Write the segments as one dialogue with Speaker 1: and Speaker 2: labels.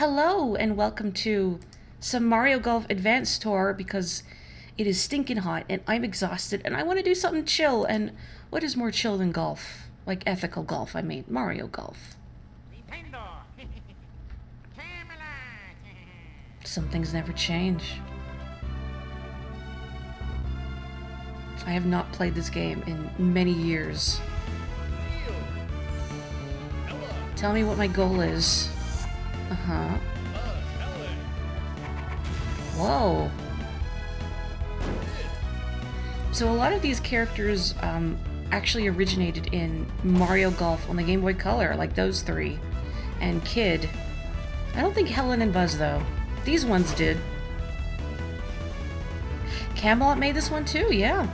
Speaker 1: Hello and welcome to some Mario Golf Advanced Tour because it is stinking hot and I'm exhausted and I want to do something chill. And what is more chill than golf? Like ethical golf, I mean, Mario Golf. Some things never change. I have not played this game in many years. Tell me what my goal is. Uh-huh. Whoa. So a lot of these characters actually originated in Mario Golf on the Game Boy Color, like those three. And Kid. I don't think Helen and Buzz, though. These ones did. Camelot made this one too, yeah.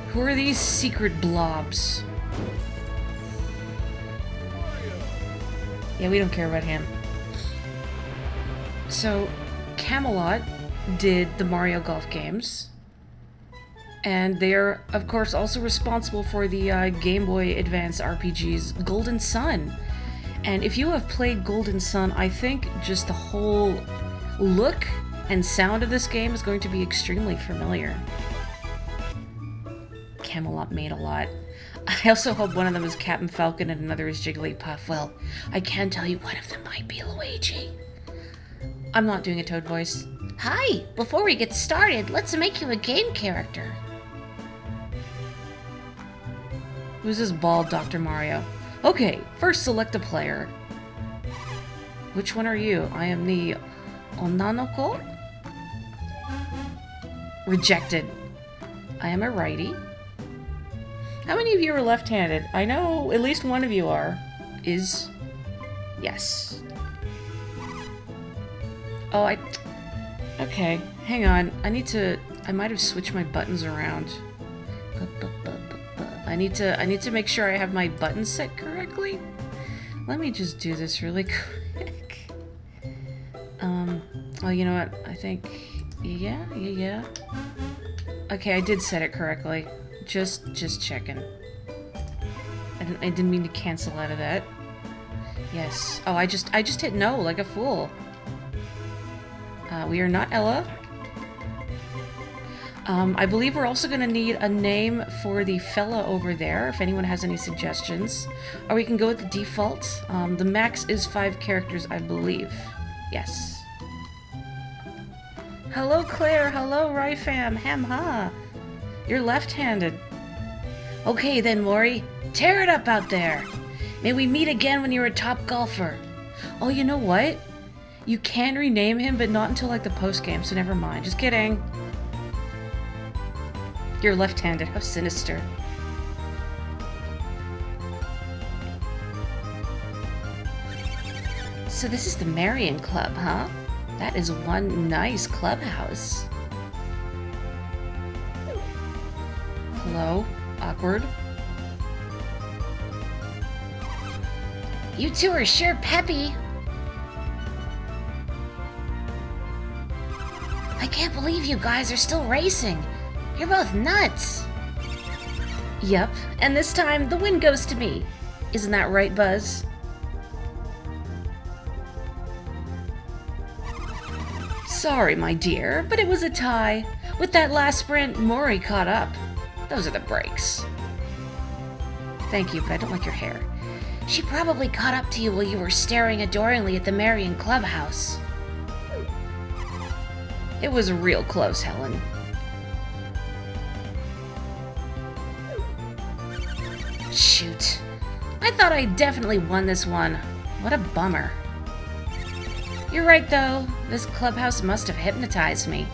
Speaker 1: Who are these secret blobs? Yeah, we don't care about him. So, Camelot did the Mario Golf games. And they're, of course, also responsible for the Game Boy Advance RPGs Golden Sun. And if you have played Golden Sun, I think just the whole look and sound of this game is going to be extremely familiar. Camelot made a lot. I also hope one of them is Captain Falcon and another is Jigglypuff. Well, I can tell you one of them might be Luigi. I'm not doing a Toad voice.
Speaker 2: Hi! Before we get started, let's make you a game character.
Speaker 1: Who's this bald Dr. Mario? Okay, first select a player. Which one are you? I am the Onanoko? Rejected. I am a righty. How many of you are left-handed? I know at least one of you are. Is... Yes. Oh, Okay, hang on. I might have switched my buttons around. I need to make sure I have my buttons set correctly. Let me just do this really quick. Oh, you know what? I think... Yeah. Okay, I did set it correctly. Just checking. I didn't mean to cancel out of that. Yes. Oh, I just hit no like a fool. We are not Ella. I believe we're also going to need a name for the fella over there, if anyone has any suggestions. Or we can go with the default. The max is 5 characters, I believe. Yes. Hello, Claire. Hello, Ryfam. Ham-ha. You're left-handed. Okay then, Morri. Tear it up out there. May we meet again when you're a top golfer. Oh, you know what? You can rename him, but not until like the post-game, so never mind. Just kidding. You're left-handed. How sinister. So this is the Marion Club, huh? That is one nice clubhouse. Hello? Awkward.
Speaker 2: You two are sure peppy. I can't believe you guys are still racing. You're both nuts.
Speaker 1: Yep, and this time the win goes to me. Isn't that right, Buzz? Sorry, my dear, but it was a tie. With that last sprint, Morri caught up. Those are the breaks. Thank you, but I don't like your hair.
Speaker 2: She probably caught up to you while you were staring adoringly at the Marion clubhouse.
Speaker 1: It was real close, Helen. Shoot. I thought I definitely won this one. What a bummer. You're right, though. This clubhouse must have hypnotized me.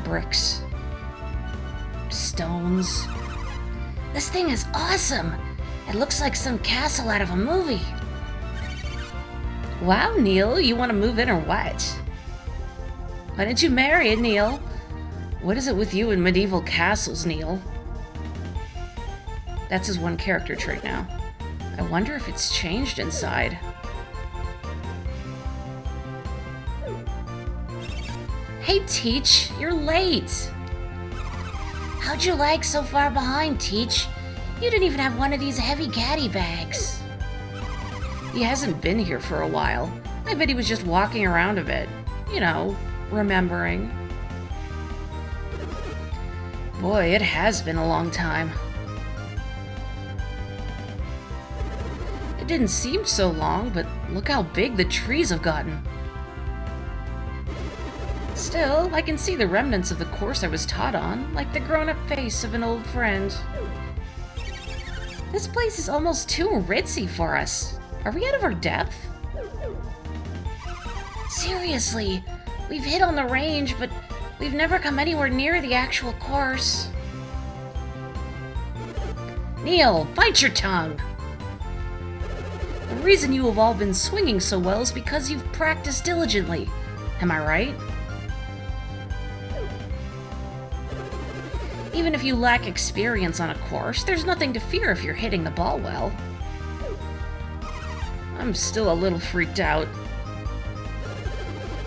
Speaker 1: Bricks. Stones.
Speaker 2: This thing is awesome. It looks like some castle out of a movie.
Speaker 1: Wow, Neil, you want to move in or what? Why didn't you marry it, Neil? What is it with you and medieval castles, Neil? That's his one character trait now. I wonder if it's changed inside. Hey, Teach, you're late.
Speaker 2: How'd you like so far behind, Teach? You didn't even have one of these heavy caddy bags.
Speaker 1: He hasn't been here for a while. I bet he was just walking around a bit. You know, remembering. Boy, it has been a long time. It didn't seem so long, but look how big the trees have gotten. Still, I can see the remnants of the course I was taught on, like the grown-up face of an old friend. This place is almost too ritzy for us. Are we out of our depth?
Speaker 2: Seriously, we've hit on the range, but we've never come anywhere near the actual course.
Speaker 1: Neil, bite your tongue! The reason you have all been swinging so well is because you've practiced diligently. Am I right? Even if you lack experience on a course, there's nothing to fear if you're hitting the ball well. I'm still a little freaked out.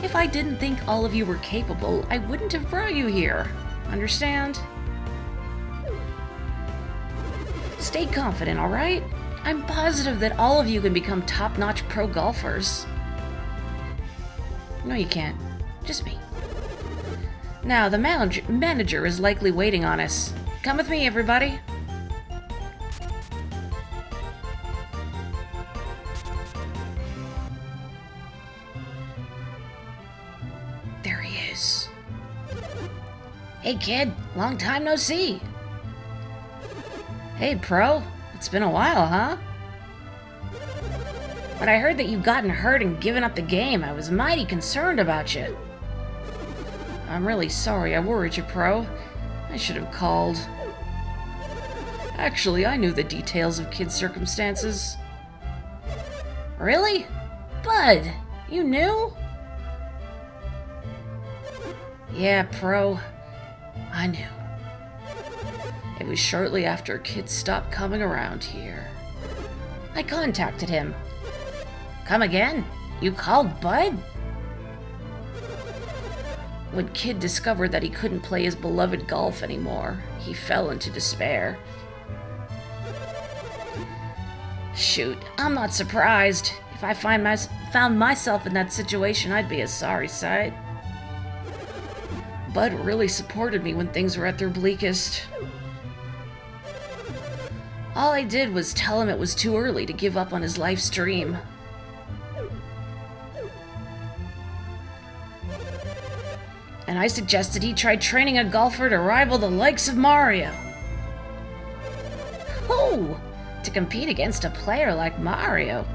Speaker 1: If I didn't think all of you were capable, I wouldn't have brought you here. Understand? Stay confident, alright? I'm positive that all of you can become top-notch pro golfers. No, you can't. Just me. Now, the manager is likely waiting on us. Come with me, everybody. There he is.
Speaker 2: Hey kid, long time no see.
Speaker 1: Hey, pro. It's been a while, huh?
Speaker 2: When I heard that you'd gotten hurt and given up the game, I was mighty concerned about you.
Speaker 1: I'm really sorry I worried you, pro. I should have called. Actually, I knew the details of Kid's circumstances.
Speaker 2: Really? Bud, you knew?
Speaker 1: Yeah, pro. I knew. It was shortly after Kid stopped coming around here. I contacted him.
Speaker 2: Come again? You called Bud?
Speaker 1: When Kid discovered that he couldn't play his beloved golf anymore, he fell into despair. Shoot, I'm not surprised. If I found myself in that situation, I'd be a sorry sight. Bud really supported me when things were at their bleakest. All I did was tell him it was too early to give up on his life's dream. And I suggested he try training a golfer to rival the likes of Mario.
Speaker 2: Oh, to compete against a player like Mario.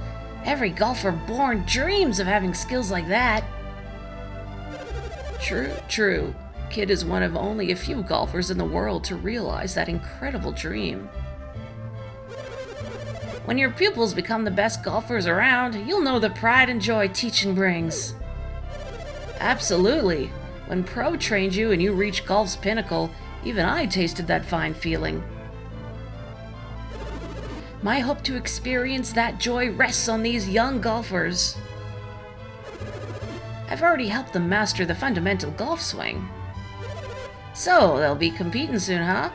Speaker 2: Every golfer born dreams of having skills like that.
Speaker 1: True. Kid is one of only a few golfers in the world to realize that incredible dream. When your pupils become the best golfers around, you'll know the pride and joy teaching brings. Absolutely. When Pro trained you and you reached golf's pinnacle, even I tasted that fine feeling. My hope to experience that joy rests on these young golfers. I've already helped them master the fundamental golf swing. So, they'll be competing soon, huh?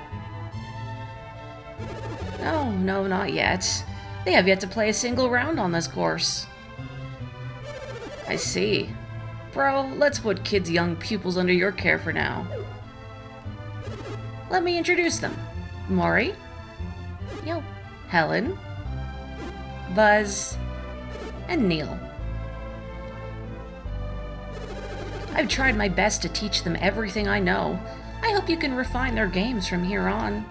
Speaker 1: No, not yet. They have yet to play a single round on this course. I see. Bro, let's put Kid's young pupils under your care for now. Let me introduce them. Morri.
Speaker 2: Yo.
Speaker 1: Helen. Buzz. And Neil. I've tried my best to teach them everything I know. I hope you can refine their games from here on.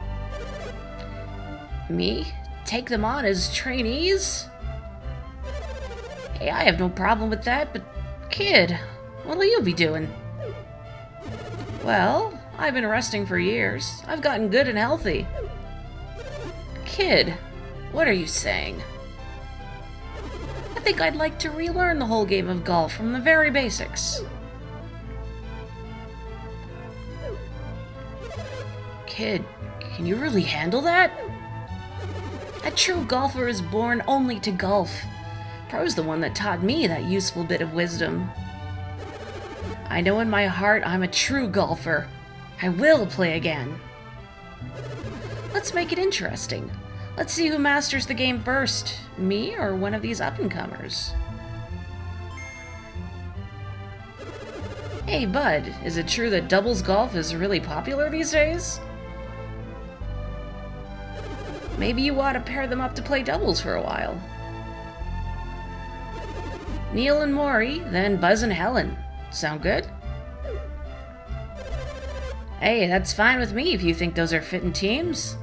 Speaker 1: Me? Take them on as trainees? Hey, I have no problem with that, but Kid, what'll you be doing? Well, I've been resting for years. I've gotten good and healthy. Kid, what are you saying? I think I'd like to relearn the whole game of golf from the very basics. Kid, can you really handle that? A true golfer is born only to golf. Pro's the one that taught me that useful bit of wisdom. I know in my heart I'm a true golfer. I will play again. Let's make it interesting. Let's see who masters the game first, me or one of these up-and-comers. Hey bud, is it true that doubles golf is really popular these days? Maybe you ought to pair them up to play doubles for a while. Neil and Morri, then Buzz and Helen. Sound good? Hey, that's fine with me if you think those are fitting teams.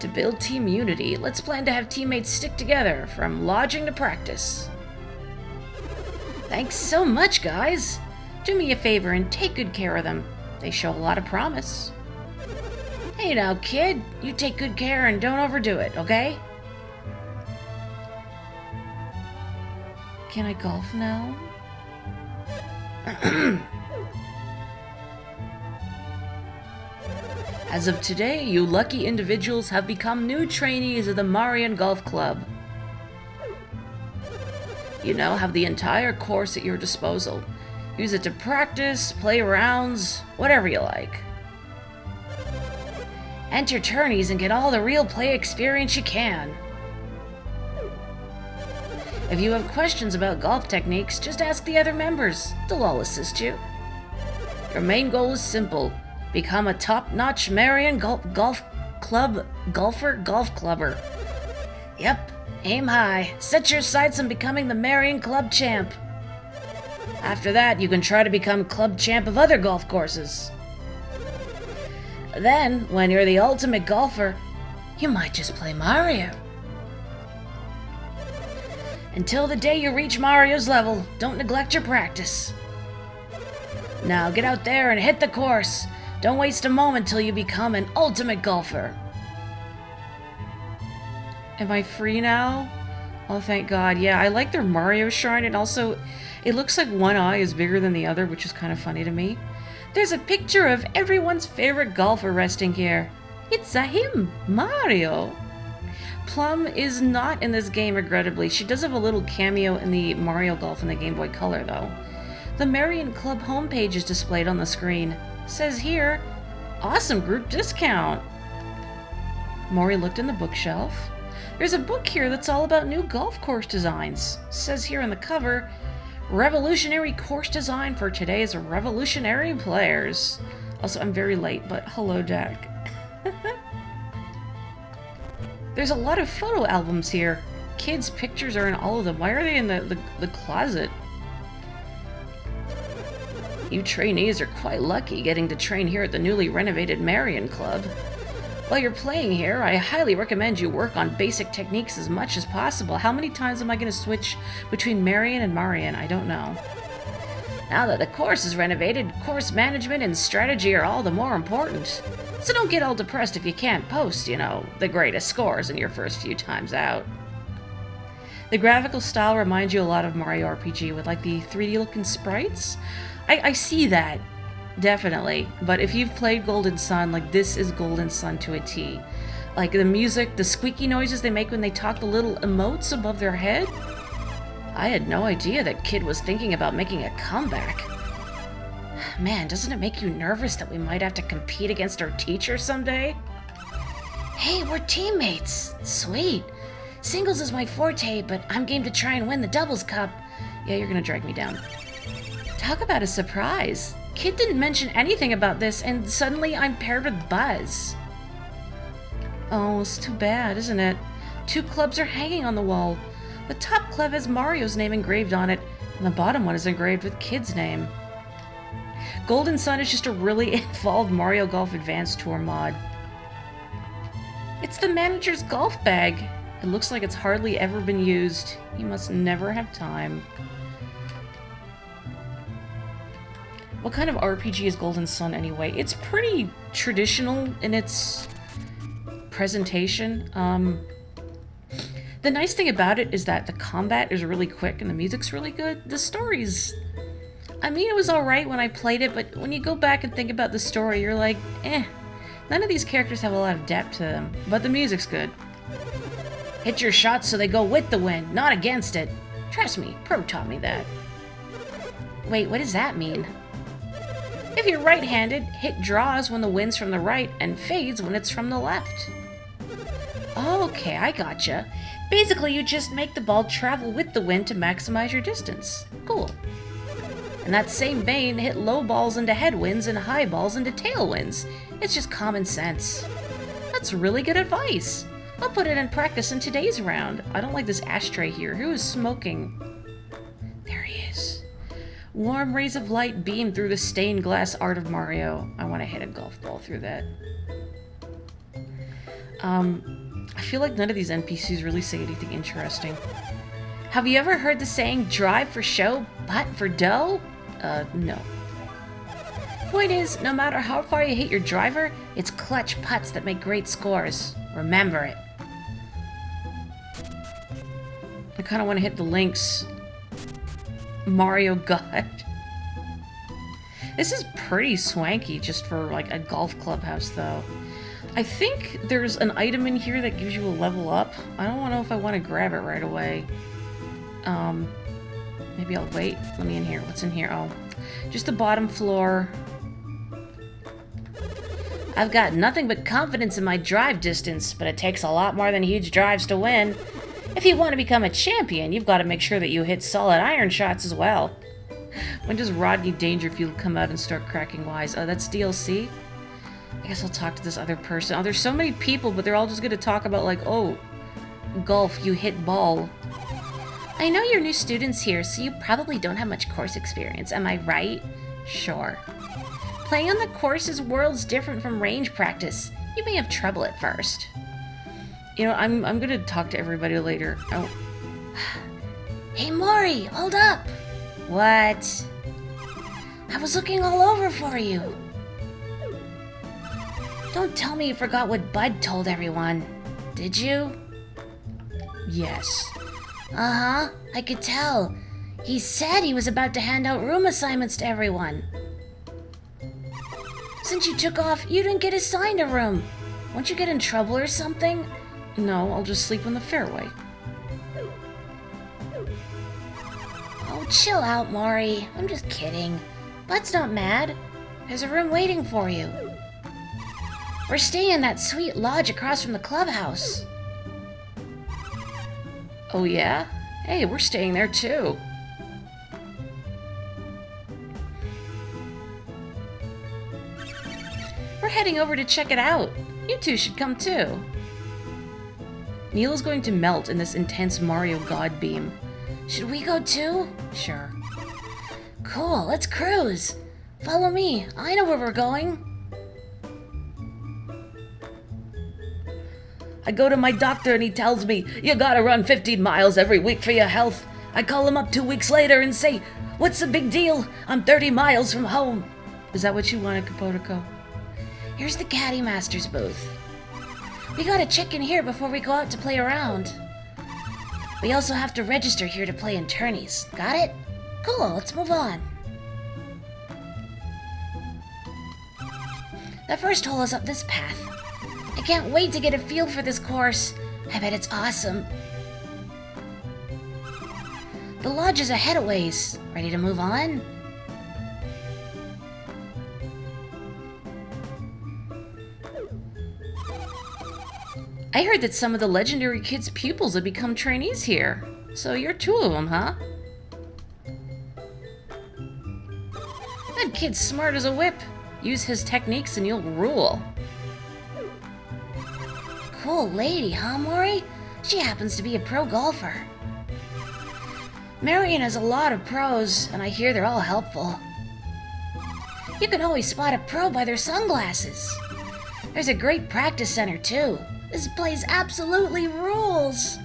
Speaker 1: To build team unity, let's plan to have teammates stick together from lodging to practice. Thanks so much, guys. Do me a favor and take good care of them. They show a lot of promise. Hey now, kid, you take good care and don't overdo it, okay? Can I golf now? As of today, you lucky individuals have become new trainees of the Marion Golf Club. You now have the entire course at your disposal. Use it to practice, play rounds, whatever you like. Enter tourneys and get all the real play experience you can. If you have questions about golf techniques, just ask the other members. They'll all assist you. Your main goal is simple. Become a top-notch Marion golf clubber. Yep, aim high. Set your sights on becoming the Marion Club champ. After that, you can try to become club champ of other golf courses. Then, when you're the ultimate golfer, you might just play Mario. Until the day you reach Mario's level, don't neglect your practice. Now get out there and hit the course. Don't waste a moment till you become an ultimate golfer. Am I free now? Oh, thank God. Yeah, I like their Mario shrine, and also, it looks like one eye is bigger than the other, which is kind of funny to me. There's a picture of everyone's favorite golfer resting here. It's him, Mario. Plum is not in this game, regrettably. She does have a little cameo in the Mario Golf in the Game Boy Color, though. The Marion Club homepage is displayed on the screen. Says here, awesome group discount. Morri looked in the bookshelf. There's a book here that's all about new golf course designs. Says here on the cover, revolutionary course design for today's revolutionary players. Also, I'm very late, but hello, Jack. There's a lot of photo albums here. Kids' pictures are in all of them. Why are they in the closet? You trainees are quite lucky getting to train here at the newly renovated Marion Club. While you're playing here, I highly recommend you work on basic techniques as much as possible. How many times am I going to switch between Marion and Marion? I don't know. Now that the course is renovated, course management and strategy are all the more important. So don't get all depressed if you can't post, the greatest scores in your first few times out. The graphical style reminds you a lot of Mario RPG with like the 3D looking sprites. I see that, definitely. But if you've played Golden Sun, like this is Golden Sun to a T. Like the music, the squeaky noises they make when they talk, the little emotes above their head. I had no idea that Kid was thinking about making a comeback. Man, doesn't it make you nervous that we might have to compete against our teacher someday? Hey, we're teammates. Sweet. Singles is my forte, but I'm game to try and win the doubles cup. Yeah, you're gonna drag me down. Talk about a surprise. Kid didn't mention anything about this, and suddenly I'm paired with Buzz. Oh, it's too bad, isn't it? 2 clubs are hanging on the wall. The top club has Mario's name engraved on it, and the bottom one is engraved with Kid's name. Golden Sun is just a really involved Mario Golf Advanced Tour mod. It's the manager's golf bag. It looks like it's hardly ever been used. He must never have time. What kind of RPG is Golden Sun anyway? It's pretty traditional in its presentation. The nice thing about it is that the combat is really quick and the music's really good. The story's... I mean, it was alright when I played it, but when you go back and think about the story, you're like, none of these characters have a lot of depth to them, but the music's good. Hit your shots so they go with the wind, not against it. Trust me, Pro taught me that. Wait, what does that mean? If you're right-handed, hit draws when the wind's from the right and fades when it's from the left. Okay, I gotcha. Basically, you just make the ball travel with the wind to maximize your distance. Cool. In that same vein, hit low balls into headwinds and high balls into tailwinds. It's just common sense. That's really good advice. I'll put it in practice in today's round. I don't like this ashtray here. Who is smoking? There he is. Warm rays of light beam through the stained glass art of Mario. I want to hit a golf ball through that. I feel like none of these NPCs really say anything interesting. Have you ever heard the saying, drive for show, putt for dough? No. Point is, no matter how far you hit your driver, it's clutch putts that make great scores. Remember it. I kind of want to hit the links. Mario God. This is pretty swanky just for like a golf clubhouse though. I think there's an item in here that gives you a level up. I don't know if I want to grab it right away. Maybe I'll wait. Let me in here. What's in here? Oh, just the bottom floor. I've got nothing but confidence in my drive distance, but it takes a lot more than huge drives to win. If you want to become a champion, you've got to make sure that you hit solid iron shots as well. When does Rodney Dangerfield come out and start cracking wise? Oh, that's DLC? I guess I'll talk to this other person. Oh, there's so many people, but they're all just going to talk about like, oh, golf, you hit ball. I know you're new students here, so you probably don't have much course experience. Am I right? Sure. Playing on the course is worlds different from range practice. You may have trouble at first. You know, I'm gonna talk to everybody later. Oh. Hey, Morri, hold up! What? I was looking all over for you. Don't tell me you forgot what Bud told everyone. Did you? Yes. Uh-huh, I could tell. He said he was about to hand out room assignments to everyone. Since you took off, you didn't get assigned a room. Won't you get in trouble or something? No, I'll just sleep in the fairway. Oh, chill out, Morri. I'm just kidding. Bud's not mad. There's a room waiting for you. We're staying in that sweet lodge across from the clubhouse. Oh yeah? Hey, we're staying there too. We're heading over to check it out. You two should come too. Neil is going to melt in this intense Mario God beam. Should we go too? Sure. Cool, let's cruise. Follow me. I know where we're going. I go to my doctor and he tells me, you gotta run 15 miles every week for your health. I call him up 2 weeks later and say, what's the big deal? I'm 30 miles from home. Is that what you wanted, Kapotiko? Here's the Caddy Master's booth. We gotta check in here before we go out to play around. We also have to register here to play in tourneys. Got it? Cool, let's move on. The first hole is up this path. I can't wait to get a feel for this course. I bet it's awesome. The lodge is ahead a ways. Ready to move on? I heard that some of the legendary kids' pupils have become trainees here. So you're 2 of them, huh? That kid's smart as a whip. Use his techniques and you'll rule. Cool lady, huh, Morri? She happens to be a pro golfer. Marion has a lot of pros, and I hear they're all helpful. You can always spot a pro by their sunglasses. There's a great practice center, too. This place absolutely rules.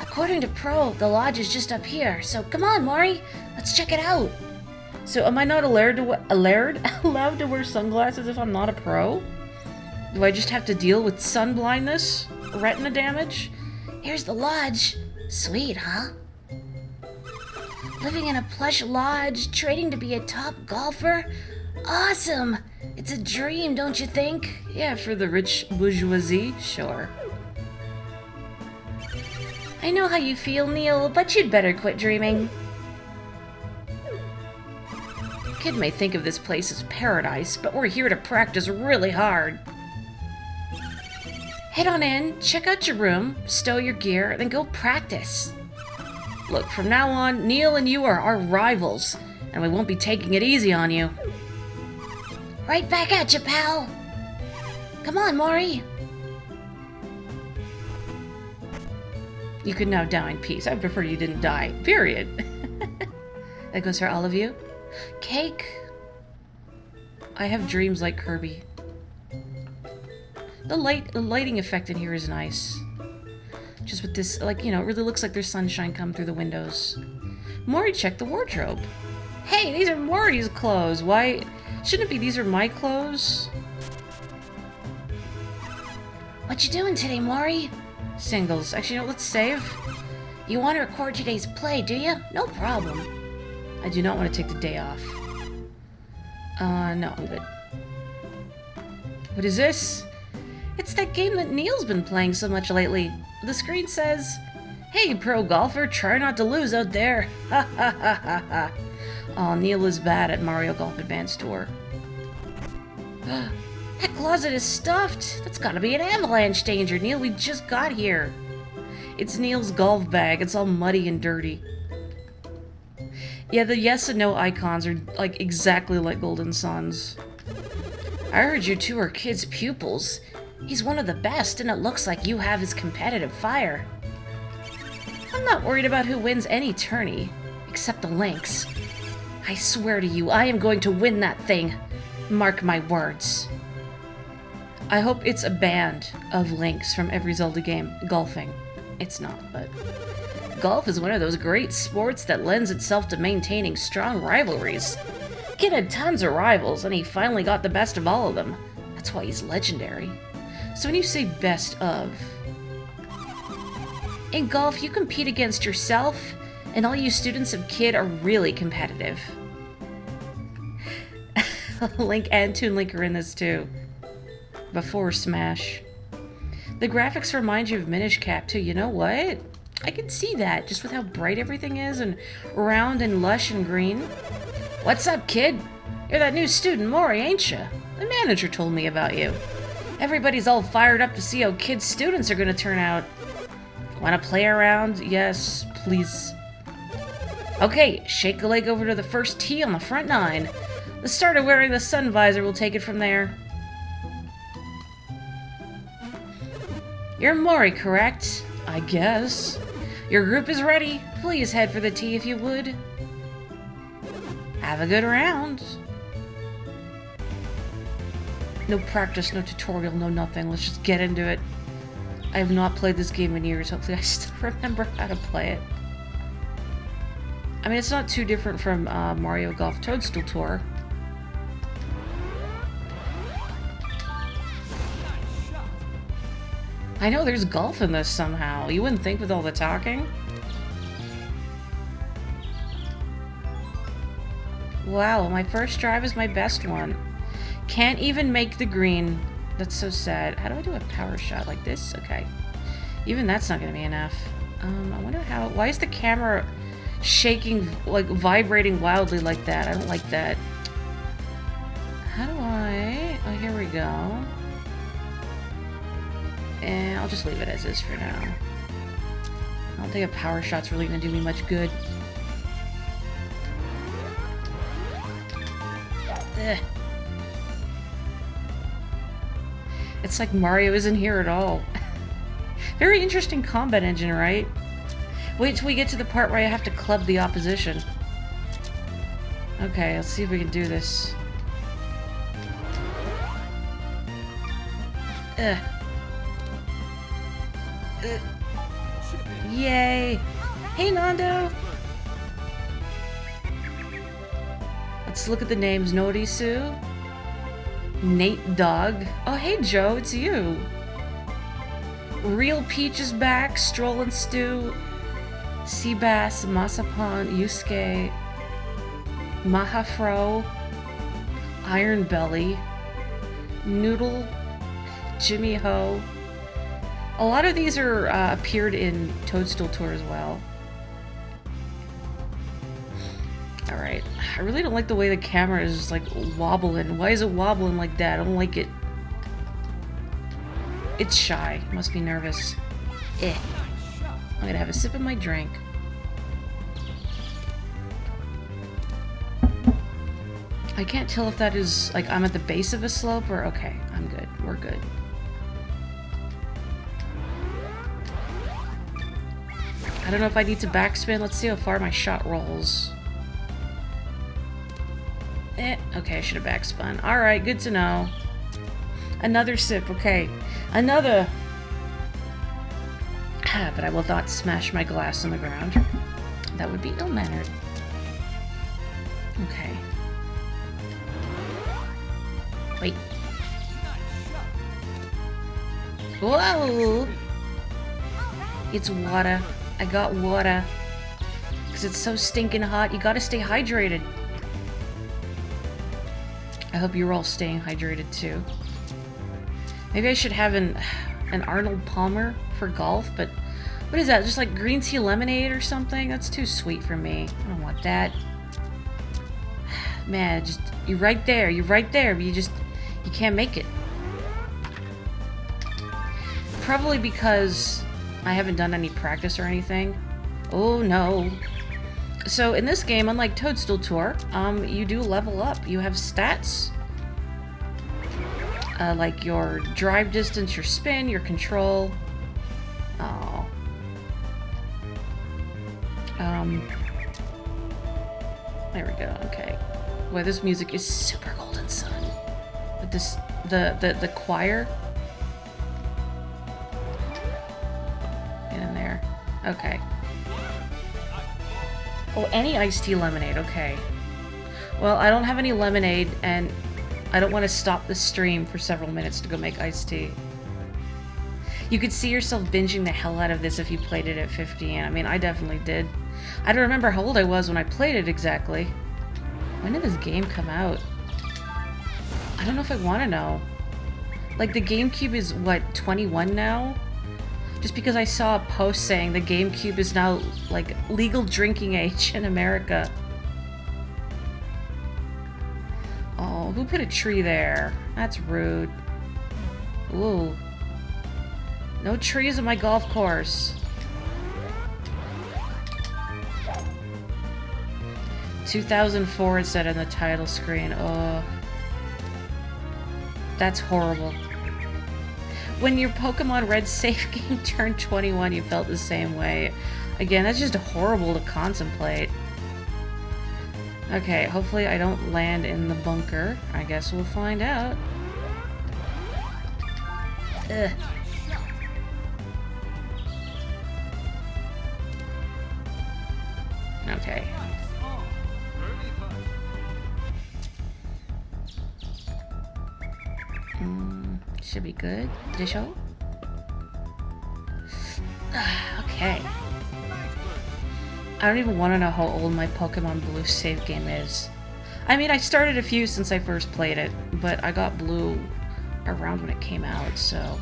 Speaker 1: According to Pro, the lodge is just up here, so come on, Morri, let's check it out. So am I not allowed to wear sunglasses if I'm not a pro? Do I just have to deal with sun blindness? Retina damage? Here's the lodge. Sweet, huh? Living in a plush lodge, training to be a top golfer? Awesome! It's a dream, don't you think? Yeah, for the rich bourgeoisie, sure. I know how you feel, Neil, but you'd better quit dreaming.
Speaker 2: kid may think of this place as paradise, but we're here to practice really hard. Head on in, check out your room, stow your gear, then go practice. Look, from now on, Neil and you are our rivals, and we won't be taking it easy on you. Right back at you, pal. Come on, Morri. You can now die in peace. I prefer you didn't die. Period. That goes for all of you. Cake. I have dreams like Kirby. The lighting effect in here is nice. Just with this, like, you know, it really looks like there's sunshine come through the windows. Morri checked the wardrobe. Hey, these are Morri's clothes. Why? Shouldn't it be these are my clothes? What you doing today, Morri? Singles. Actually, you know, let's save. You want to record today's play, do you? No problem. I do not want to take the day off. No, I'm good. What is this? It's that game that Neil's been playing so much lately. The screen says, "Hey, pro golfer, try not to lose out there." Ha ha ha ha ha. Oh, Neil is bad at Mario Golf Advanced Tour. That closet is stuffed. That's gotta be an avalanche danger, Neil. We just got here. It's Neil's golf bag. It's all muddy and dirty. Yeah, the yes and no icons are like exactly like Golden Sun's. I heard you two are kids' pupils. He's one of the best, and it looks like you have his competitive fire. I'm not worried about who wins any tourney, except the Lynx. I swear to you, I am going to win that thing. Mark my words. I hope it's a band of Lynx from every Zelda game. Golfing. It's not, but... Golf is one of those great sports that lends itself to maintaining strong rivalries. Kid had tons of rivals, and he finally got the best of all of them. That's why he's legendary. So when you say best of... In golf, you compete against yourself, and all you students of Kid are really competitive. Link and Toon Link are in this too. Before Smash. The graphics remind you of Minish Cap too. You know what? I can see that, just with how bright everything is, and round and lush and green. What's up, kid? You're that new student, Morri, ain't ya? The manager told me about you. Everybody's all fired up to see how Kid's students are gonna turn out. Wanna play around? Yes, please. Okay, shake a leg over to the first tee on the front nine. The starter wearing the sun visor will take it from there. You're Morri, correct? I guess. Your group is ready. Please head for the tee if you would. Have a good round. No practice, no tutorial, no nothing. Let's just get into it. I have not played this game in years. Hopefully I still remember how to play it. I mean, it's not too different from Mario Golf Toadstool Tour. I know there's golf in this somehow. You wouldn't think with all the talking. Wow, my first drive is my best one. Can't even make the green. That's so sad. How do I do a power shot like this? Okay. Even that's not gonna be enough. I wonder how... Why is the camera shaking, like vibrating wildly like that? I don't like that. How do I... Oh, here we go. And I'll just leave it as is for now. I don't think a power shot's really gonna do me much good. Ugh. It's like Mario isn't here at all. Very interesting combat engine, right? Wait till we get to the part where I have to club the opposition. Okay, let's see if we can do this. Ugh. Yay! Hey, Nando! Let's look at the names. Norisu. Nate Dog. Oh, hey, Joe, it's you. Real Peach is back. Stroll and Stew. Seabass. Masapan. Yusuke. Mahafro. Iron Belly. Noodle. Jimmy Ho. A lot of these are appeared in Toadstool Tour as well. Alright.
Speaker 1: Alright. I really don't like the way the camera is just like wobbling. Why is it wobbling like that? I don't like it. It's shy. Must be nervous. I'm gonna have a sip of my drink. I can't tell if that is like I'm at the base of a slope or okay. I'm good. We're good. I don't know if I need to backspin. Let's see how far my shot rolls. Okay, I should have backspun. Alright, good to know. Another sip, okay. Another! But I will not smash my glass on the ground. That would be ill-mannered. Okay. Wait. Whoa! It's water. I got water. Because it's so stinking hot, you gotta stay hydrated. I hope you're all staying hydrated too. Maybe I should have an Arnold Palmer for golf, but what is that? Just like green tea lemonade or something? That's too sweet for me. I don't want that. Man, just you're right there, but you can't make it. Probably because I haven't done any practice or anything. Oh no. So in this game, unlike Toadstool Tour, you do level up. You have stats. Like your drive distance, your spin, your control. Oh. There we go, okay. Boy, this music is super Golden Sun. But this, the choir. Get in there. Okay. Oh, any iced tea lemonade, okay. Well, I don't have any lemonade, and I don't want to stop the stream for several minutes to go make iced tea. You could see yourself binging the hell out of this if you played it at 15. I mean, I definitely did. I don't remember how old I was when I played it exactly. When did this game come out? I don't know if I want to know. Like, the GameCube is, what, 21 now? Just because I saw a post saying the GameCube is now, like, legal drinking age in America. Oh, who put a tree there? That's rude. Ooh. No trees on my golf course. 2004 it said on the title screen. Oh. That's horrible. When your Pokemon Red safe game turned 21, you felt the same way. Again, that's just horrible to contemplate. Okay, hopefully I don't land in the bunker. I guess we'll find out. Ugh. Okay. Should be good. Disho? Okay. I don't even want to know how old my Pokemon Blue save game is. I mean, I started a few since I first played it, but I got Blue around when it came out, so...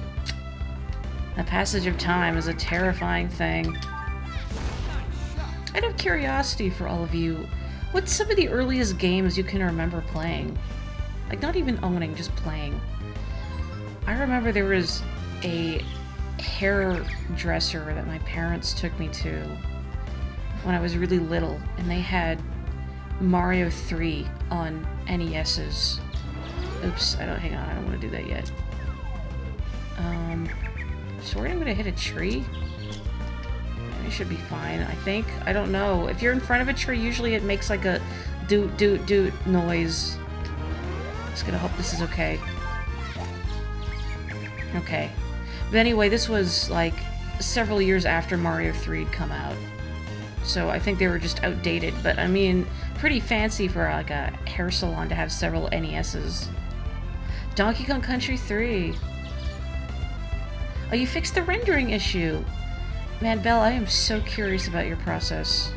Speaker 1: The passage of time is a terrifying thing. Out of curiosity for all of you, what's some of the earliest games you can remember playing? Like, not even owning, just playing. I remember there was a hairdresser that my parents took me to when I was really little, and they had Mario 3 on NES's. Oops, hang on, I don't want to do that yet. So we're gonna hit a tree. It should be fine, I think. I don't know. If you're in front of a tree, usually it makes like a doot doot doot noise. Just gonna hope this is okay. Okay. But anyway, this was like several years after Mario 3 had come out. So I think they were just outdated, but I mean, pretty fancy for like a hair salon to have several NESs. Donkey Kong Country 3. Oh, you fixed the rendering issue. Man, Belle, I am so curious about your process.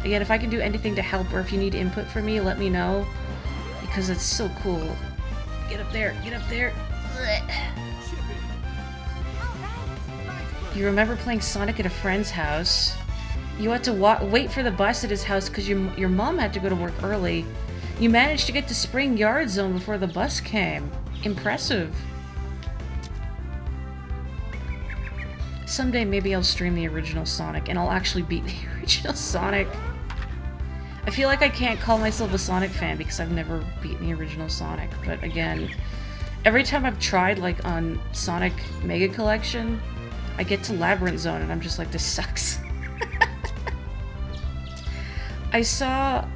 Speaker 1: Again, if I can do anything to help or if you need input from me, let me know. Because it's so cool. Get up there, get up there. You remember playing Sonic at a friend's house? You had to wait for the bus at his house because your mom had to go to work early. You managed to get to Spring Yard Zone before the bus came. Impressive. Someday maybe I'll stream the original Sonic and I'll actually beat the original Sonic. I feel like I can't call myself a Sonic fan because I've never beaten the original Sonic, but again, every time I've tried, like, on Sonic Mega Collection, I get to Labyrinth Zone and I'm just like, this sucks. I saw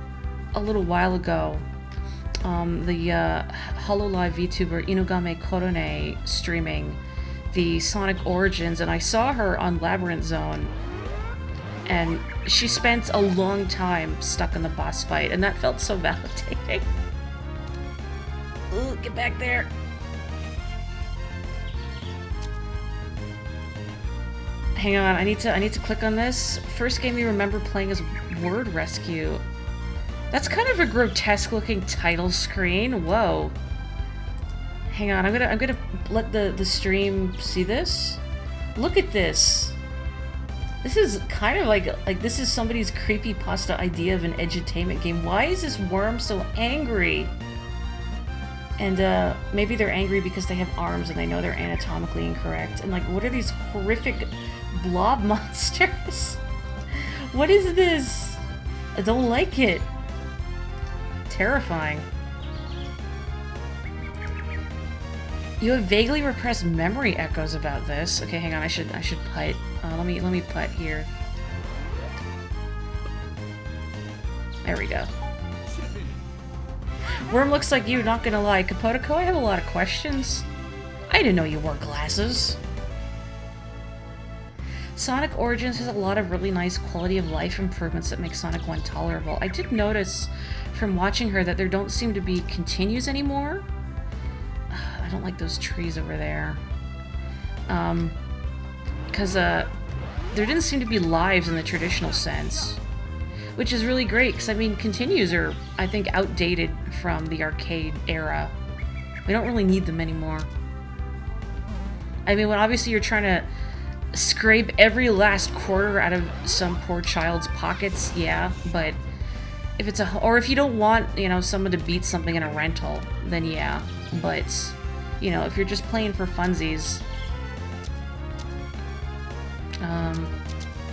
Speaker 1: a little while ago the HoloLive VTuber Inugame Korone streaming the Sonic Origins, and I saw her on Labyrinth Zone, and she spent a long time stuck in the boss fight, and that felt so validating. Ooh, get back there. Hang on, I need to click on this. First game you remember playing is Word Rescue. That's kind of a grotesque looking title screen. Whoa. Hang on, I'm gonna let the stream see this. Look at this. This is kind of like this is somebody's creepypasta idea of an edutainment game. Why is this worm so angry? And maybe they're angry because they have arms and they know they're anatomically incorrect. And like, what are these horrific blob monsters? What is this? I don't like it. Terrifying. You have vaguely repressed memory echoes about this. Okay, hang on. I should putt. Let me putt here. There we go. Worm looks like you, not gonna lie. Kapotiko, I have a lot of questions. I didn't know you wore glasses. Sonic Origins has a lot of really nice quality of life improvements that make Sonic 1 tolerable. I did notice from watching her that there don't seem to be continues anymore. I don't like those trees over there. Because there didn't seem to be lives in the traditional sense. Which is really great, because I mean, continues are, I think, outdated from the arcade era. We don't really need them anymore. I mean, when obviously you're trying to scrape every last quarter out of some poor child's pockets, yeah, but if it's or if you don't want, you know, someone to beat something in a rental, then yeah, but, you know, if you're just playing for funsies,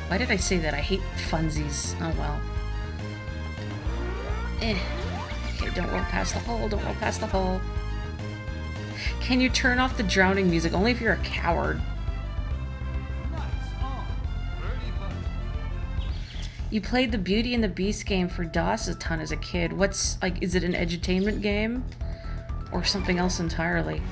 Speaker 1: why did I say that? I hate funsies. Oh well. Okay, don't roll past the hole, don't roll past the hole. Can you turn off the drowning music? Only if you're a coward. You played the Beauty and the Beast game for DOS a ton as a kid. What's, like, is it an edutainment game? Or something else entirely?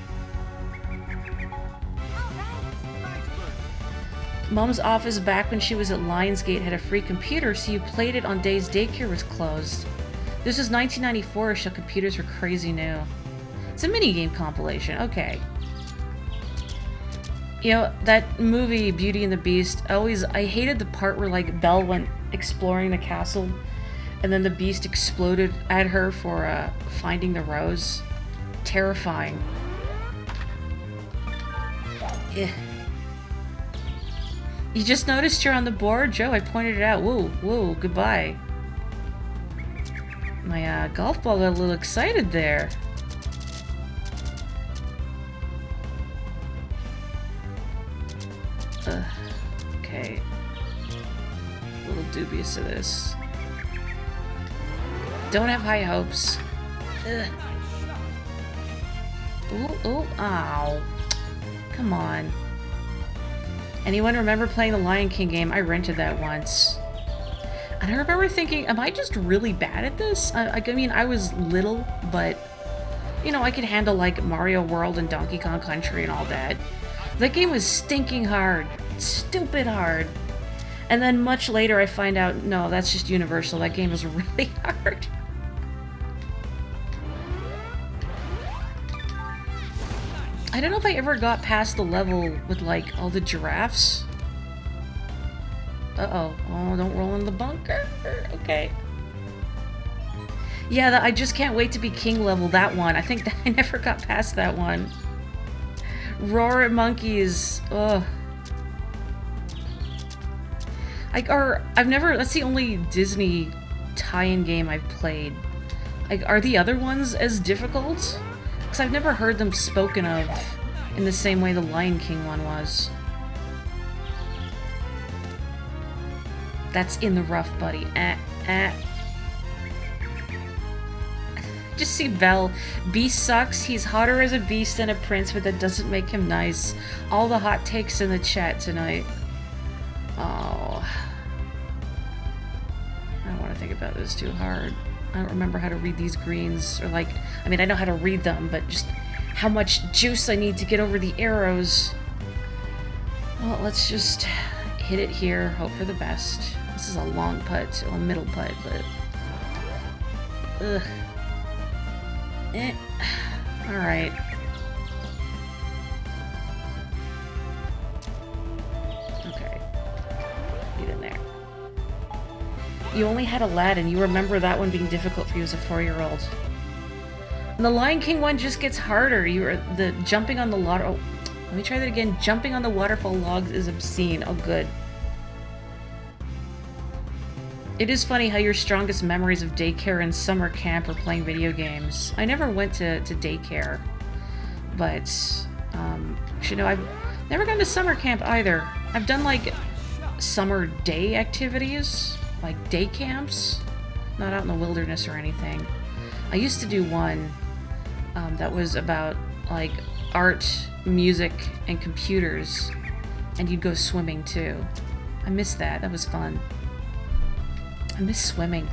Speaker 1: Mom's office back when she was at Lionsgate had a free computer, so you played it on days daycare was closed. This was 1994, so computers were crazy new. It's a minigame compilation, okay. You know, that movie, Beauty and the Beast, I hated the part where, like, Belle went exploring the castle, and then the Beast exploded at her for, finding the rose. Terrifying. Ugh. You just noticed you're on the board? Joe, I pointed it out. Whoa, whoa, goodbye. My, golf ball got a little excited there. Okay. A little dubious of this. Don't have high hopes. Ugh. Ooh, ooh, ow. Come on. Anyone remember playing the Lion King game? I rented that once. And I remember thinking, am I just really bad at this? I mean, I was little, but, you know, I could handle, like, Mario World and Donkey Kong Country and all that. That game was stinking hard. Stupid hard. And then much later I find out, no, that's just Universal. That game is really hard. I don't know if I ever got past the level with, like, all the giraffes. Uh-oh. Oh, don't roll in the bunker. Okay. Yeah, I just can't wait to be king level, that one. I think that I never got past that one. Roar at monkeys. Ugh. I've never, that's the only Disney tie-in game I've played. Like, are the other ones as difficult? Because I've never heard them spoken of in the same way the Lion King one was. That's in the rough, buddy. Just see Belle. Beast sucks. He's hotter as a beast than a prince, but that doesn't make him nice. All the hot takes in the chat tonight. Oh. I don't want to think about this too hard. I don't remember how to read these greens, or like, I mean, I know how to read them, but just how much juice I need to get over the arrows. Well, let's just hit it here, hope for the best. This is a long putt, a middle putt, but... Ugh. Alright. Okay. Get in there. You only had Aladdin. You remember that one being difficult for you as a 4-year-old. And the Lion King one just gets harder. You are the jumping on the water. Oh, let me try that again. Jumping on the waterfall logs is obscene. Oh, good. It is funny how your strongest memories of daycare and summer camp are playing video games. I never went to daycare, but actually, no, I've never gone to summer camp either. I've done like summer day activities, like day camps, not out in the wilderness or anything. I used to do one that was about like art, music, and computers, and you'd go swimming too. I miss that. That was fun. I miss swimming.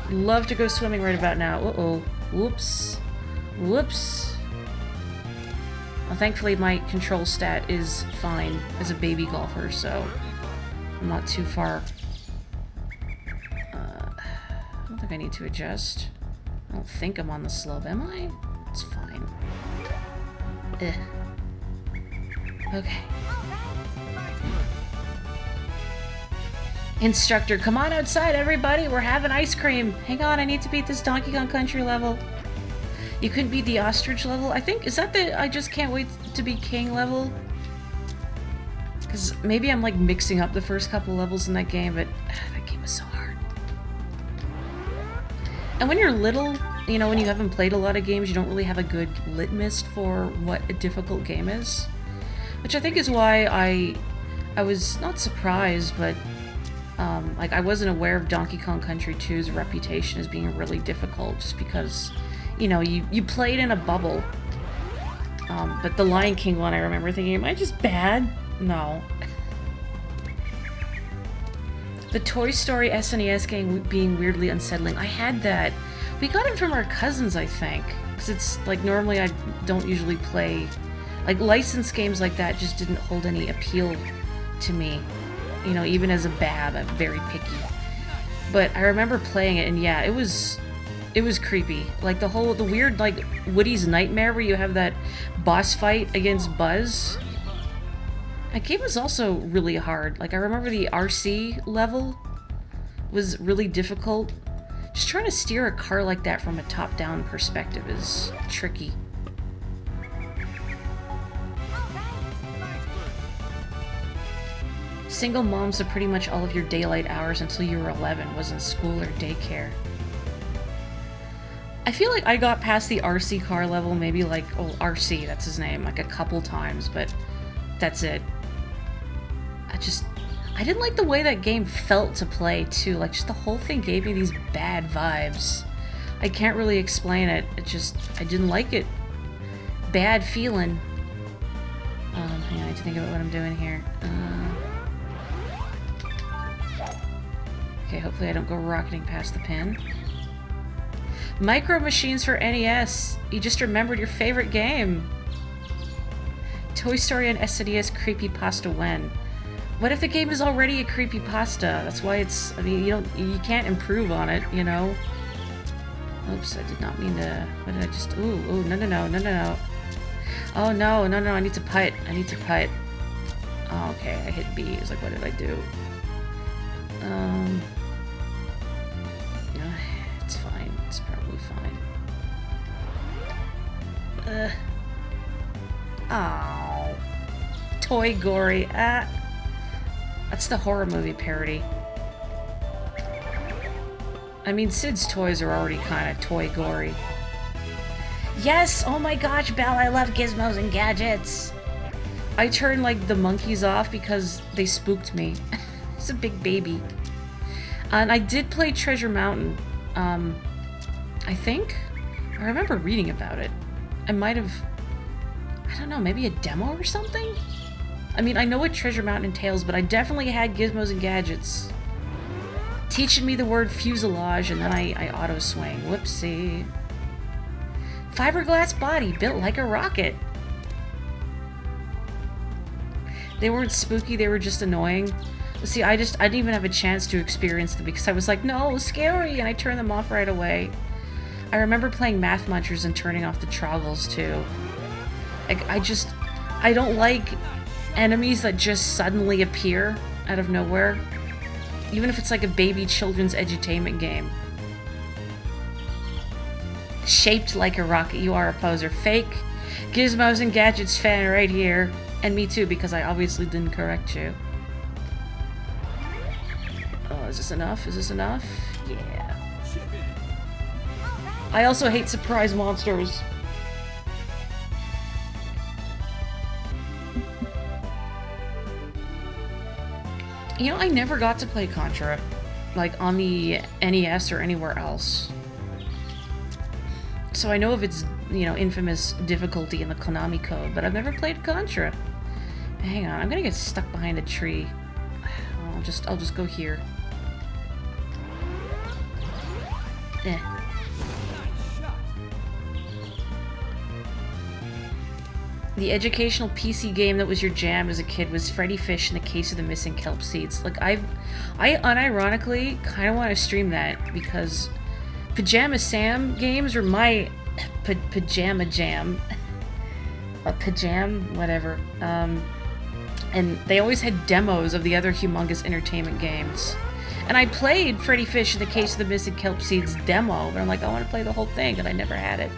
Speaker 1: Love to go swimming right about now. Uh-oh. Whoops. Whoops. Well, thankfully my control stat is fine as a baby golfer, so I'm not too far. I don't think I need to adjust. I don't think I'm on the slope, am I? It's fine. Okay. Instructor, come on outside, everybody. We're having ice cream. Hang on, I need to beat this Donkey Kong Country level. You couldn't beat the ostrich level? I think, is that the I just can't wait to be king level? Because maybe I'm like mixing up the first couple levels in that game, but that game is so hard. And when you're little, you know, when you haven't played a lot of games, you don't really have a good litmus for what a difficult game is. Which I think is why I was not surprised, but like, I wasn't aware of Donkey Kong Country 2's reputation as being really difficult, just because, you know, you played in a bubble. But the Lion King one, I remember thinking, am I just bad? No. The Toy Story SNES game being weirdly unsettling. I had that. We got it from our cousins, I think. Because it's, like, normally I don't usually play... Like, licensed games like that just didn't hold any appeal to me. You know, even as a bab, I'm very picky. But I remember playing it, and yeah, it was creepy. Like, the weird, like, Woody's Nightmare, where you have that boss fight against Buzz. That game was also really hard. Like, I remember the RC level was really difficult. Just trying to steer a car like that from a top-down perspective is tricky. Single mom, so pretty much all of your daylight hours until you were 11 was in school or daycare. I feel like I got past the RC car level maybe like, oh, RC, that's his name, like a couple times, but that's it. I didn't like the way that game felt to play too, like just the whole thing gave me these bad vibes. I can't really explain it, I didn't like it. Bad feeling. Hang on, I need to think about what I'm doing here. Okay, hopefully I don't go rocketing past the pin. Micro Machines for NES. You just remembered your favorite game. Toy Story and SNES creepypasta when? What if the game is already a creepypasta? That's why it's, I mean, you can't improve on it, you know? Oops, I did not mean to, what did I just, ooh, no. Oh, no, I need to putt. Oh, okay, I hit B. It's like, what did I do? It's fine. It's probably fine. Oh. Toy Gory. That's the horror movie parody. I mean, Sid's toys are already kind of toy gory. Yes! Oh my gosh, Belle, I love gizmos and gadgets! I turned, like, the monkeys off because they spooked me. It's a big baby. And I did play Treasure Mountain. I think? I remember reading about it. I might have... I don't know, maybe a demo or something? I mean, I know what Treasure Mountain entails, but I definitely had gizmos and gadgets. Teaching me the word fuselage, and then I auto-swing. Whoopsie. Fiberglass body, built like a rocket. They weren't spooky, they were just annoying. See, I didn't even have a chance to experience them because I was like, no, scary, and I turned them off right away. I remember playing Math Munchers and turning off the troggles, too. Like, I don't like enemies that just suddenly appear out of nowhere. Even if it's like a baby children's edutainment game. Shaped like a rocket, you are a poser. Fake Gizmos and Gadgets fan right here. And me too, because I obviously didn't correct you. Oh, is this enough? Is this enough? Yeah. I also hate surprise monsters. You know, I never got to play Contra, like, on the NES or anywhere else. So I know of its, you know, infamous difficulty in the Konami code, but I've never played Contra. Hang on, I'm gonna get stuck behind a tree. I'll just go here. Eh. The educational PC game that was your jam as a kid was Freddy Fish in the Case of the Missing Kelp Seeds. Like, I unironically kind of want to stream that because Pajama Sam games were my pajama jam. Pajam, whatever. And they always had demos of the other humongous entertainment games. And I played Freddy Fish in the Case of the Missing Kelp Seeds demo, but I'm like, I want to play the whole thing, and I never had it.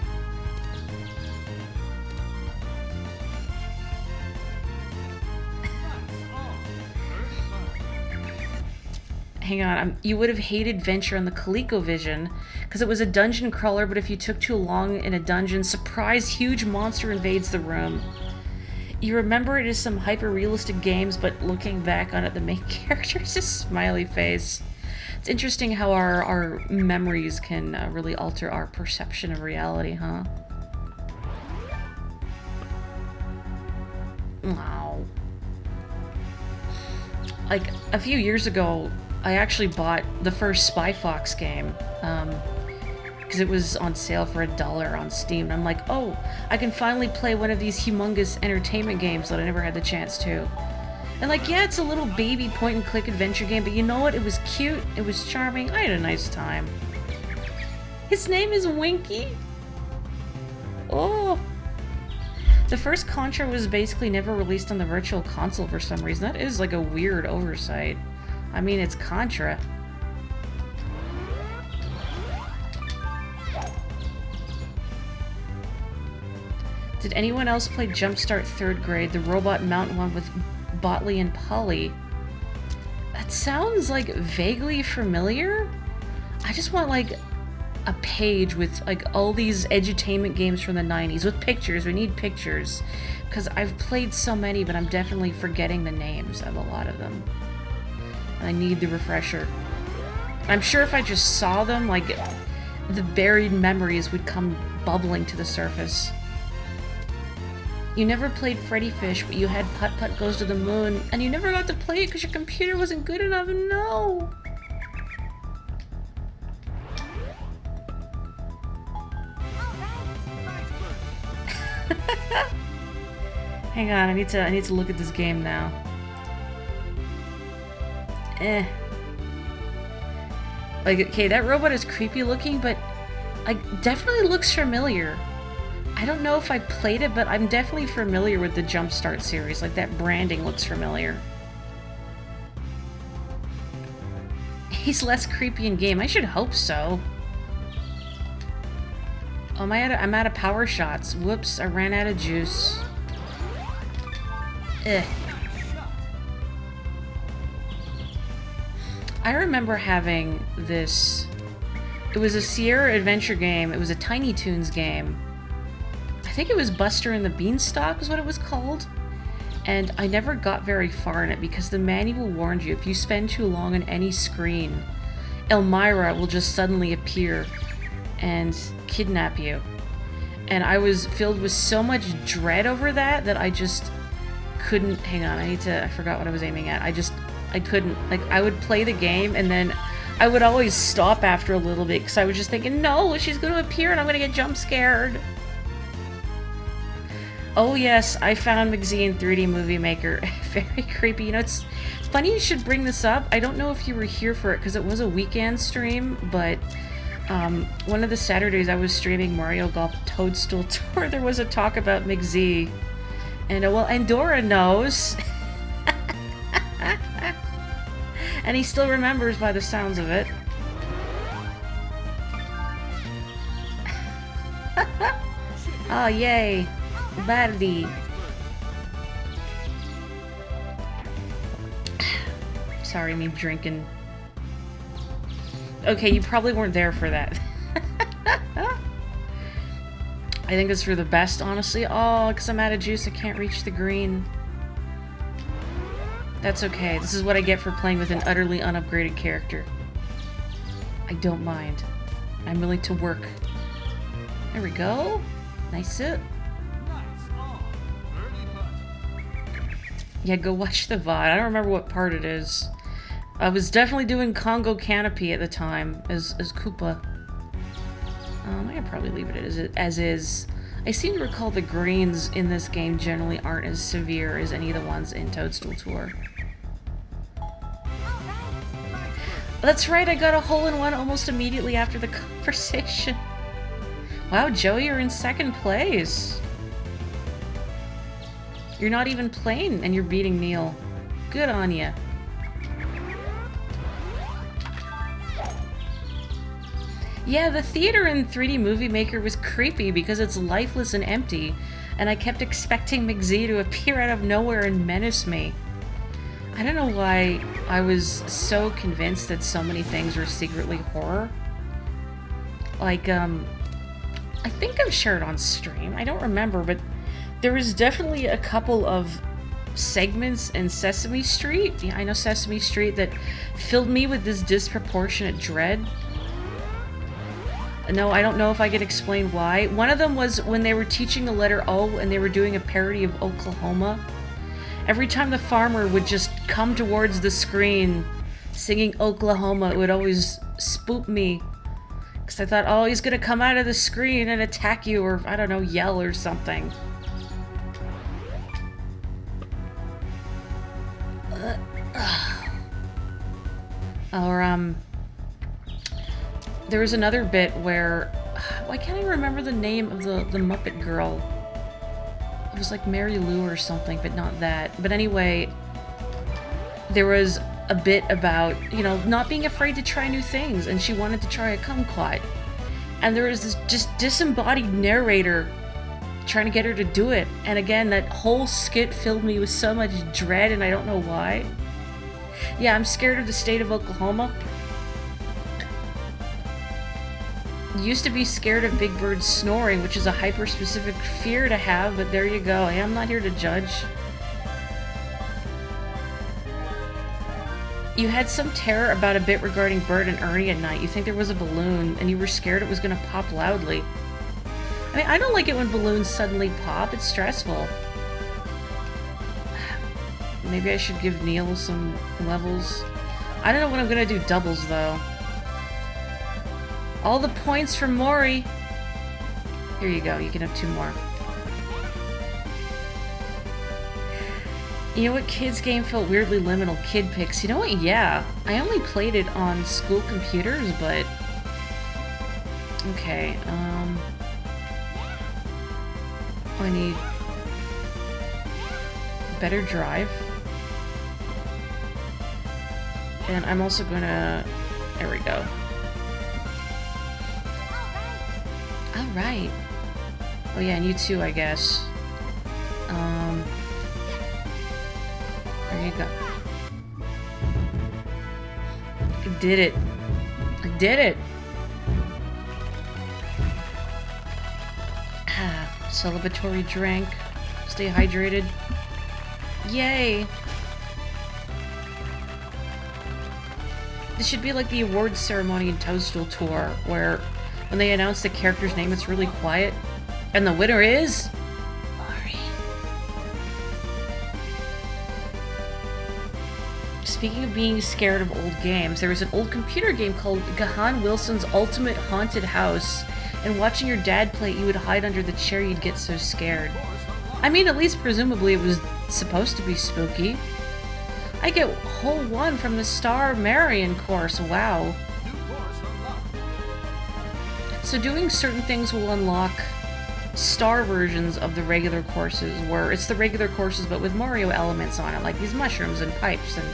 Speaker 1: Hang on, you would have hated Venture on the ColecoVision, because it was a dungeon crawler, but if you took too long in a dungeon, surprise, huge monster invades the room. You remember it as some hyper-realistic games, but looking back on it, the main character is a smiley face. It's interesting how our memories can really alter our perception of reality, huh? Wow. Like, a few years ago, I actually bought the first Spy Fox game, because it was on sale for $1 on Steam, and I'm like, oh, I can finally play one of these humongous entertainment games that I never had the chance to. And like, yeah, it's a little baby point-and-click adventure game, but you know what? It was cute, it was charming, I had a nice time. His name is Winky? Oh. The first Contra was basically never released on the Virtual Console for some reason. That is like a weird oversight. I mean, it's Contra. Did anyone else play Jumpstart 3rd Grade, the robot mount one with Botley and Polly? That sounds, like, vaguely familiar. I just want, like, a page with, like, all these edutainment games from the 90s with pictures. We need pictures. Because I've played so many, but I'm definitely forgetting the names of a lot of them. And I need the refresher. I'm sure if I just saw them, like, the buried memories would come bubbling to the surface. You never played Freddy Fish, but you had Putt Putt Goes to the Moon, and you never got to play it because your computer wasn't good enough. No! Hang on, I need to look at this game now. Like, okay, that robot is creepy looking, but like definitely looks familiar. I don't know if I played it, but I'm definitely familiar with the Jumpstart series. Like, that branding looks familiar. He's less creepy in game. I should hope so. Oh, I'm out of power shots. Whoops, I ran out of juice. I remember having this... It was a Sierra Adventure game. It was a Tiny Toons game. I think it was Buster and the Beanstalk is what it was called. And I never got very far in it because the manual warned you if you spend too long on any screen, Elmira will just suddenly appear and kidnap you. And I was filled with so much dread over that that I just couldn't... Hang on, I forgot what I was aiming at. I couldn't. Like, I would play the game and then I would always stop after a little bit because I was just thinking, no, she's going to appear and I'm going to get jump scared. Oh yes, I found McZ in 3D Movie Maker. Very creepy. You know, it's funny you should bring this up. I don't know if you were here for it because it was a weekend stream, but one of the Saturdays I was streaming Mario Golf Toadstool Tour. There was a talk about McZ. And well, Andorra knows. And he still remembers by the sounds of it. Oh, yay. Bardi. Sorry, me drinking. Okay, you probably weren't there for that. I think it's for the best, honestly. Oh, because I'm out of juice, I can't reach the green. That's okay. This is what I get for playing with an utterly unupgraded character. I don't mind. I'm willing to work. There we go. Nice it. Yeah, go watch the VOD. I don't remember what part it is. I was definitely doing Congo Canopy at the time as Koopa. I could probably leave it as is. I seem to recall the greens in this game generally aren't as severe as any of the ones in Toadstool Tour. That's right, I got a hole-in-one almost immediately after the conversation. Wow, Joey, you're in second place. You're not even playing and you're beating Neil. Good on ya. Yeah, the theater in 3D Movie Maker was creepy because it's lifeless and empty, and I kept expecting McZ to appear out of nowhere and menace me. I don't know why I was so convinced that so many things were secretly horror. Like, I think I've shared on stream, I don't remember, but there was definitely a couple of segments in Sesame Street, yeah, I know Sesame Street, that filled me with this disproportionate dread. No, I don't know if I could explain why. One of them was when they were teaching the letter O and they were doing a parody of Oklahoma. Every time the farmer would just come towards the screen singing Oklahoma, it would always spook me. Because I thought, oh, he's going to come out of the screen and attack you or, I don't know, yell or something. Or, there was another bit where... Why can't I remember the name of the Muppet girl? It was like Mary Lou or something, but not that. But anyway, there was a bit about, you know, not being afraid to try new things, and she wanted to try a kumquat. And there was this just disembodied narrator trying to get her to do it. And again, that whole skit filled me with so much dread, and I don't know why. Yeah, I'm scared of the state of Oklahoma. Used to be scared of big birds snoring, which is a hyper-specific fear to have, but there you go. Hey, I'm not here to judge. You had some terror about a bit regarding Bert and Ernie at night. You think there was a balloon, and you were scared it was going to pop loudly. I mean, I don't like it when balloons suddenly pop. It's stressful. Maybe I should give Neil some levels. I don't know when I'm going to do doubles, though. All the points from Morri. Here you go, you can have 2 more. You know what kids game felt weirdly liminal? Kid Picks. You know what? Yeah. I only played it on school computers, but... Okay, I need... better drive. And I'm also gonna... There we go. Alright. Oh yeah, and you too, I guess. There you go.
Speaker 2: did it. I did it. Celebratory drink. Stay hydrated. Yay. This should be like the awards ceremony in Toadstool Tour, where when they announce the character's name, it's really quiet. And the winner is... Morri. Speaking of being scared of old games, there was an old computer game called Gahan Wilson's Ultimate Haunted House, and watching your dad play it, you would hide under the chair, you'd get so scared. I mean, at least presumably it was supposed to be spooky. I get hole 1 from the Star Marion course, wow. So doing certain things will unlock star versions of the regular courses, where it's the regular courses but with Mario elements on it, like these mushrooms and pipes and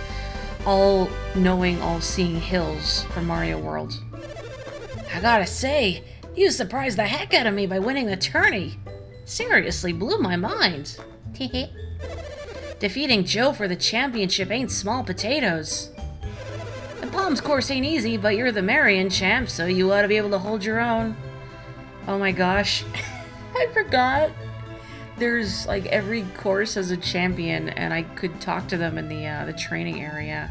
Speaker 2: all-knowing, all-seeing hills from Mario World. I gotta say, you surprised the heck out of me by winning the tourney. Seriously, blew my mind. Defeating Joe for the championship ain't small potatoes. The Palms course ain't easy, but you're the Marion champ, so you ought to be able to hold your own. Oh my gosh, I forgot. There's like every course has a champion, and I could talk to them in the training area.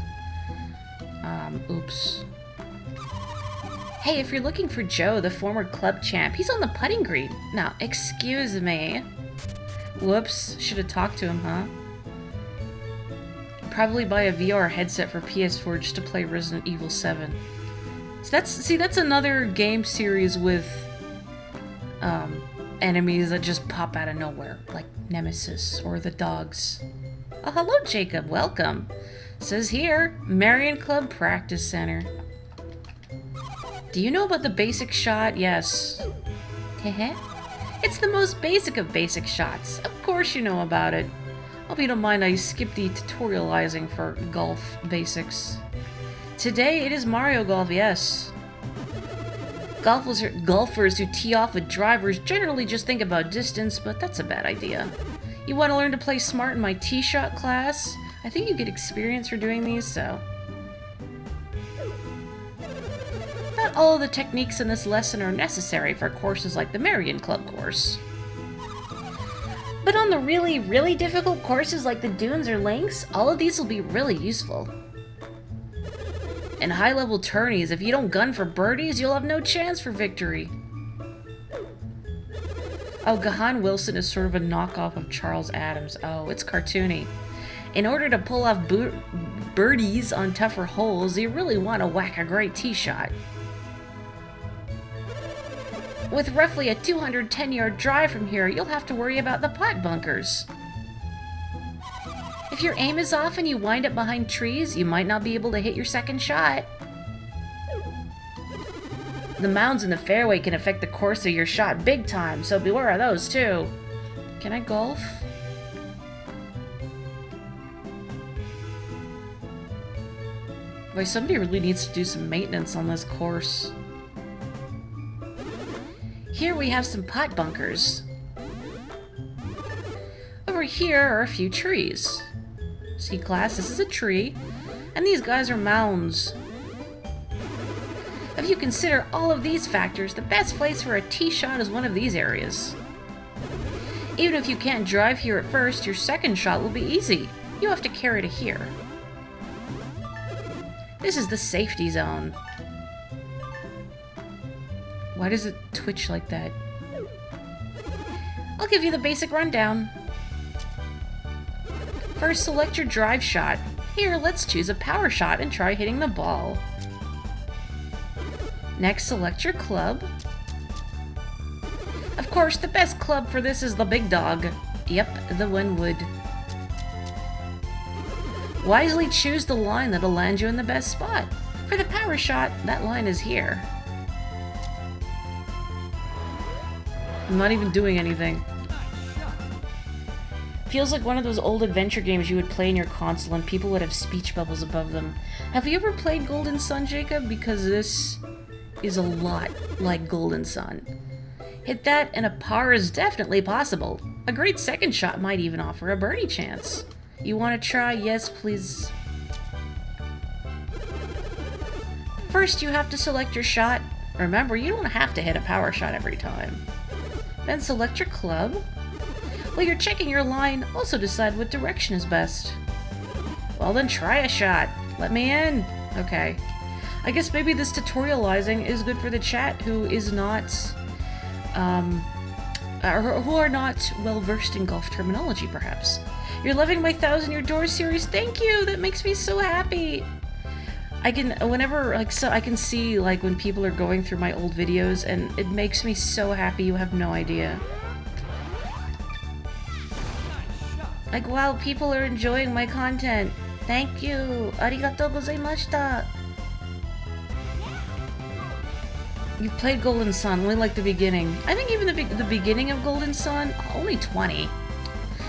Speaker 2: Oops. Hey, if you're looking for Joe, the former club champ, he's on the putting green. Now, excuse me. Whoops, should have talked to him, huh? Probably buy a VR headset for PS4 just to play Resident Evil 7. So that's another game series with enemies that just pop out of nowhere, like Nemesis or the dogs. Oh, hello, Jacob. Welcome. Says here, Marion Club Practice Center. Do you know about the basic shot? Yes. It's the most basic of basic shots. Of course you know about it. Hope you don't mind I skip the tutorializing for golf basics. Today it is Mario Golf, yes. Golfers who tee off with drivers generally just think about distance, but that's a bad idea. You want to learn to play smart in my tee shot class? I think you get experience for doing these, so... Not all of the techniques in this lesson are necessary for courses like the Marion Club course. But on the really, really difficult courses like the Dunes or Links, all of these will be really useful. In high-level tourneys, if you don't gun for birdies, you'll have no chance for victory. Oh, Gahan Wilson is sort of a knockoff of Charles Adams. Oh, it's cartoony. In order to pull off birdies on tougher holes, you really want to whack a great tee shot. With roughly a 210-yard drive from here, you'll have to worry about the pot bunkers. If your aim is off and you wind up behind trees, you might not be able to hit your second shot. The mounds in the fairway can affect the course of your shot big time, so beware of those too. Can I golf? Boy, somebody really needs to do some maintenance on this course. Here we have some pot bunkers. Over here are a few trees. See, class, this is a tree, and these guys are mounds. If you consider all of these factors, the best place for a tee shot is one of these areas. Even if you can't drive here at first, your second shot will be easy. You have to carry to here. This is the safety zone. Why does it twitch like that? I'll give you the basic rundown. First, select your drive shot. Here, let's choose a power shot and try hitting the ball. Next, select your club. Of course, the best club for this is the big dog. Yep, the Winwood. Wisely choose the line that'll land you in the best spot. For the power shot, that line is here. I'm not even doing anything. Feels like one of those old adventure games you would play in your console and people would have speech bubbles above them. Have you ever played Golden Sun, Jacob? Because this is a lot like Golden Sun. Hit that and a par is definitely possible. A great second shot might even offer a birdie chance. You want to try? Yes, please. First, you have to select your shot. Remember, you don't have to hit a power shot every time. Then select your club. While you're checking your line, also decide what direction is best. Well then try a shot. Let me in. Okay. I guess maybe this tutorializing is good for the chat who is not, who are not well versed in golf terminology, perhaps. You're loving my 1,000-Year Door series. Thank you. That makes me so happy. I can, whenever, like, so I can see, like, when people are going through my old videos, and it makes me so happy. You have no idea. Like, wow, people are enjoying my content. Thank you. Arigatou gozaimashita. You've played Golden Sun, only like the beginning. I think even the beginning of Golden Sun, only 20.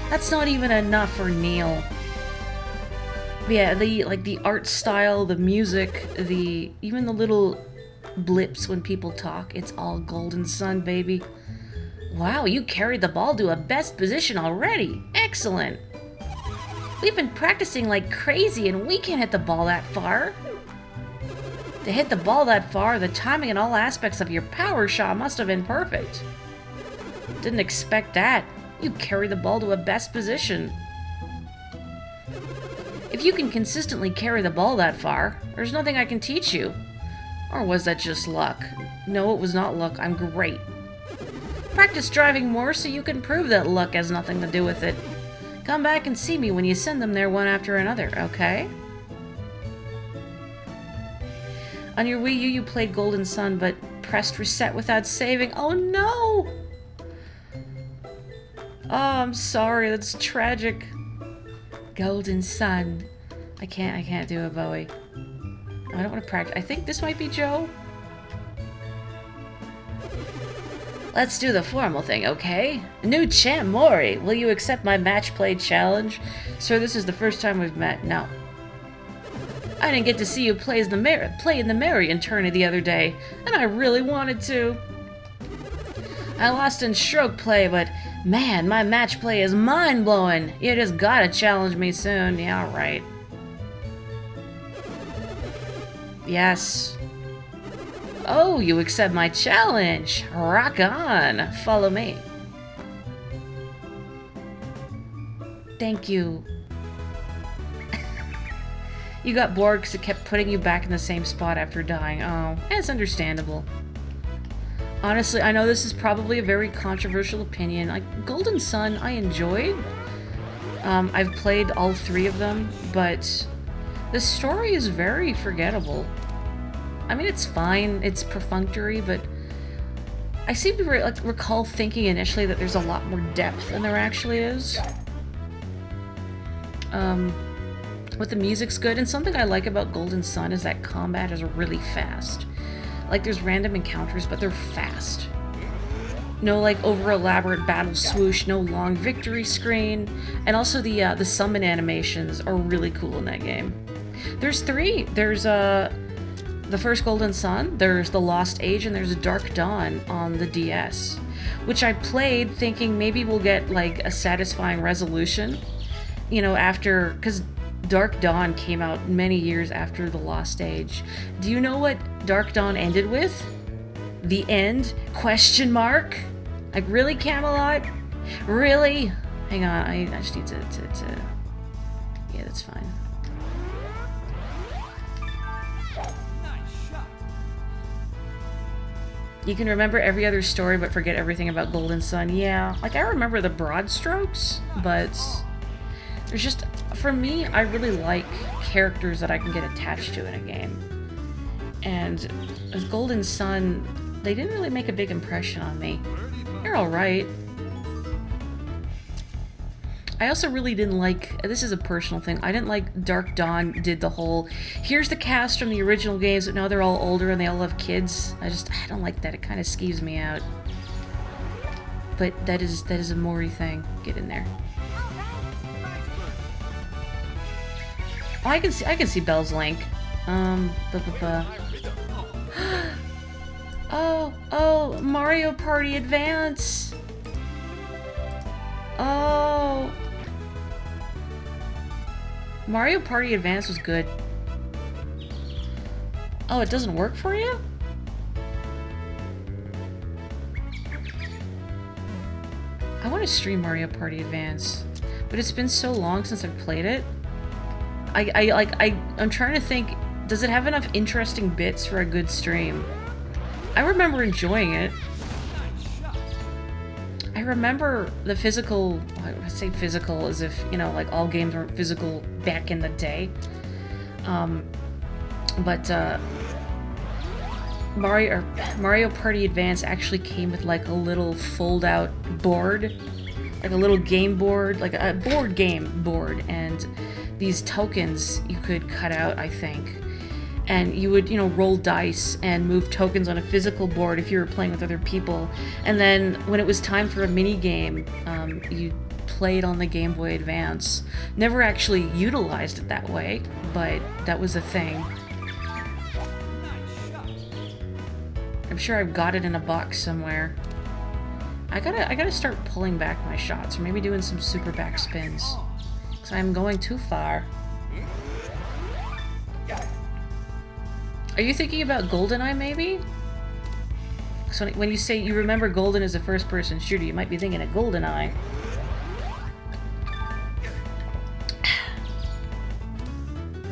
Speaker 2: That's not even enough for Neil. Yeah, the art style, the music, even the little blips when people talk, it's all Golden Sun, baby. Wow, you carried the ball to a best position already. Excellent. We've been practicing like crazy and we can't hit the ball that far. To hit the ball that far, the timing and all aspects of your power shot must have been perfect. Didn't expect that. You carry the ball to a best position. If you can consistently carry the ball that far, there's nothing I can teach you. Or was that just luck? No, it was not luck. I'm great. Practice driving more so you can prove that luck has nothing to do with it. Come back and see me when you send them there one after another, okay? On your Wii U, you played Golden Sun, but pressed reset without saving. Oh no! Oh, I'm sorry. That's tragic. Golden Sun. I can't do it, Bowie. I don't want to practice. I think this might be Joe. Let's do the formal thing, okay? New champ Morri, will you accept my match play challenge? Sir, this is the first time we've met. No. I didn't get to see you play in the Marion tourney the other day, and I really wanted to. I lost in stroke play, but man, my match play is mind-blowing. You just gotta challenge me soon. Yeah, right. Yes. Oh, you accept my challenge. Rock on. Follow me. Thank you. You got bored because it kept putting you back in the same spot after dying. Oh, it's understandable. Honestly, I know this is probably a very controversial opinion. Like, Golden Sun, I enjoyed. I've played all 3 of them, but the story is very forgettable. I mean, it's fine, it's perfunctory, but I seem to recall thinking initially that there's a lot more depth than there actually is. But the music's good, and something I like about Golden Sun is that combat is really fast. Like, there's random encounters, but they're fast. No, like, over-elaborate battle swoosh, no long victory screen, and also the summon animations are really cool in that game. There's 3. There's, the first Golden Sun, there's the Lost Age, and there's Dark Dawn on the DS, which I played thinking maybe we'll get, like, a satisfying resolution, you know, after, because Dark Dawn came out many years after the Lost Age. Do you know what Dark Dawn ended with? The end? Question mark? Like, really, Camelot? Really? Hang on, I just need to... Yeah, that's fine. You can remember every other story but forget everything about Golden Sun. Yeah, like, I remember the broad strokes, but there's just... For me, I really like characters that I can get attached to in a game. And with Golden Sun, they didn't really make a big impression on me. They're alright. I also really didn't like, this is a personal thing, I didn't like Dark Dawn did the whole, here's the cast from the original games, but now they're all older and they all have kids. I don't like that, it kind of skeeves me out. But that is a Morri thing. Get in there. Oh, I can see Belle's Link. Oh, Mario Party Advance. Oh. Mario Party Advance was good.
Speaker 1: Oh, it doesn't work for you? I want to stream Mario Party Advance, but it's been so long since I've played it. I'm trying to think, does it have enough interesting bits for a good stream? I remember enjoying it. I remember the physical, I say physical as if, you know, like all games weren't physical back in the day. Mario Party Advance actually came with like a little fold-out board, like a little game board, like a board game board, and these tokens you could cut out, I think. And you would, you know, roll dice and move tokens on a physical board if you were playing with other people. And then when it was time for a mini game, you played on the Game Boy Advance. Never actually utilized it that way, but that was a thing. I'm sure I've got it in a box somewhere. I gotta start pulling back my shots, or maybe doing some super back spins, because I'm going too far. Are you thinking about GoldenEye, maybe? So when you say you remember Golden as a first-person shooter, you might be thinking of GoldenEye.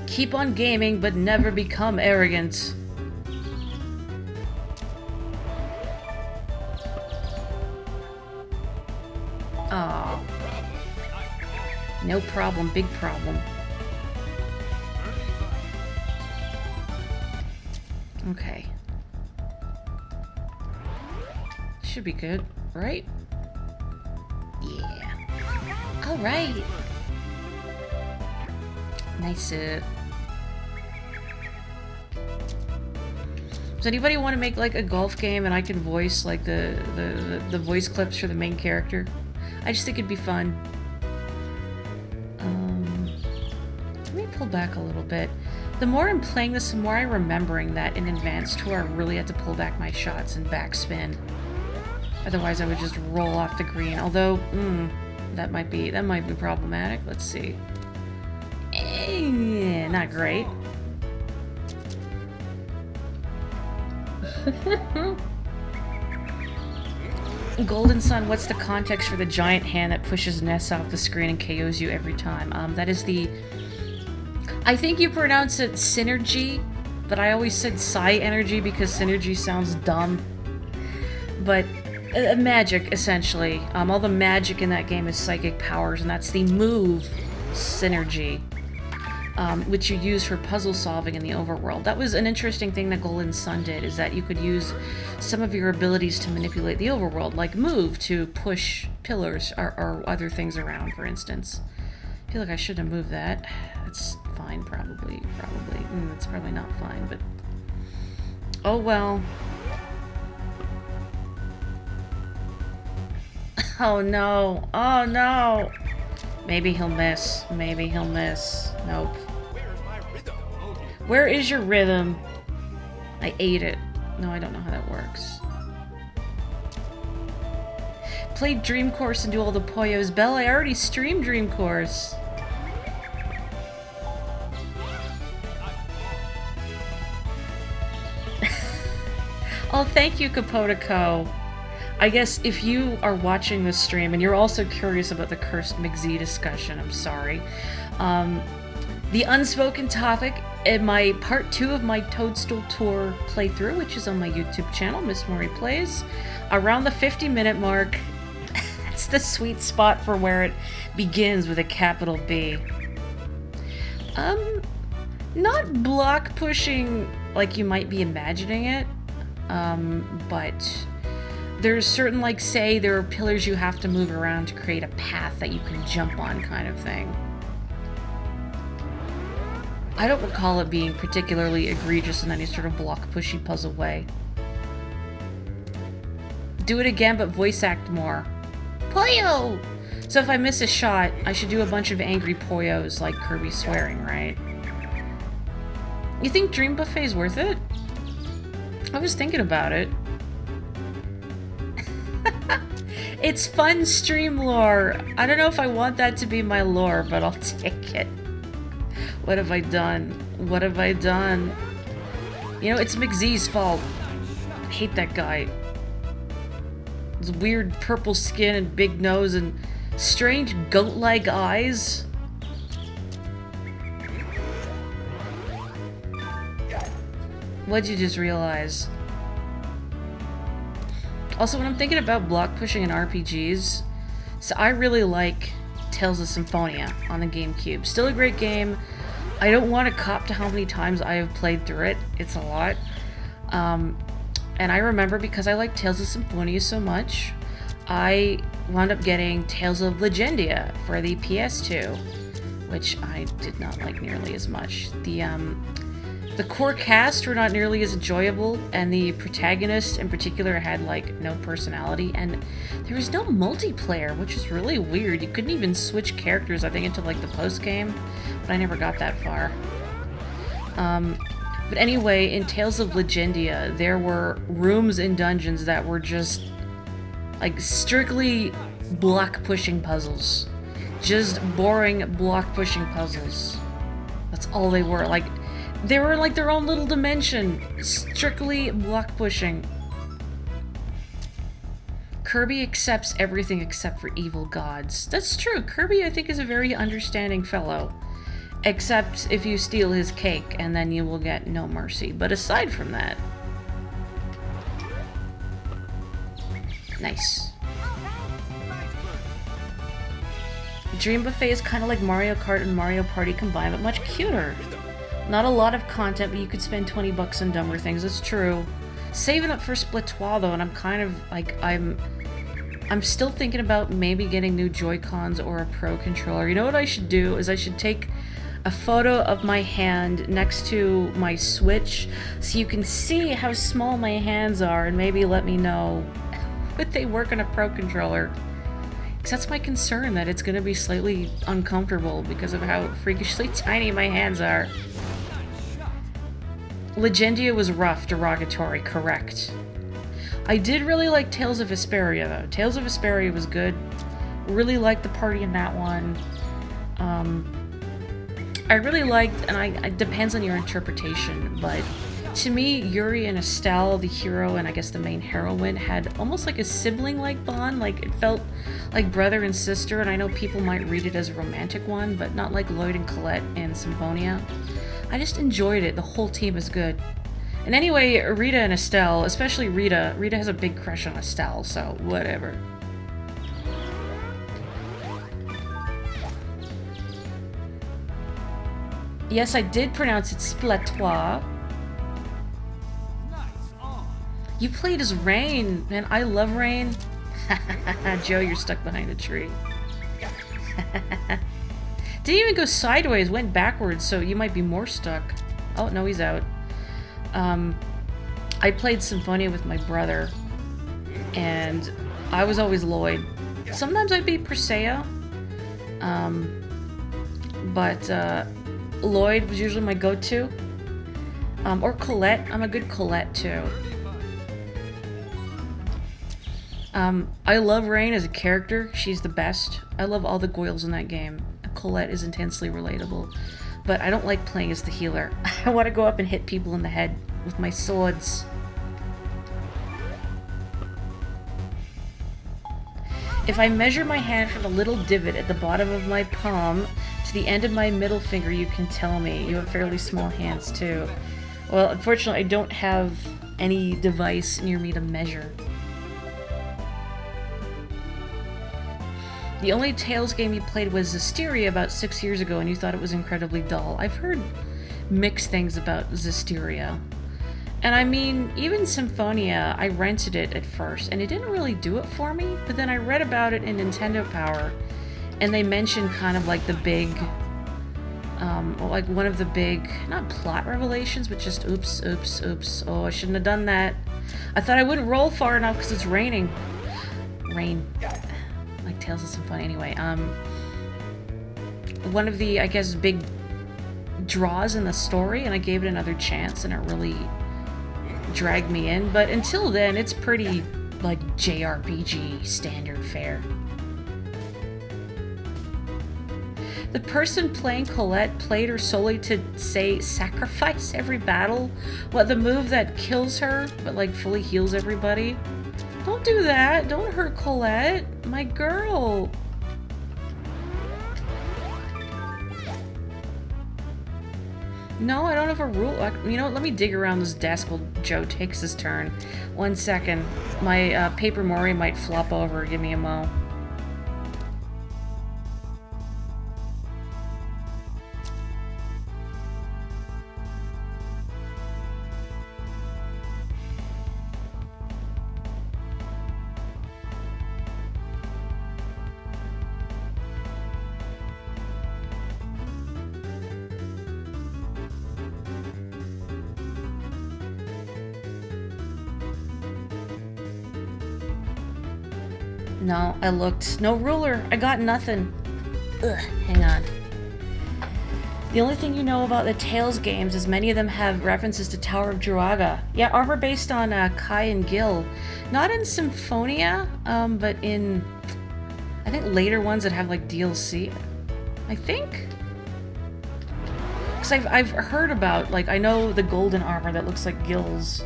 Speaker 1: Keep on gaming, but never become arrogant. Aw. No problem, big problem. Okay. Should be good, right? Yeah. Alright. Nice. Does anybody want to make like a golf game and I can voice like the voice clips for the main character? I just think it'd be fun. Let me pull back a little bit. The more I'm playing this, the more I'm remembering that in Advanced Tour I really had to pull back my shots and backspin. Otherwise I would just roll off the green. Although, that might be problematic. Let's see. Not great. Golden Sun, what's the context for the giant hand that pushes Ness off the screen and KOs you every time? That is the... I think you pronounce it Synergy, but I always said Psi Energy because Synergy sounds dumb. But magic, essentially. All the magic in that game is psychic powers, and that's the move Synergy, which you use for puzzle solving in the overworld. That was an interesting thing that Golden Sun did, is that you could use some of your abilities to manipulate the overworld, like move to push pillars or other things around, for instance. I feel like I shouldn't have moved that. It's fine, probably. It's probably not fine, but... oh well. Oh no. Oh no! Maybe he'll miss. Maybe he'll miss. Nope. Where is your rhythm? I ate it. No, I don't know how that works. Play Dream Course and do all the Poyos. Belle, I already streamed Dream Course. Oh, thank you, Capotico. I guess if you are watching this stream and you're also curious about the Cursed McZ discussion, I'm sorry. The unspoken topic in my part 2 of my Toadstool Tour playthrough, which is on my YouTube channel, Miss Morri Plays, around the 50-minute mark. That's the sweet spot for where it begins with a capital B. Not block pushing like you might be imagining it, but there's certain, like, say, there are pillars you have to move around to create a path that you can jump on kind of thing. I don't recall it being particularly egregious in any sort of block pushy puzzle way. Do it again, but voice act more. Poyo! So if I miss a shot, I should do a bunch of angry Poyos like Kirby swearing, right? You think Dream Buffet's worth it? I was thinking about it. It's fun stream lore. I don't know if I want that to be my lore, but I'll take it. What have I done? What have I done? You know, it's McZee's fault. I hate that guy. His weird purple skin and big nose and strange goat-like eyes. What'd you just realize? Also, when I'm thinking about block pushing in RPGs, so I really like Tales of Symphonia on the GameCube. Still a great game. I don't want to cop to how many times I have played through it. It's a lot. And I remember, because I like Tales of Symphonia so much, I wound up getting Tales of Legendia for the PS2, which I did not like nearly as much. The core cast were not nearly as enjoyable, and the protagonist in particular had like no personality, and there was no multiplayer, which is really weird. You couldn't even switch characters, I think, until like the post game, but I never got that far. But anyway, in Tales of Legendia, there were rooms and dungeons that were just like strictly block pushing puzzles. Just boring block pushing puzzles. That's all they were. Like, they were like their own little dimension. Strictly block pushing. Kirby accepts everything except for evil gods. That's true. Kirby, I think, is a very understanding fellow. Except if you steal his cake, and then you will get no mercy. But aside from that... Nice. Dream Buffet is kind of like Mario Kart and Mario Party combined, but much cuter. Not a lot of content, but you could spend 20 bucks on dumber things, it's true. Saving up for Splatoon though, and I'm kind of like, I'm still thinking about maybe getting new Joy-Cons or a Pro controller. You know what I should do is I should take a photo of my hand next to my Switch so you can see how small my hands are and maybe let me know would they work on a Pro controller. Because that's my concern, that it's going to be slightly uncomfortable because of how freakishly tiny my hands are. Legendia was rough, derogatory, correct. I did really like Tales of Vesperia though. Tales of Vesperia was good. Really liked the party in that one. I really liked, and it depends on your interpretation, but to me, Yuri and Estelle, the hero and I guess the main heroine, had almost like a sibling-like bond. Like, it felt like brother and sister, and I know people might read it as a romantic one, but not like Lloyd and Colette in Symphonia. I just enjoyed it. The whole team is good. And anyway, Rita and Estelle, especially Rita has a big crush on Estelle, so whatever. Yes, I did pronounce it Splatoon. You played as Rain. Man, I love Rain. Joe, you're stuck behind a tree. Didn't even go sideways, went backwards, so you might be more stuck. Oh, no, he's out. I played Symphonia with my brother, and I was always Lloyd. Sometimes I'd be Persea, but Lloyd was usually my go-to. Or Colette. I'm a good Colette, too. I love Rain as a character. She's the best. I love all the Goyles in that game. Colette is intensely relatable. But I don't like playing as the healer. I want to go up and hit people in the head with my swords. If I measure my hand from the little divot at the bottom of my palm to the end of my middle finger, you can tell me. You have fairly small hands, too. Well, unfortunately, I don't have any device near me to measure. The only Tales game you played was Zestiria about 6 years ago, and you thought it was incredibly dull. I've heard mixed things about Zestiria. And I mean, even Symphonia, I rented it at first, and it didn't really do it for me, but then I read about it in Nintendo Power, and they mentioned kind of like the big, like one of the big, not plot revelations, but just oops, oh, I shouldn't have done that. I thought I wouldn't roll far enough because it's raining. Rain. Like Tales of Symphonia anyway. One of the, I guess, big draws in the story, and I gave it another chance, and it really dragged me in. But until then, it's pretty, like, JRPG standard fare. The person playing Colette played her solely to, say, sacrifice every battle? What, the move that kills her, but, like, fully heals everybody? Don't do that. Don't hurt Colette. My girl. No, I don't have a rule. You know what? Let me dig around this desk while Joe takes his turn. 1 second. My paper Morri might flop over. Give me a mo. No, I looked. No ruler. I got nothing. Ugh, hang on. The only thing you know about the Tales games is many of them have references to Tower of Druaga. Yeah, armor based on Kai and Gil. Not in Symphonia, but in, I think, later ones that have, like, DLC. I think? Because I've heard about, like, I know the golden armor that looks like Gil's.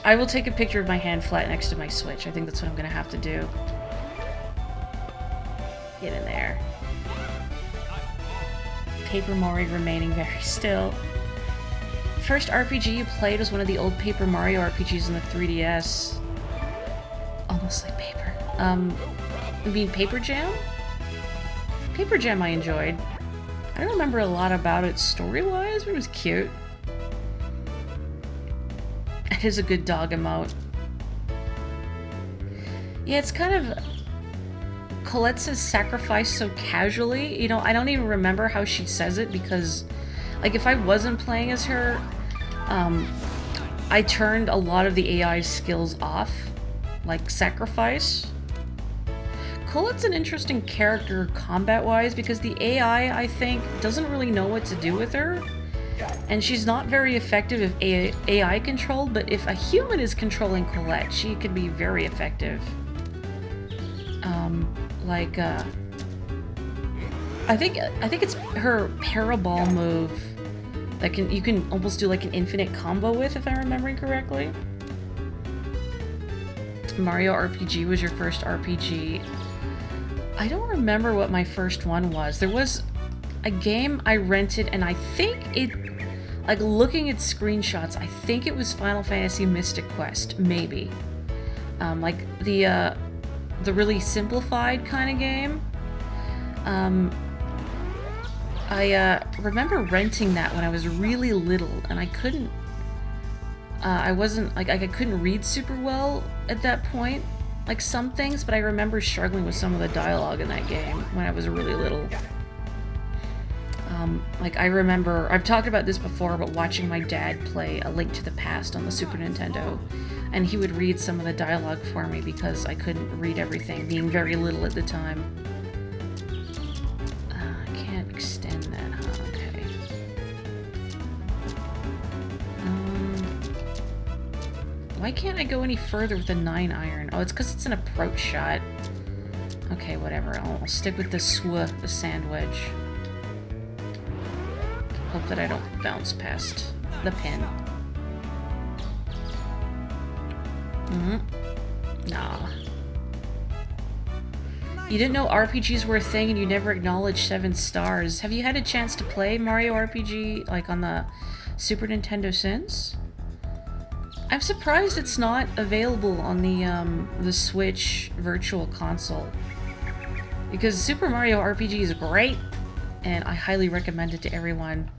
Speaker 1: I will take a picture of my hand flat next to my Switch. I think that's what I'm gonna have to do. Get in there. Paper Morri remaining very still. First RPG you played was one of the old Paper Mario RPGs in the 3DS. Almost like paper. You mean Paper Jam? Paper Jam I enjoyed. I don't remember a lot about it story-wise, but it was cute. It is a good dog emote. Yeah, it's kind of... Colette says sacrifice so casually. You know, I don't even remember how she says it because, like, if I wasn't playing as her, I turned a lot of the AI skills off. Like, sacrifice. Colette's an interesting character combat-wise because the AI, I think, doesn't really know what to do with her. And she's not very effective if AI controlled, but if a human is controlling Colette, she could be very effective. I think it's her paraball move that you can almost do like an infinite combo with, if I'm remembering correctly. Mario RPG was your first RPG. I don't remember what my first one was. There was a game I rented, and I think it, like, looking at screenshots, I think it was Final Fantasy Mystic Quest, maybe. Like the really simplified kind of game. I remember renting that when I was really little, and I couldn't, I wasn't, like, I couldn't read super well at that point, like some things, but I remember struggling with some of the dialogue in that game when I was really little. Like, I remember, I've talked about this before, but watching my dad play A Link to the Past on the Super Nintendo, and he would read some of the dialogue for me because I couldn't read everything, being very little at the time. I can't extend that, huh? Okay. Why can't I go any further with the 9-iron? Oh, it's because it's an approach shot. Okay, whatever. I'll stick with the sand wedge. Hope that I don't bounce past the pin. Nah. You didn't know RPGs were a thing and you never acknowledged 7 stars. Have you had a chance to play Mario RPG, like, on the Super Nintendo since? I'm surprised it's not available on the Switch Virtual Console. Because Super Mario RPG is great, and I highly recommend it to everyone.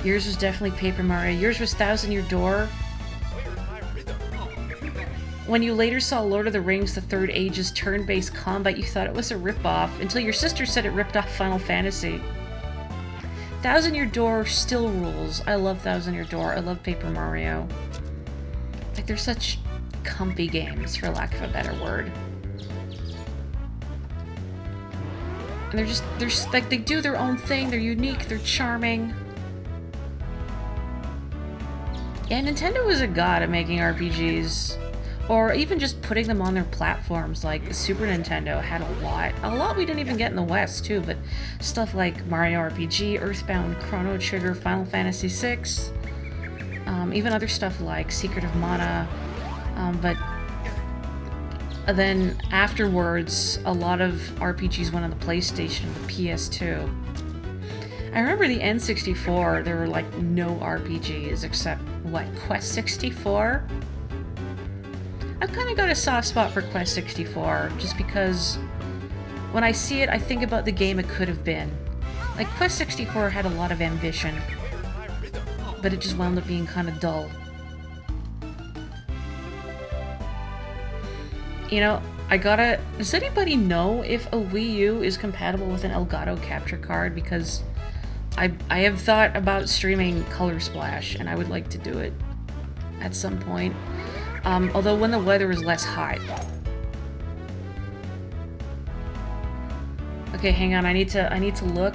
Speaker 1: Yours was definitely Paper Mario. Yours was Thousand Year Door. When you later saw Lord of the Rings: The Third Age's turn-based combat, you thought it was a rip-off, until your sister said it ripped off Final Fantasy. Thousand Year Door still rules. I love Thousand Year Door. I love Paper Mario. Like, they're such comfy games, for lack of a better word. And they're just like, they do their own thing. They're unique. They're charming. Yeah, Nintendo was a god at making RPGs. Or even just putting them on their platforms, like the Super Nintendo had a lot. A lot we didn't even get in the West, too, but stuff like Mario RPG, Earthbound, Chrono Trigger, Final Fantasy VI, even other stuff like Secret of Mana, but then afterwards, a lot of RPGs went on the PlayStation, the PS2. I remember the N64, there were like no RPGs except, what, Quest 64? I've kind of got a soft spot for Quest 64, just because when I see it, I think about the game it could have been. Like, Quest 64 had a lot of ambition, but it just wound up being kind of dull. You know, does anybody know if a Wii U is compatible with an Elgato capture card? Because I have thought about streaming Color Splash, and I would like to do it at some point. Although when the weather is less hot. Okay, hang on, I need to look.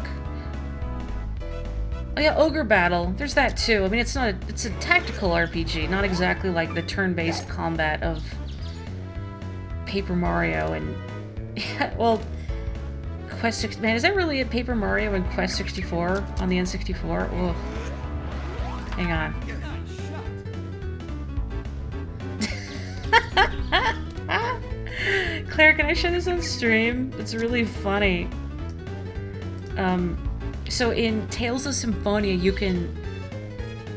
Speaker 1: Oh yeah, Ogre Battle. There's that too. I mean, it's a tactical RPG, not exactly like the turn-based combat of Paper Mario and well, Quest 6. Man, is that really a Paper Mario and Quest 64 on the N64? Ugh. Hang on. Claire, can I show this on stream? It's really funny. So in Tales of Symphonia, you can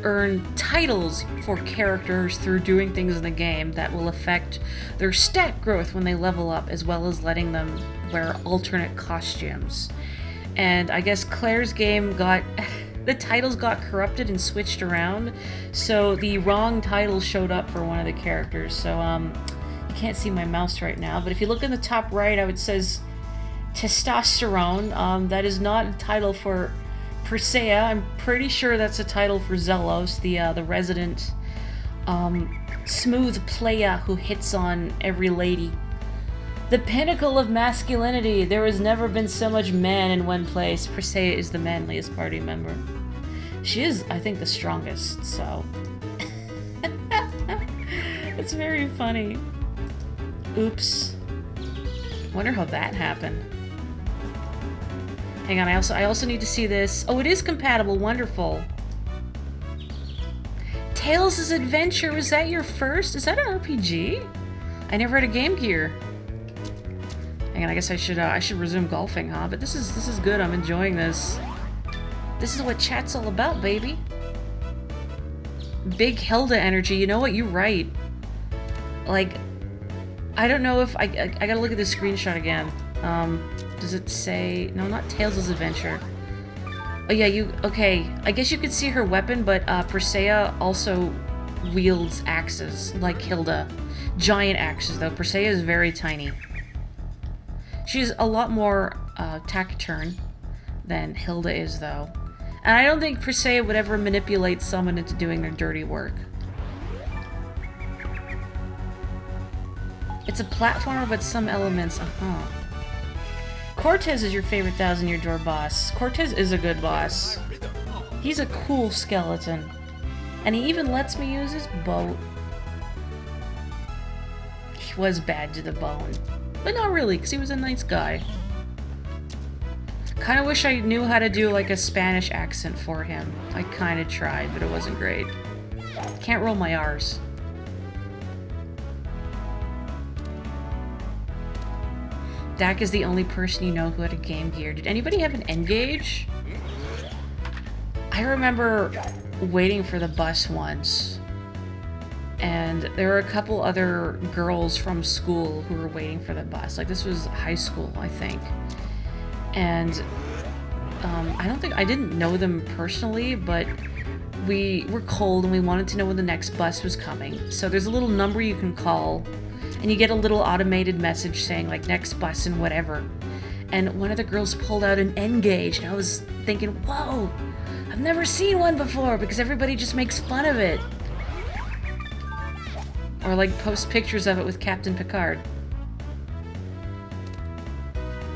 Speaker 1: earn titles for characters through doing things in the game that will affect their stat growth when they level up, as well as letting them wear alternate costumes. And I guess Claire's game got... the titles got corrupted and switched around, so the wrong title showed up for one of the characters. So, you can't see my mouse right now, but if you look in the top right, it says Testosterone. That is not a title for Persea. I'm pretty sure that's a title for Zelos, the resident smooth playa who hits on every lady. The pinnacle of masculinity. There has never been so much man in one place. Persea is the manliest party member. She is, I think, the strongest, so... It's very funny. Oops. Wonder how that happened. Hang on, I also need to see this. Oh, it is compatible. Wonderful. Tales' Adventure, was that your first? Is that an RPG? I never had a Game Gear. Hang on, I guess I should resume golfing, huh? But this is good. I'm enjoying this. This is what chat's all about, baby. Big Hilda energy. You know what? You're right. Like, I don't know if I gotta look at this screenshot again. Does it say... No, not Tales' Adventure. Oh yeah, okay. I guess you could see her weapon, but Persea also wields axes, like Hilda. Giant axes, though. Persea is very tiny. She's a lot more taciturn than Hilda is, though. And I don't think Persea would ever manipulate someone into doing their dirty work. It's a platformer, but some elements... Cortez is your favorite 1000-Year Door boss. Cortez is a good boss. He's a cool skeleton. And he even lets me use his boat. He was bad to the bone. But not really, because he was a nice guy. Kinda wish I knew how to do like a Spanish accent for him. I kinda tried, but it wasn't great. Can't roll my R's. Dak is the only person you know who had a Game Gear. Did anybody have an N-Gage? I remember waiting for the bus once, and there were a couple other girls from school who were waiting for the bus. Like, this was high school, I think. And I didn't know them personally, but we were cold and we wanted to know when the next bus was coming. So there's a little number you can call, and you get a little automated message saying, like, next bus and whatever. And one of the girls pulled out an N-Gage, and I was thinking, whoa, I've never seen one before, because everybody just makes fun of it. Or, like, post pictures of it with Captain Picard.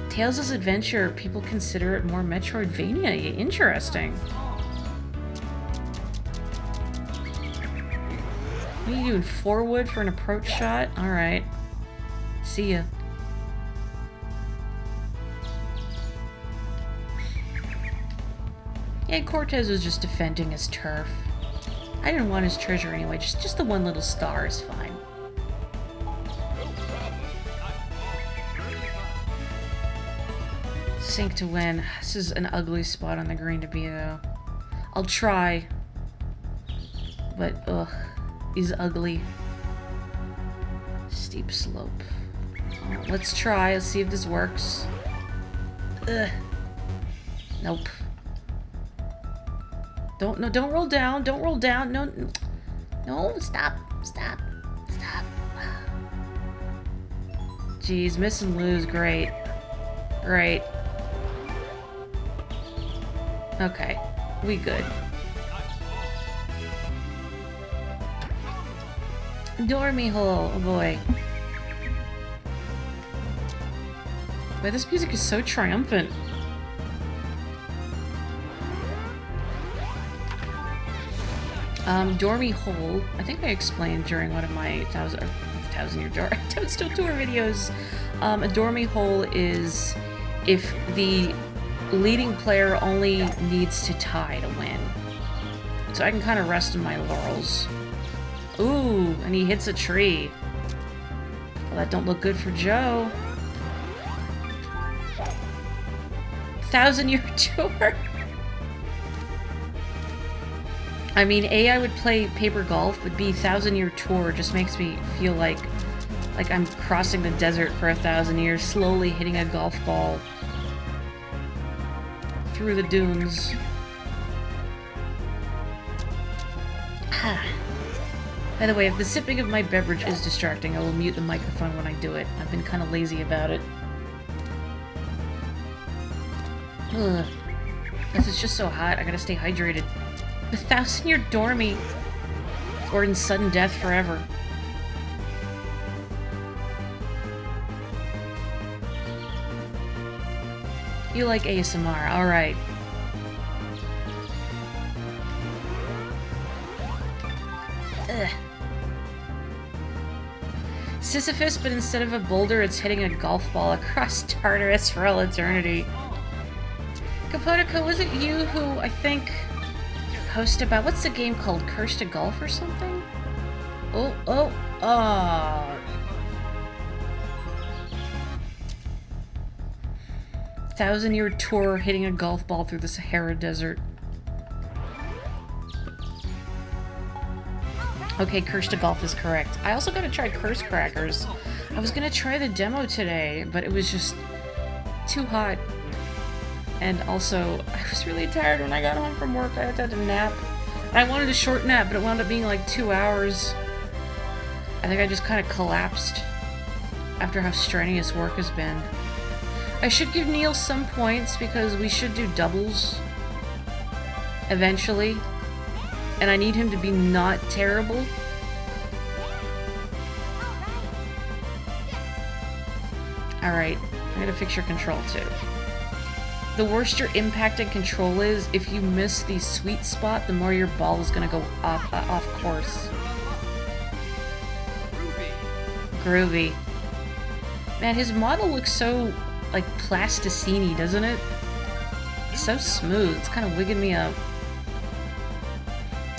Speaker 1: Tales' Adventure, people consider it more Metroidvania. Interesting.
Speaker 2: What are you doing? 4 wood for an approach shot? Alright. See ya. Yeah, Cortez was just defending his turf. I didn't want his treasure anyway. Just the one little star is fine. Sink to win. This is an ugly spot on the green to be, though. I'll try. But, ugh. He's ugly. Steep slope. Oh, let's try. Let's see if this works. Ugh. Nope. Don't roll down. Don't roll down. No, stop. Jeez, miss and lose. Great. Okay, we good. Dormy hole, oh boy. Boy, this music is so triumphant. Dormy hole. I think I explained during one of my thousand-year Toadstool Tour videos. A dormy hole is if the leading player only needs to tie to win. So I can kind of rest in my laurels. Ooh, and he hits a tree. Well, that don't look good for Joe. 1,000-year tour. I mean, I would play paper golf, but B, 1,000-year tour just makes me feel like I'm crossing the desert for 1,000 years, slowly hitting a golf ball through the dunes. By the way, if the sipping of my beverage is distracting, I will mute the microphone when I do it. I've been kind of lazy about it. Ugh. Guess it's just so hot, I gotta stay hydrated. The 1,000-year dormy. Or in sudden death forever. You like ASMR, alright. Ugh. Sisyphus, but instead of a boulder, it's hitting a golf ball across Tartarus for all eternity. Capotica, was it you who, I think, post about, what's the game called? Curse to Golf or something? Oh. 1,000-year tour hitting a golf ball through the Sahara Desert. Okay, Curse to Golf is correct. I also gotta try Curse Crackers. I was gonna try the demo today, but it was just too hot. And also, I was really tired when I got home from work. I had to have a nap. And I wanted a short nap, but it wound up being like 2 hours. I think I just kind of collapsed after how strenuous work has been. I should give Neil some points because we should do doubles eventually. And I need him to be not terrible. Alright, I'm gonna fix your control too. The worse your impact and control is, if you miss the sweet spot, the more your ball is gonna go off course. Groovy. Man, his model looks so, like, plasticine-y, doesn't it? It's so smooth. It's kind of wigging me up.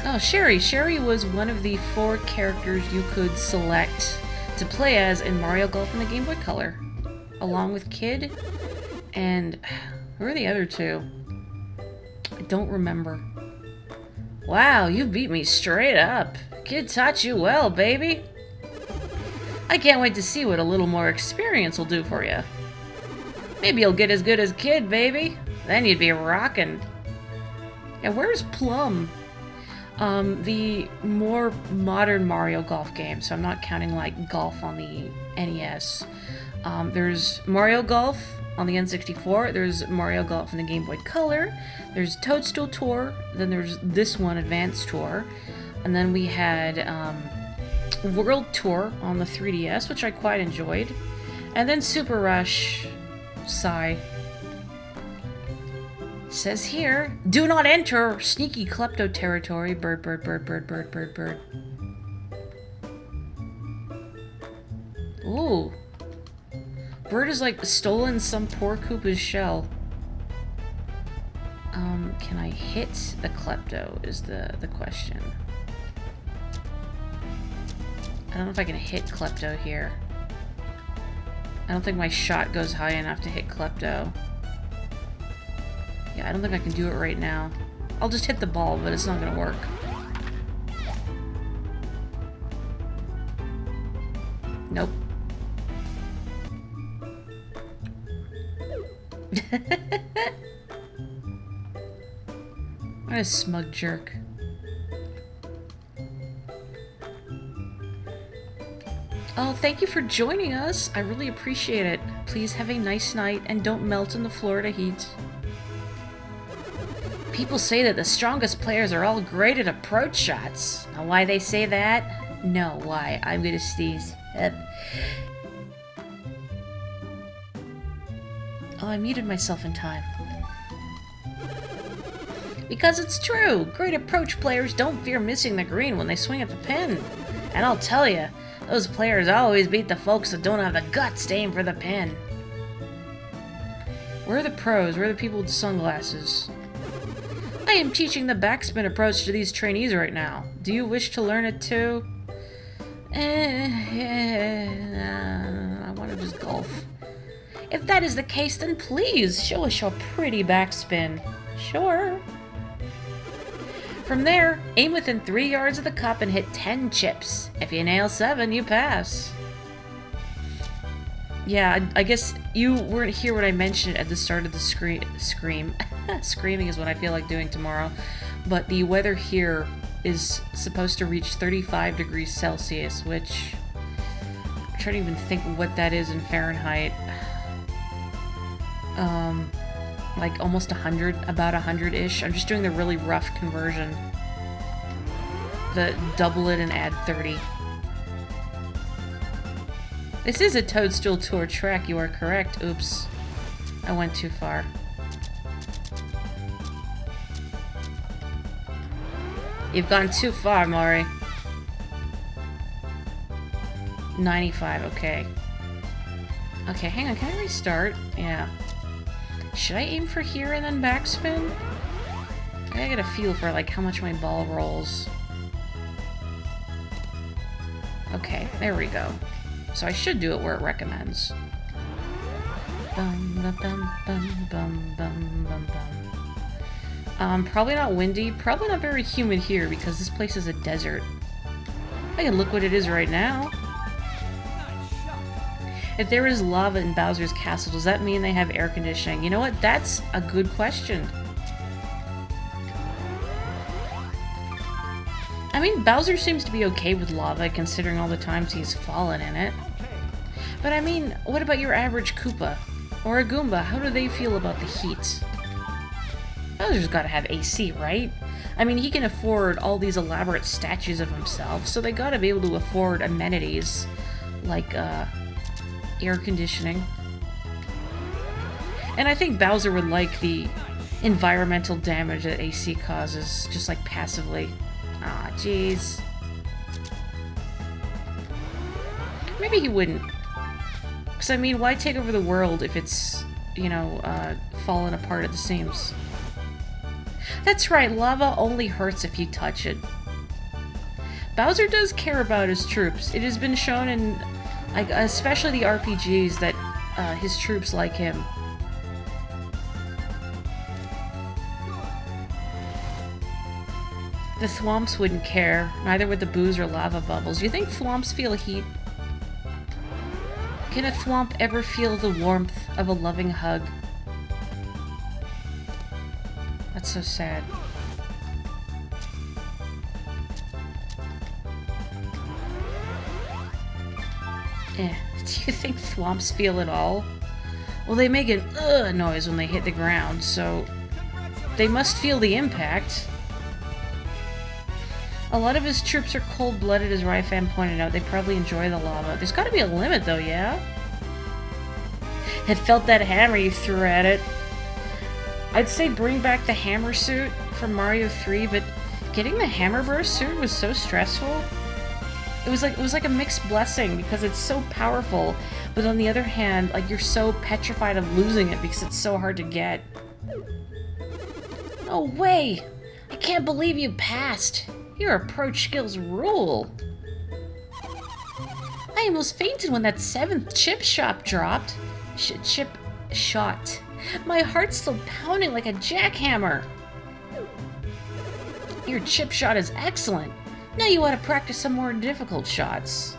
Speaker 2: Oh, Sherry. Sherry was one of the 4 characters you could select to play as in Mario Golf in the Game Boy Color. Along with Kid and... who are the other 2? I don't remember. Wow, you beat me straight up. Kid taught you well, baby. I can't wait to see what a little more experience will do for you. Maybe you'll get as good as Kid, baby. Then you'd be rockin'. Yeah, where's Plum? The more modern Mario Golf game, so I'm not counting, like, Golf on the NES. There's Mario Golf on the N64, there's Mario Golf in the Game Boy Color, there's Toadstool Tour, then there's this one, Advanced Tour, and then we had World Tour on the 3DS, which I quite enjoyed, and then Super Rush, sigh. Says here, do not enter sneaky klepto territory, bird.
Speaker 1: Ooh. Bird has, like, stolen some poor Koopa's shell. Can I hit the Klepto is the question. I don't know if I can hit Klepto here. I don't think my shot goes high enough to hit Klepto. Yeah, I don't think I can do it right now. I'll just hit the ball, but it's not gonna work. Nope. What a smug jerk. Oh, thank you for joining us. I really appreciate it. Please have a nice night and don't melt in the Florida heat. People say that the strongest players are all great at approach shots. Now, why they say that? No, why? I'm gonna sneeze. Oh, I muted myself in time. Because it's true! Great approach players don't fear missing the green when they swing at the pin. And I'll tell you, those players always beat the folks that don't have the guts to aim for the pin. Where are the pros? Where are the people with sunglasses? I am teaching the backspin approach to these trainees right now. Do you wish to learn it too? I want to just golf. If that is the case, then please show us your pretty backspin. Sure. From there, aim within 3 yards of the cup and hit 10 chips. If you nail 7, you pass. Yeah, I guess you weren't here when I mentioned at the start of the scream. Screaming is what I feel like doing tomorrow. But the weather here is supposed to reach 35 degrees Celsius, which I'm trying to even think what that is in Fahrenheit. Like almost 100, about 100-ish. I'm just doing the really rough conversion. The double it and add 30. This is a Toadstool Tour track, you are correct. Oops. I went too far. You've gone too far, Morri. 95, okay. Okay, hang on, can I restart? Yeah. Should I aim for here and then backspin? I gotta get a feel for, like, how much my ball rolls. Okay, there we go. So I should do it where it recommends. Bum, bum, bum, bum, bum, bum, bum, bum. Probably not windy. Probably not very humid here because this place is a desert. I can look what it is right now. If there is lava in Bowser's castle, does that mean they have air conditioning? You know what? That's a good question. I mean, Bowser seems to be okay with lava, considering all the times he's fallen in it. But I mean, what about your average Koopa? Or a Goomba? How do they feel about the heat? Bowser's gotta have AC, right? I mean, he can afford all these elaborate statues of himself, so they gotta be able to afford amenities, like, air conditioning. And I think Bowser would like the environmental damage that AC causes, just like passively. Ah, jeez. Maybe he wouldn't. Because, I mean, why take over the world if it's, you know, falling apart at the seams? That's right, lava only hurts if you touch it. Bowser does care about his troops. It has been shown in, like, especially the RPGs, that his troops like him. The Thwomps wouldn't care, neither would the boos or lava bubbles. Do you think Thwomps feel heat? Can a Thwomp ever feel the warmth of a loving hug? That's so sad. Do you think Thwomps feel it all? Well, they make an ugh noise when they hit the ground, so they must feel the impact. A lot of his troops are cold-blooded, as Ryfan pointed out. They probably enjoy the lava. There's gotta be a limit, though, yeah? It felt that hammer you threw at it. I'd say bring back the hammer suit from Mario 3, but getting the hammer burst suit was so stressful. it was like a mixed blessing because it's so powerful, but on the other hand, like you're so petrified of losing it because it's so hard to get. No way! I can't believe you passed. Your approach skills rule. I almost fainted when that 7th chip shot dropped. Chip shot. My heart's still pounding like a jackhammer. Your chip shot is excellent. Now you want to practice some more difficult shots.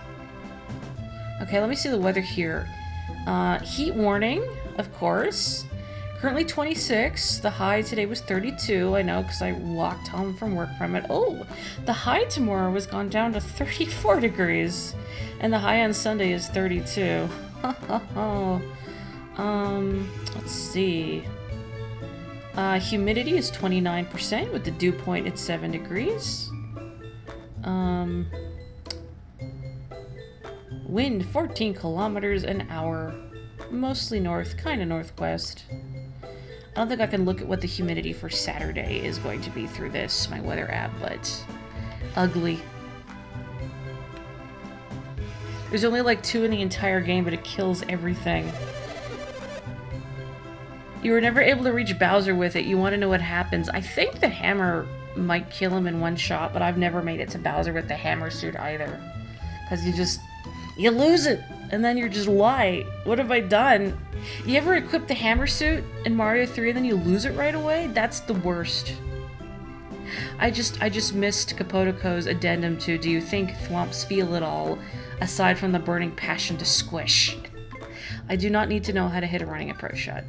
Speaker 1: Okay, let me see the weather here. Heat warning, of course. Currently 26. The high today was 32. I know because I walked home from work from it. Oh, the high tomorrow has gone down to 34 degrees. And the high on Sunday is 32. Let's see. Humidity is 29% with the dew point at 7 degrees. Wind 14 kilometers an hour. Mostly north, kind of northwest. I don't think I can look at what the humidity for Saturday is going to be through this, my weather app, but ugly. There's only like 2 in the entire game, but it kills everything. You were never able to reach Bowser with it. You want to know what happens. I think the hammer might kill him in one shot, but I've never made it to Bowser with the hammer suit either. Because you lose it, and then you're just, why? What have I done? You ever equip the hammer suit in Mario 3 and then you lose it right away? That's the worst. I just missed Capotico's addendum to do you think thwomps feel it all, aside from the burning passion to squish. I do not need to know how to hit a running approach shot.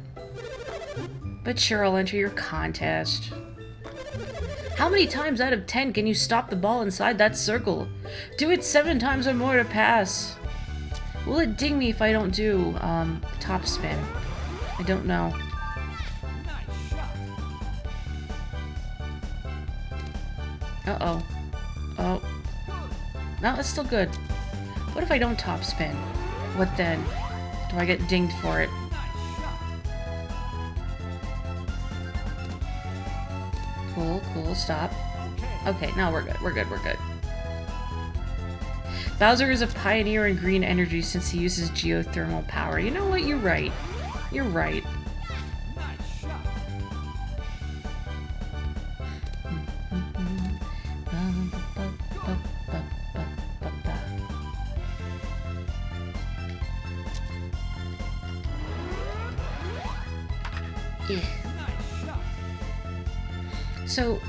Speaker 1: But sure, I'll enter your contest. How many times out of 10 can you stop the ball inside that circle? Do it 7 times or more to pass. Will it ding me if I don't do, top spin? I don't know. Uh-oh. Oh. No, that's still good. What if I don't top spin? What then? Do I get dinged for it? Cool, stop. Okay, now we're good, we're good. Bowser is a pioneer in green energy since he uses geothermal power. You know what? You're right. You're right. Yeah. So,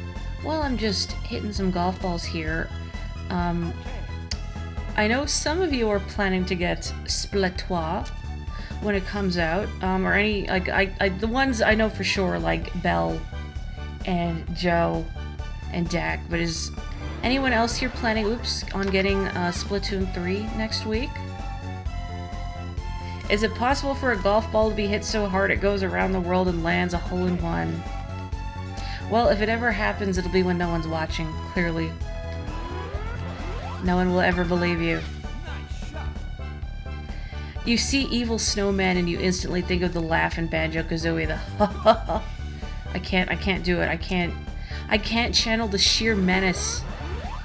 Speaker 1: while I'm just hitting some golf balls here, I know some of you are planning to get Splatoir when it comes out, or any, like, the ones I know for sure, like Belle and Joe and Dak, but is anyone else here planning, on getting Splatoon 3 next week? Is it possible for a golf ball to be hit so hard it goes around the world and lands a hole-in-one? Well, if it ever happens, it'll be when no one's watching, clearly. No one will ever believe you. You see evil snowman and you instantly think of the laugh in Banjo-Kazooie, the ha ha ha. I can't do it. I can't channel the sheer menace.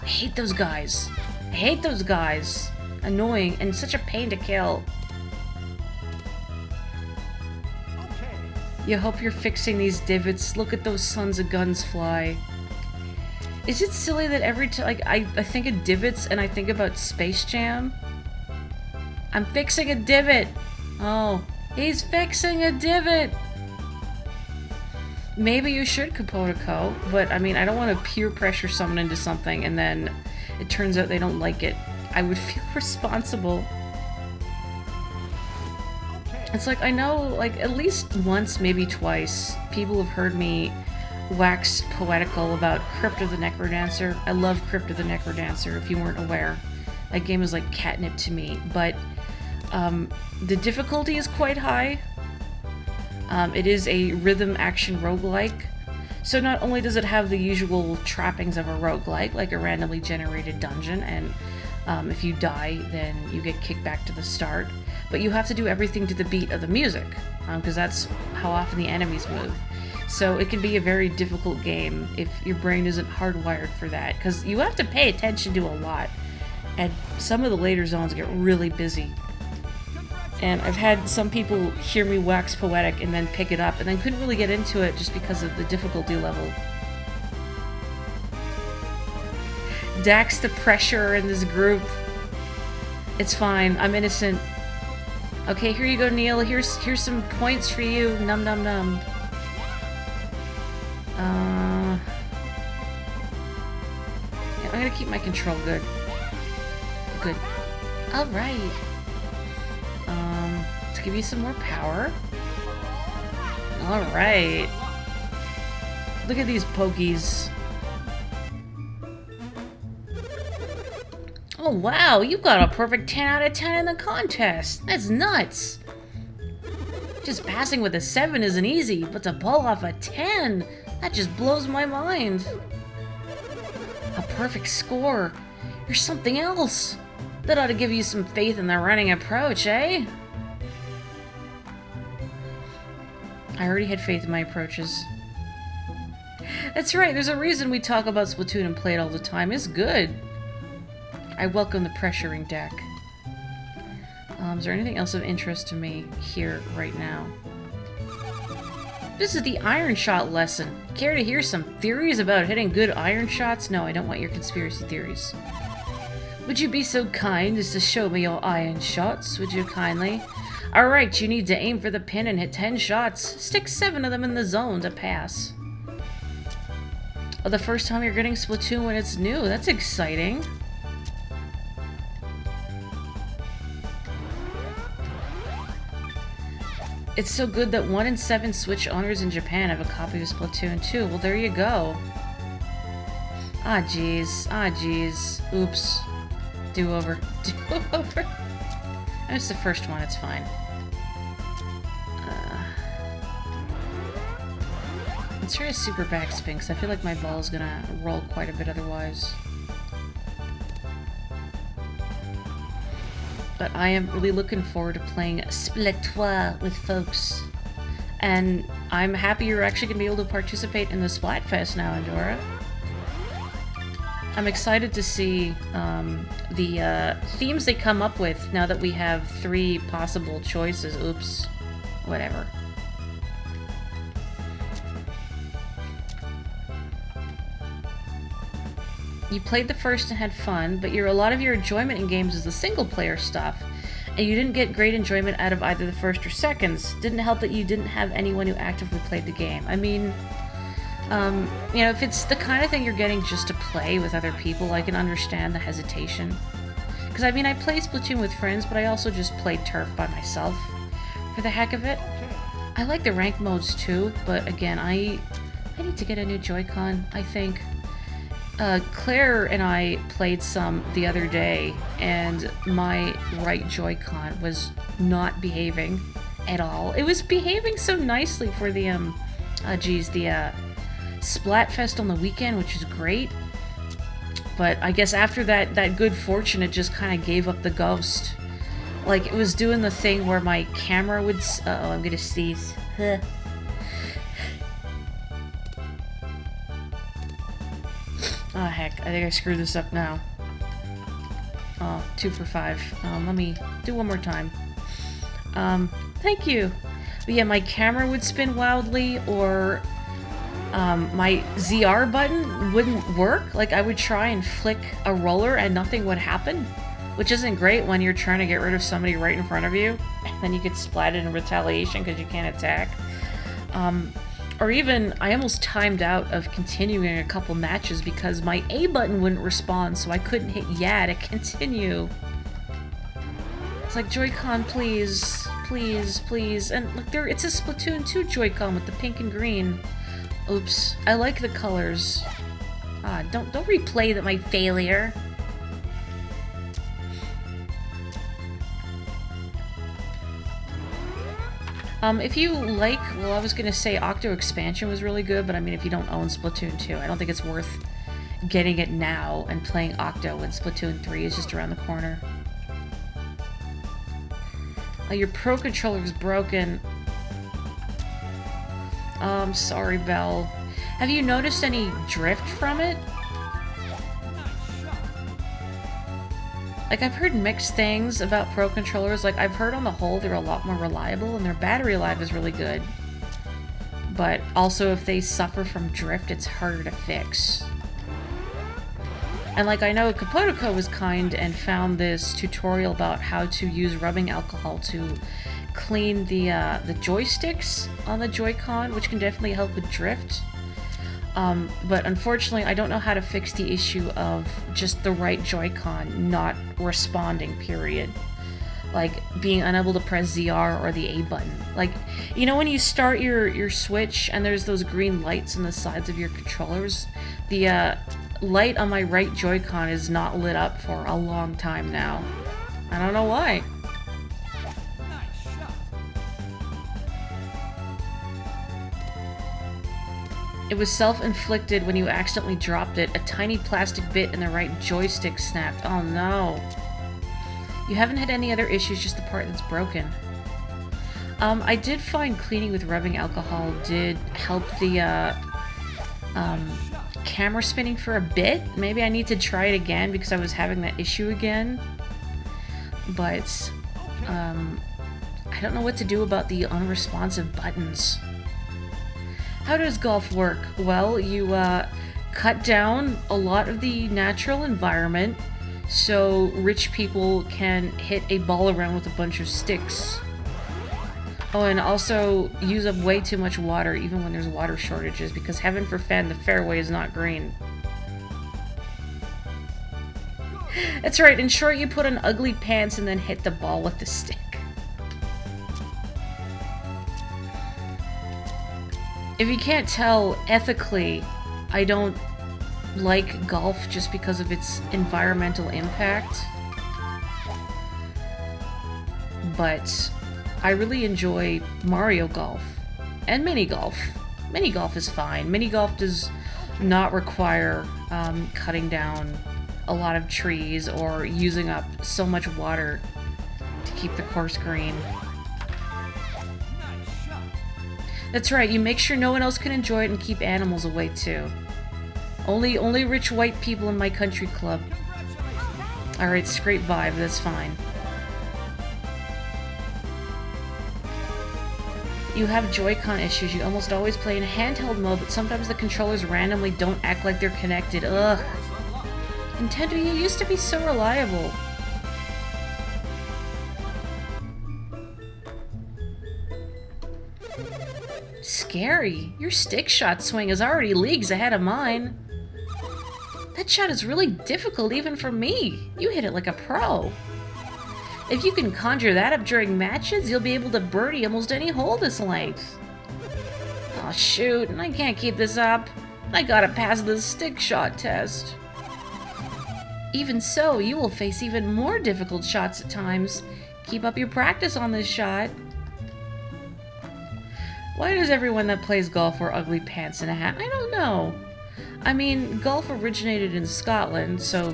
Speaker 1: I hate those guys. Annoying and such a pain to kill. You hope you're fixing these divots. Look at those sons of guns fly. Is it silly that every time, like, I think of divots and I think about Space Jam? I'm fixing a divot! Oh, he's fixing a divot! Maybe you should Capotico, but I mean, I don't want to peer pressure someone into something and then it turns out they don't like it. I would feel responsible. It's like, I know, like, at least once, maybe twice, people have heard me wax poetical about Crypt of the Necrodancer. I love Crypt of the Necrodancer, if you weren't aware. That game is like catnip to me, but the difficulty is quite high. It is a rhythm action roguelike, so not only does it have the usual trappings of a roguelike, like a randomly generated dungeon, and if you die, then you get kicked back to the start, but you have to do everything to the beat of the music, because that's how often the enemies move. So it can be a very difficult game if your brain isn't hardwired for that, because you have to pay attention to a lot. And some of the later zones get really busy. And I've had some people hear me wax poetic and then pick it up, and then couldn't really get into it just because of the difficulty level. Dax the pressure in this group. It's fine. I'm innocent. Okay, here you go, Neil. Here's some points for you. Num num num. Yeah, I'm gonna keep my control good. Good. All right. Let's give you some more power. All right. Look at these pokies. Oh wow, you got a perfect 10 out of 10 in the contest. That's nuts. Just passing with a 7 isn't easy, but to pull off a 10, that just blows my mind. A perfect score. You're something else. That ought to give you some faith in the running approach, eh? I already had faith in my approaches. That's right, there's a reason we talk about Splatoon and play it all the time. It's good. I welcome the pressuring deck. Is there anything else of interest to me here right now? This is the iron shot lesson. Care to hear some theories about hitting good iron shots? No, I don't want your conspiracy theories. Would you be so kind as to show me your iron shots, would you kindly? Alright, you need to aim for the pin and hit 10 shots. Stick 7 of them in the zone to pass. Oh, the first time you're getting Splatoon when it's new. That's exciting. It's so good that 1 in 7 Switch owners in Japan have a copy of Splatoon 2. Well, there you go. Ah, jeez. Ah, jeez. Oops. Do-over. Do-over. I missed the first one. It's fine. Let's try a super backspin, because I feel like my ball's gonna roll quite a bit otherwise. But I am really looking forward to playing Splatoon with folks. And I'm happy you're actually going to be able to participate in the Splatfest now, Andorra. I'm excited to see the themes they come up with now that we have 3 possible choices. Oops. Whatever. You played the first and had fun, but a lot of your enjoyment in games is the single-player stuff, and you didn't get great enjoyment out of either the first or seconds. Didn't help that you didn't have anyone who actively played the game. I mean, you know, if it's the kind of thing you're getting just to play with other people, I can understand the hesitation. Because, I mean, I play Splatoon with friends, but I also just played Turf by myself for the heck of it. I like the rank modes too, but again, I need to get a new Joy-Con, I think. Claire and I played some the other day, and my right Joy-Con was not behaving at all. It was behaving so nicely for the, the Splatfest on the weekend, which is great. But I guess after that good fortune, it just kind of gave up the ghost. Like, it was doing the thing where my camera would... Uh-oh, I'm gonna sneeze. Huh. Oh, heck. I think I screwed this up now. Oh, 2 for 5. Let me do one more time. Thank you. But yeah, my camera would spin wildly, or my ZR button wouldn't work. Like, I would try and flick a roller and nothing would happen, which isn't great when you're trying to get rid of somebody right in front of you, and then you get splatted in retaliation because you can't attack. Or even, I almost timed out of continuing a couple matches because my A button wouldn't respond, so I couldn't hit yeah to continue. It's like, Joy-Con, please, please, please. And look, it's a Splatoon 2 Joy-Con with the pink and green. Oops, I like the colors. Ah, don't replay my failure. If you like, well, I was gonna say Octo Expansion was really good, but I mean, if you don't own Splatoon 2, I don't think it's worth getting it now and playing Octo when Splatoon 3 is just around the corner. Your Pro Controller's broken. I'm sorry, Belle. Have you noticed any drift from it? Like, I've heard mixed things about Pro controllers. Like, I've heard on the whole they're a lot more reliable and their battery life is really good. But also, if they suffer from drift, it's harder to fix. And like, I know Kapotoko was kind and found this tutorial about how to use rubbing alcohol to clean the joysticks on the Joy-Con, which can definitely help with drift. But unfortunately, I don't know how to fix the issue of just the right Joy-Con not responding, period. Like, being unable to press ZR or the A button. Like, you know when you start your Switch and there's those green lights on the sides of your controllers? The light on my right Joy-Con is not lit up for a long time now. I don't know why. It was self-inflicted when you accidentally dropped it. A tiny plastic bit in the right joystick snapped. Oh no. You haven't had any other issues, just the part that's broken. I did find cleaning with rubbing alcohol did help the camera spinning for a bit. Maybe I need to try it again because I was having that issue again. But I don't know what to do about the unresponsive buttons. How does golf work? Well, you cut down a lot of the natural environment so rich people can hit a ball around with a bunch of sticks. Oh, and also use up way too much water even when there's water shortages, because heaven forfend the fairway is not green. That's right, in short, you put on ugly pants and then hit the ball with the stick. If you can't tell, ethically, I don't like golf just because of its environmental impact. But I really enjoy Mario Golf and mini golf. Mini golf is fine. Mini golf does not require cutting down a lot of trees or using up so much water to keep the course green. That's right, you make sure no one else can enjoy it and keep animals away too. Only rich white people in my country club. Alright, scrape vibe, that's fine. You have Joy-Con issues. You almost always play in handheld mode, but sometimes the controllers randomly don't act like they're connected. Ugh. Nintendo, you used to be so reliable. Scary. Your stick shot swing is already leagues ahead of mine. That shot is really difficult even for me. You hit it like a pro. If you can conjure that up during matches, you'll be able to birdie almost any hole this length. Oh shoot, I can't keep this up. I gotta pass the stick shot test. Even so, you will face even more difficult shots at times. Keep up your practice on this shot. Why does everyone that plays golf wear ugly pants and a hat? I don't know. I mean, golf originated in Scotland, so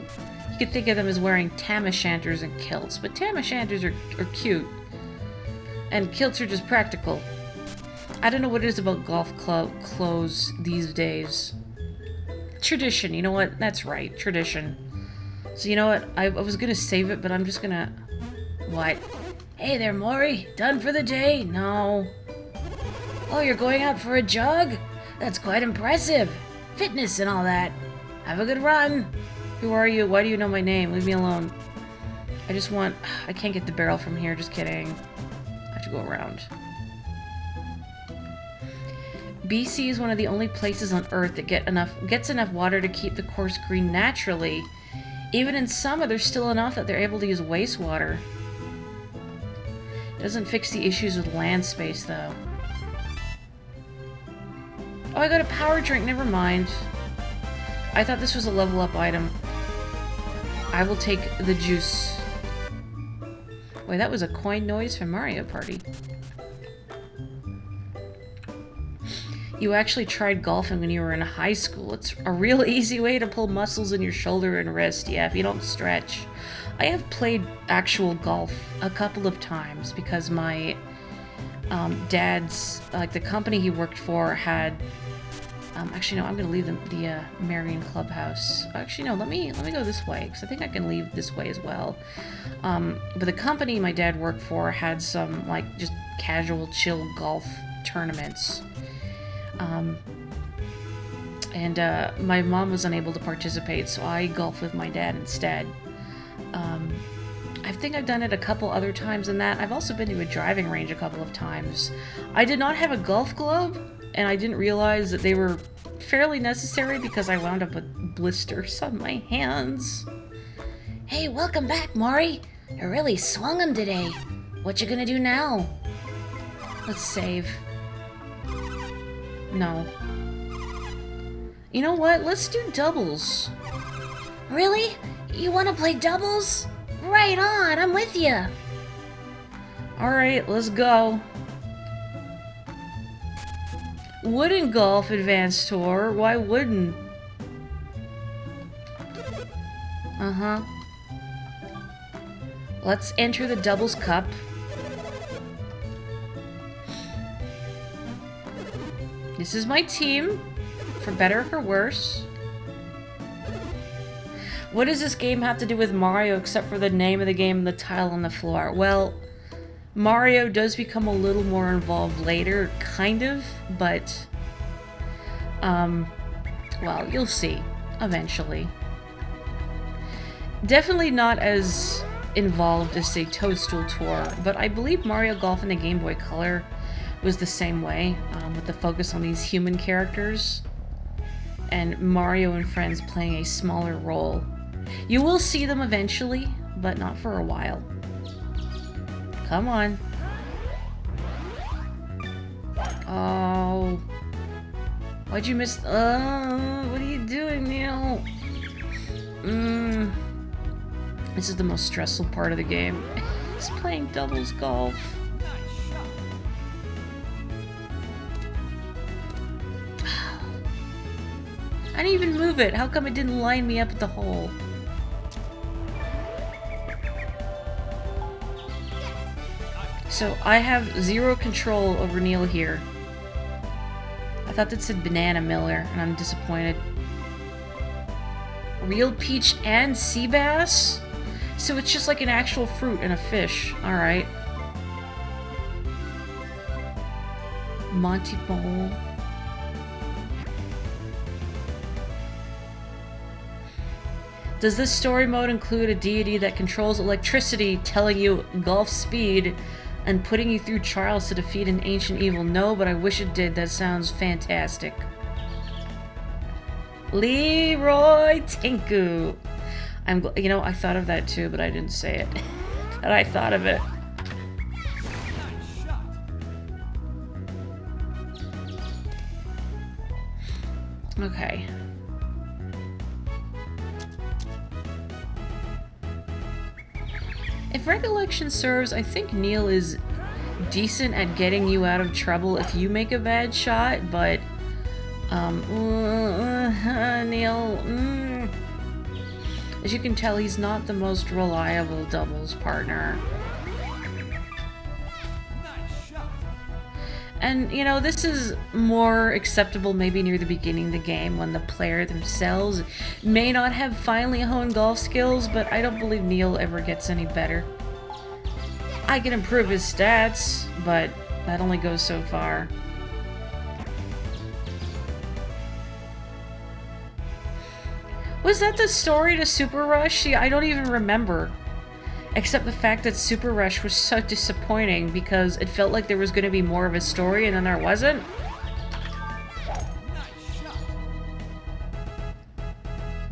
Speaker 1: you could think of them as wearing tam-o'-shanters and kilts. But tam-o'-shanters are cute. And kilts are just practical. I don't know what it is about golf club clothes these days. Tradition, you know what? That's right, tradition. So you know what? I was gonna save it, but I'm just gonna... What? Hey there, Morri. Done for the day? No. Oh, you're going out for a jog? That's quite impressive. Fitness and all that. Have a good run. Who are you? Why do you know my name? Leave me alone. I just want... I can't get the barrel from here. Just kidding. I have to go around. BC is one of the only places on Earth that gets enough water to keep the course green naturally. Even in summer, there's still enough that they're able to use wastewater. Doesn't fix the issues with land space, though. Oh, I got a power drink, never mind. I thought this was a level up item. I will take the juice. Wait, that was a coin noise from Mario Party. You actually tried golfing when you were in high school. It's a real easy way to pull muscles in your shoulder and wrist, yeah, if you don't stretch. I have played actual golf a couple of times because my dad's, like the company he worked for had Actually, no, I'm gonna leave the Marion Clubhouse. Actually, no, let me go this way, because I think I can leave this way as well. But the company my dad worked for had some, like, just casual, chill golf tournaments. And my mom was unable to participate, so I golfed with my dad instead. I think I've done it a couple other times than that. I've also been to a driving range a couple of times. I did not have a golf glove, and I didn't realize that they were fairly necessary because I wound up with blisters on my hands.
Speaker 2: Hey, welcome back, Morri. You really swung him today. What you gonna do now?
Speaker 1: Let's save. No. You know what? Let's do doubles.
Speaker 2: Really? You wanna play doubles? Right on, I'm with you.
Speaker 1: Alright, let's go. Wouldn't golf advanced tour? Why wouldn't? Uh-huh. Let's enter the doubles cup. This is my team, for better or for worse. What does this game have to do with Mario except for the name of the game and the tile on the floor? Well, Mario does become a little more involved later, kind of, but, well, you'll see, eventually. Definitely not as involved as, say, Toadstool Tour, but I believe Mario Golf in the Game Boy Color was the same way, with the focus on these human characters, and Mario and friends playing a smaller role. You will see them eventually, but not for a while. Come on. Oh. Why'd you miss? What are you doing, Neil? This is the most stressful part of the game. It's playing doubles golf. I didn't even move it. How come it didn't line me up at the hole? So I have zero control over Neil here. I thought that said Banana Miller, and I'm disappointed. Real peach and sea bass? So it's just like an actual fruit and a fish. Alright. Monty Bowl. Does this story mode include a deity that controls electricity, telling you golf speed, and putting you through trials to defeat an ancient evil? No, but I wish it did. That sounds fantastic. Leroy Tinku. You know, I thought of that too, but I didn't say it. But I thought of it. Okay. If recollection serves, I think Neil is decent at getting you out of trouble if you make a bad shot, but Neil, as you can tell, he's not the most reliable doubles partner. And, you know, this is more acceptable maybe near the beginning of the game when the player themselves may not have finely honed golf skills, but I don't believe Neil ever gets any better. I can improve his stats, but that only goes so far. Was that the story to Super Rush? See, I don't even remember. Except the fact that Super Rush was so disappointing because it felt like there was going to be more of a story and then there wasn't.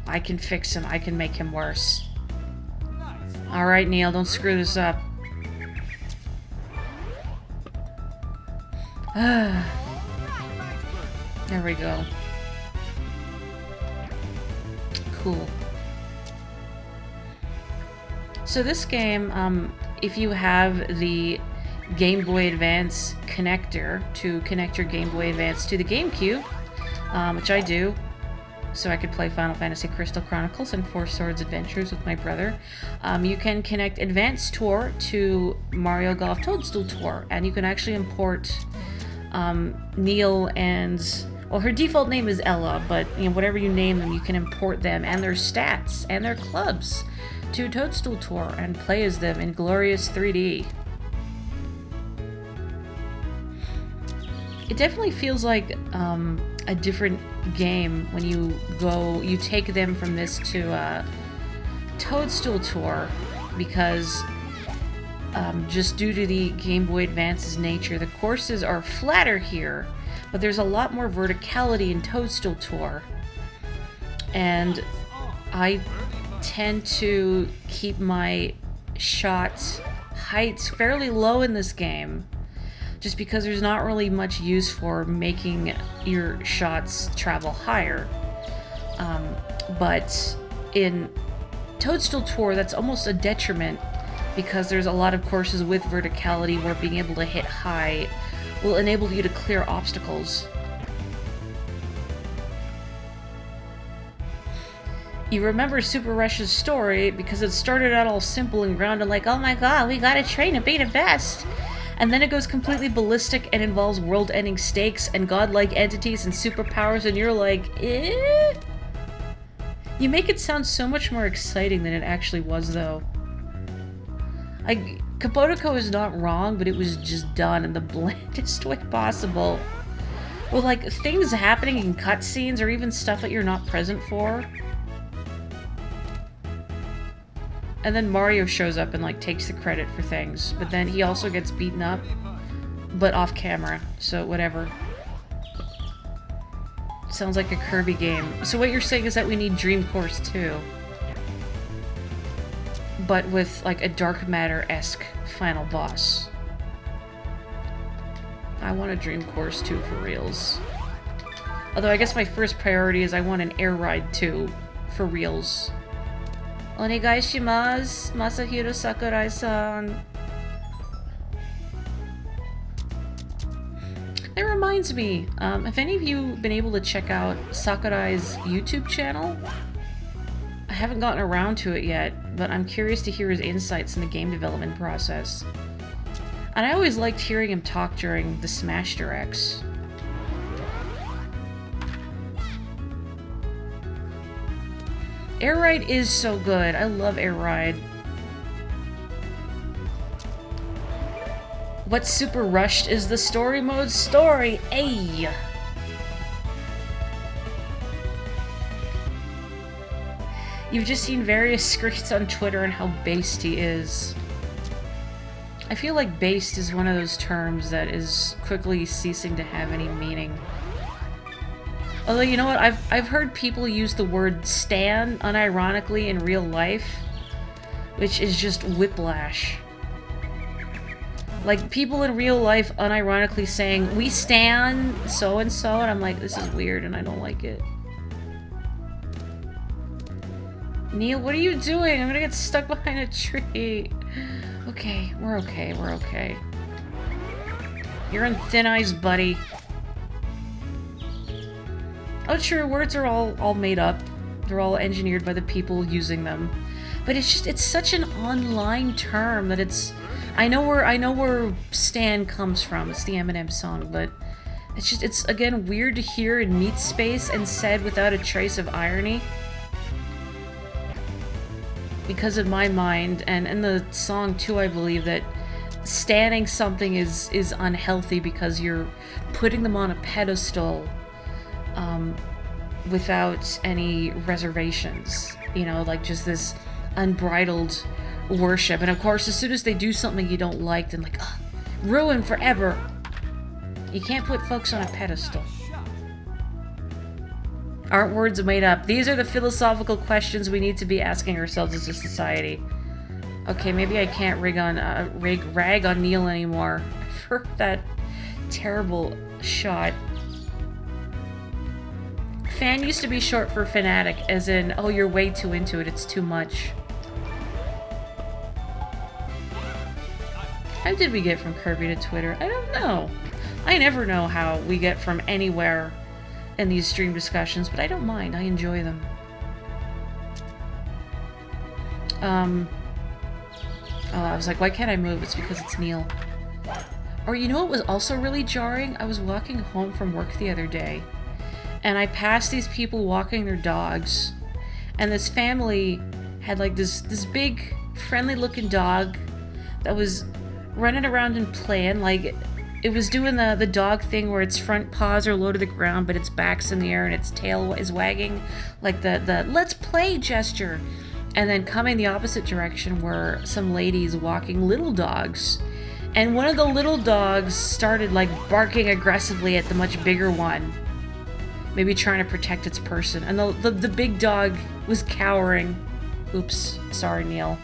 Speaker 1: I can fix him. I can make him worse. Alright, Neil, don't screw this up. There we go. Cool. So this game, if you have the Game Boy Advance connector to connect your Game Boy Advance to the GameCube, which I do, so I could play Final Fantasy Crystal Chronicles and Four Swords Adventures with my brother, you can connect Advance Tour to Mario Golf Toadstool Tour, and you can actually import Neil and Well, her default name is Ella, but you know, whatever you name them, you can import them and their stats and their clubs to Toadstool Tour and play as them in glorious 3D. It definitely feels like a different game when you take them from this to Toadstool Tour, because just due to the Game Boy Advance's nature, the courses are flatter here, but there's a lot more verticality in Toadstool Tour, and I tend to keep my shot heights fairly low in this game, just because there's not really much use for making your shots travel higher. But in Toadstool Tour, that's almost a detriment, because there's a lot of courses with verticality where being able to hit high will enable you to clear obstacles. You remember Super Rush's story because it started out all simple and grounded, like, oh my god, we gotta train to be the best. And then it goes completely ballistic and involves world-ending stakes and godlike entities and superpowers, and you're like, eh? You make it sound so much more exciting than it actually was, though. Kapotoko is not wrong, but it was just done in the blandest way possible. With, like, things happening in cutscenes or even stuff that you're not present for. And then Mario shows up and, like, takes the credit for things. But then he also gets beaten up, but off camera, so whatever. Sounds like a Kirby game. So what you're saying is that we need Dream Course 2. But with, like, a Dark Matter-esque final boss. I want a Dream Course 2 for reals. Although I guess my first priority is I want an Air Ride 2 for reals. Onegai shimasu, Masahiro Sakurai-san. That reminds me, have any of you been able to check out Sakurai's YouTube channel? I haven't gotten around to it yet, but I'm curious to hear his insights in the game development process. And I always liked hearing him talk during the Smash Directs. Air Ride is so good. I love Air Ride. What super rushed is the story mode story? Ayy! You've just seen various screens on Twitter on how based he is. I feel like based is one of those terms that is quickly ceasing to have any meaning. Although, you know what? I've heard people use the word stan unironically in real life, which is just whiplash. Like, people in real life unironically saying, we stan so-and-so, and I'm like, this is weird and I don't like it. Neil, what are you doing? I'm gonna get stuck behind a tree. Okay, we're okay, we're okay. You're on thin ice, buddy. Oh, true, words are all made up. They're all engineered by the people using them. But it's such an online term that it's... I know where Stan comes from. It's the Eminem song, but it's again weird to hear in meat space and said without a trace of irony. Because in my mind, and in the song too, I believe that standing something is unhealthy because you're putting them on a pedestal without any reservations. You know, like just this unbridled worship. And of course, as soon as they do something you don't like, then like, ugh, ruin forever. You can't put folks on a pedestal. Aren't words made up? These are the philosophical questions we need to be asking ourselves as a society. Okay, maybe I can't rag on Neil anymore for that terrible shot. Fan used to be short for fanatic, as in, oh, you're way too into it, it's too much. How did we get from Kirby to Twitter? I don't know. I never know how we get from anywhere in these stream discussions, but I don't mind. I enjoy them. I was like, why can't I move? It's because it's Neil. Or you know what was also really jarring? I was walking home from work the other day, And I passed these people walking their dogs, and this family had like this big friendly looking dog that was running around and playing. Like, it was doing the dog thing where its front paws are low to the ground but its back's in the air and its tail is wagging, like the let's play gesture. And then coming the opposite direction were some ladies walking little dogs, and one of the little dogs started like barking aggressively at the much bigger one, maybe trying to protect its person, and the big dog was cowering. Oops, sorry, Neil.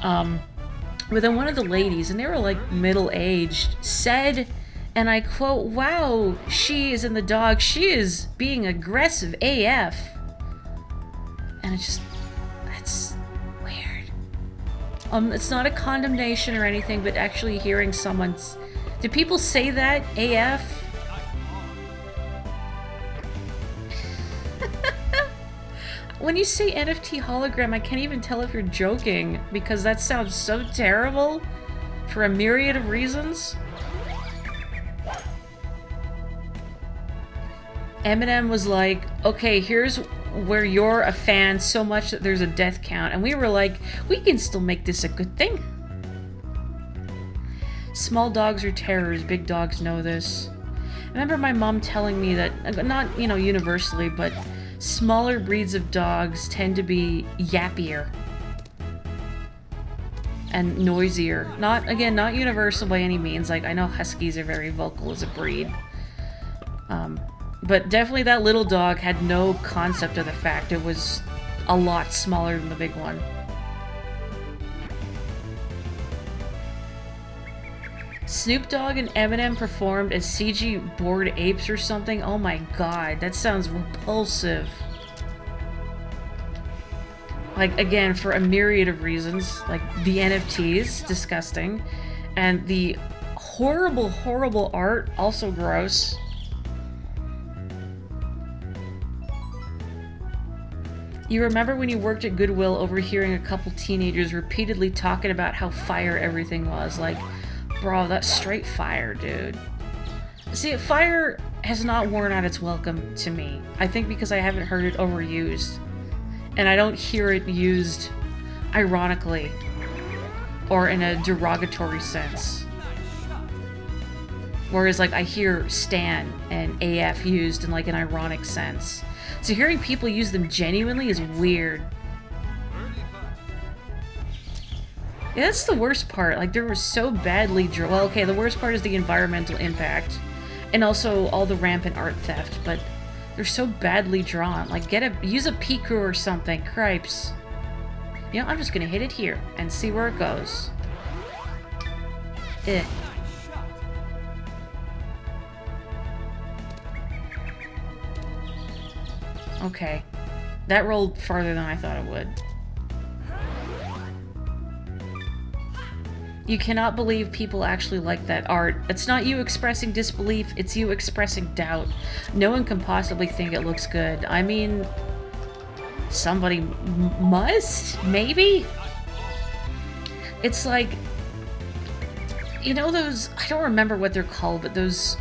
Speaker 1: But then one of the ladies, and they were like middle-aged, said, and I quote, "Wow, she is in the dog, she is being aggressive AF." And that's weird. It's not a condemnation or anything, but actually hearing someone's... Did people say that? AF? When you say NFT hologram, I can't even tell if you're joking, because that sounds so terrible for a myriad of reasons. Eminem was like, okay, here's where you're a fan so much that there's a death count. And we were like, we can still make this a good thing. Small dogs are terrors, big dogs know this. I remember my mom telling me that, not, universally, but smaller breeds of dogs tend to be yappier and noisier. Not universal by any means. Like, I know huskies are very vocal as a breed. But definitely that little dog had no concept of the fact it was a lot smaller than the big one. Snoop Dogg and Eminem performed as CG bored apes or something? Oh my god, that sounds repulsive. Like, again, for a myriad of reasons. Like, the NFTs, disgusting. And the horrible, horrible art, also gross. You remember when you worked at Goodwill overhearing a couple teenagers repeatedly talking about how fire everything was? Like, bro, that's straight fire, dude. See, fire has not worn out its welcome to me. I think because I haven't heard it overused. And I don't hear it used ironically or in a derogatory sense. Whereas, like, I hear Stan and AF used in, like, an ironic sense. So hearing people use them genuinely is weird. Yeah, that's the worst part. Like, they were so badly drawn. Well, okay, the worst part is the environmental impact. And also all the rampant art theft, but they're so badly drawn. Like, use a Piku or something. Cripes. I'm just gonna hit it here and see where it goes. Eh. Okay. That rolled farther than I thought it would. You cannot believe people actually like that art. It's not you expressing disbelief, it's you expressing doubt. No one can possibly think it looks good. I mean, somebody must? Maybe? It's like, those, I don't remember what they're called, but those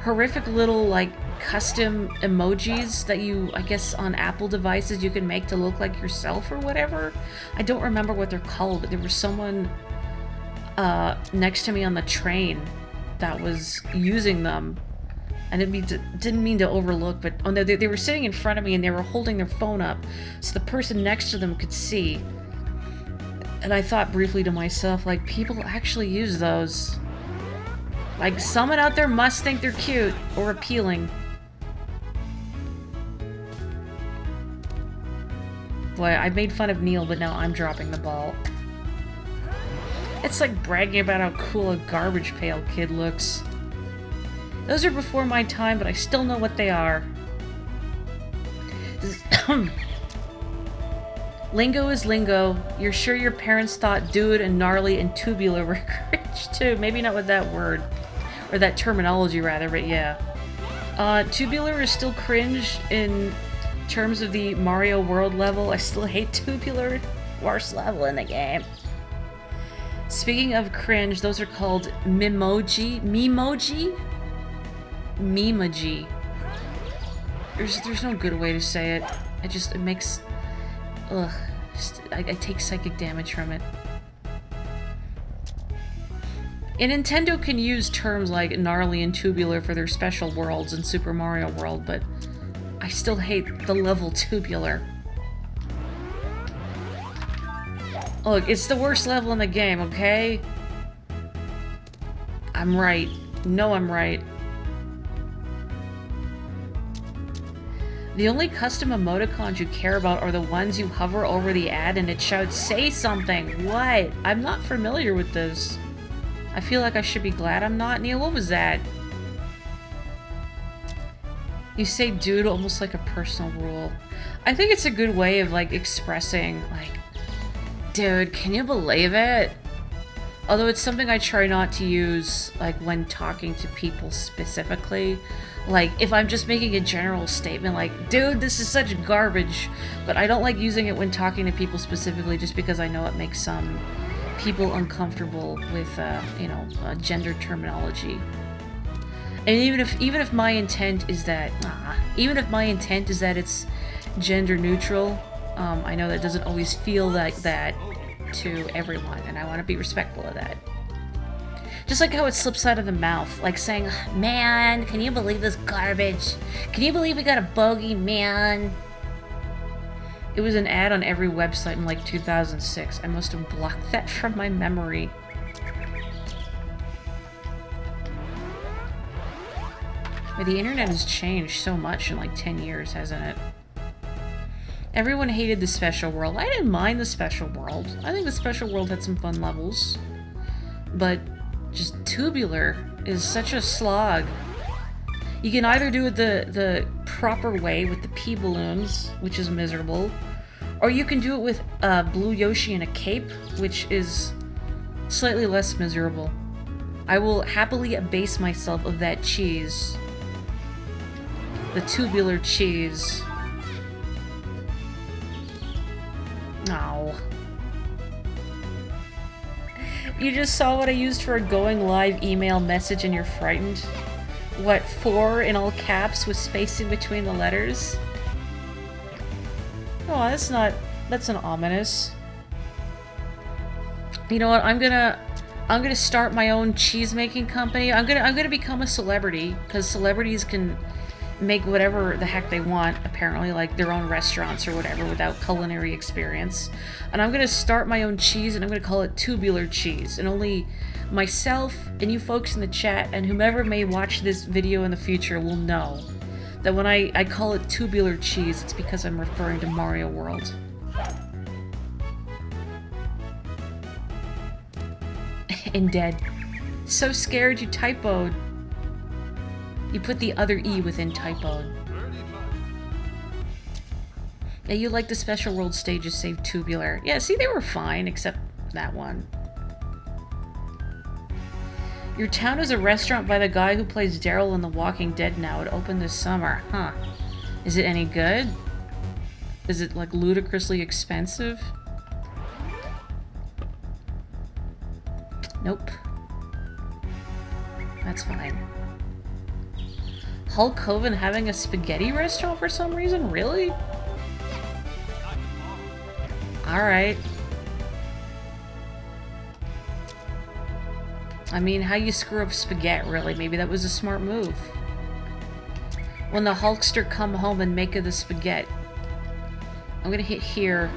Speaker 1: horrific little, like, custom emojis that you, I guess, on Apple devices you can make to look like yourself or whatever. I don't remember what they're called, but there was someone next to me on the train that was using them, and didn't mean to overlook, but oh no, they were sitting in front of me and they were holding their phone up so the person next to them could see. And I thought briefly to myself, like, people actually use those. Like, someone out there must think they're cute or appealing. Boy, I made fun of Neil, but now I'm dropping the ball. It's like bragging about how cool a garbage pail kid looks. Those are before my time, but I still know what they are. Lingo is lingo. You're sure your parents thought dude and gnarly and tubular were cringe too? Maybe not with that word. Or that terminology, rather, but yeah. Tubular is still cringe in terms of the Mario World level. I still hate tubular. Worst level in the game. Speaking of cringe, those are called Memoji. Memoji? Memoji. There's no good way to say it. It makes... Ugh. I take psychic damage from it. And Nintendo can use terms like gnarly and tubular for their special worlds in Super Mario World, but I still hate the level tubular. Look, it's the worst level in the game, okay? I'm right. No, I'm right. The only custom emoticons you care about are the ones you hover over the ad and it shouts, "Say something!" What? I'm not familiar with this. I feel like I should be glad I'm not. Neil, what was that? You say dude almost like a personal rule. I think it's a good way of, like, expressing, like, dude, can you believe it? Although it's something I try not to use, like, when talking to people specifically. Like, if I'm just making a general statement like, dude, this is such garbage. But I don't like using it when talking to people specifically just because I know it makes some people uncomfortable with, you know, gender terminology. And even if my intent is that, it's gender neutral, I know that doesn't always feel like that to everyone, and I want to be respectful of that. Just like how it slips out of the mouth, like saying, "Man, can you believe this garbage? Can you believe we got a bogey, man?" It was an ad on every website in like 2006. I must have blocked that from my memory. But the internet has changed so much in like 10 years, hasn't it? Everyone hated the special world. I didn't mind the special world. I think the special world had some fun levels. But just tubular is such a slog. You can either do it the proper way with the pea balloons, which is miserable, or you can do it with Blue Yoshi and a cape, which is slightly less miserable. I will happily abase myself of that cheese. The tubular cheese. Oh. You just saw what I used for a going live email message and you're frightened? What, 4 in all caps with space in between the letters? Oh, that's an ominous. You know what, I'm gonna start my own cheese making company. I'm gonna become a celebrity, because celebrities can make whatever the heck they want, apparently, like their own restaurants or whatever, without culinary experience. And I'm gonna start my own cheese, and I'm gonna call it tubular cheese. And only myself and you folks in the chat and whomever may watch this video in the future will know that when I call it tubular cheese, it's because I'm referring to Mario World. And dead. So scared you typoed. You put the other E within typoed. Yeah, you like the special world stages saved tubular. Yeah, see, they were fine, except that one. Your town is a restaurant by the guy who plays Daryl in The Walking Dead now. It opened this summer. Huh. Is it any good? Is it, like, ludicrously expensive? Nope. That's fine. Hulk Hogan having a spaghetti restaurant for some reason? Really? Alright. I mean, how you screw up spaghetti, really? Maybe that was a smart move. When the Hulkster come home and make of the spaghetti. I'm gonna hit here,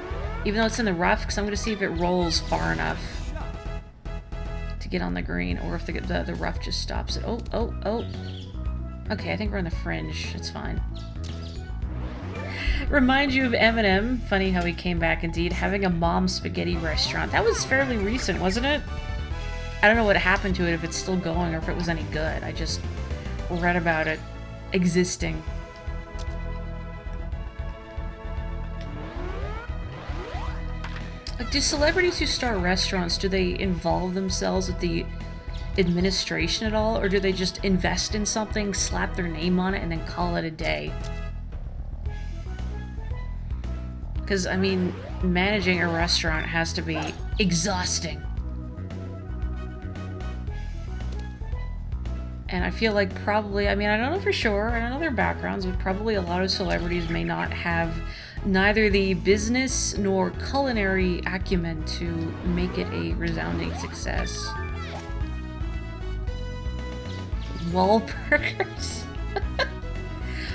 Speaker 1: even though it's in the rough, because I'm gonna see if it rolls far enough to get on the green, or if the rough just stops it. Oh. Okay, I think we're on the fringe. It's fine. Remind you of Eminem. Funny how he came back indeed, having a mom spaghetti restaurant. That was fairly recent, wasn't it? I don't know what happened to it, if it's still going or if it was any good. I just read about it existing. Like, do celebrities who start restaurants, do they involve themselves with the administration at all? Or do they just invest in something, slap their name on it, and then call it a day? Because, I mean, managing a restaurant has to be exhausting. And I feel like probably, I mean, I don't know for sure, I don't know their backgrounds, but probably a lot of celebrities may not have neither the business nor culinary acumen to make it a resounding success. Wahlburgers?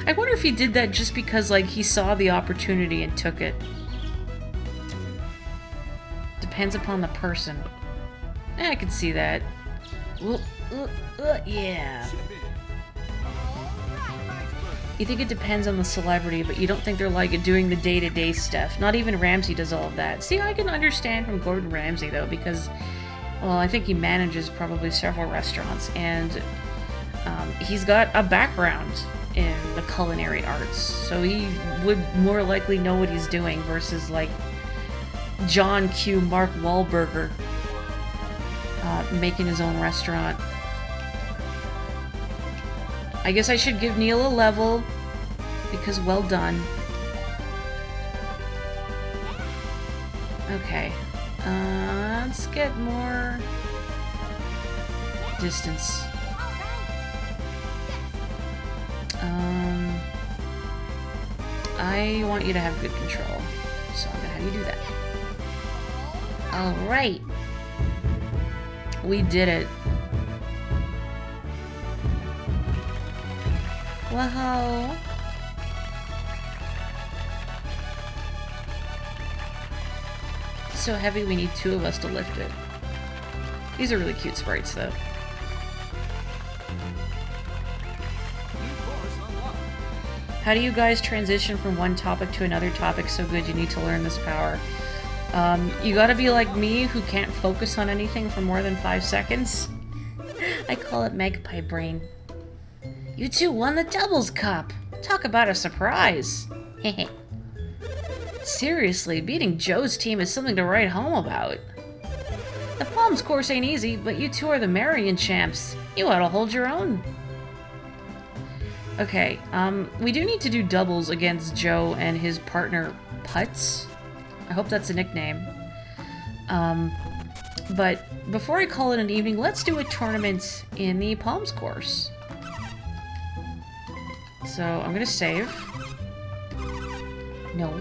Speaker 1: I wonder if he did that just because, like, he saw the opportunity and took it. Depends upon the person. I could see that. Yeah. You think it depends on the celebrity, but you don't think they're, like, doing the day-to-day stuff. Not even Ramsay does all of that. See, I can understand from Gordon Ramsay, though, because, well, I think he manages probably several restaurants, and he's got a background in the culinary arts, so he would more likely know what he's doing versus, like, John Q. Mark Wahlberger making his own restaurant. I guess I should give Neil a level, because well done. Okay. Let's get more distance. I want you to have good control, so I'm gonna have you do that. Alright. We did it. Whoa. It's so heavy we need two of us to lift it. These are really cute sprites, though. How do you guys transition from one topic to another topic so good you need to learn this power? You gotta be like me, who can't focus on anything for more than 5 seconds. I call it magpie brain. You two won the doubles cup! Talk about a surprise! Seriously, beating Joe's team is something to write home about. The Palms course ain't easy, but you two are the Marion champs. You ought to hold your own. Okay, we do need to do doubles against Joe and his partner, Putz. I hope that's a nickname. But before I call it an evening, let's do a tournament in the Palms course. So, I'm gonna save. No.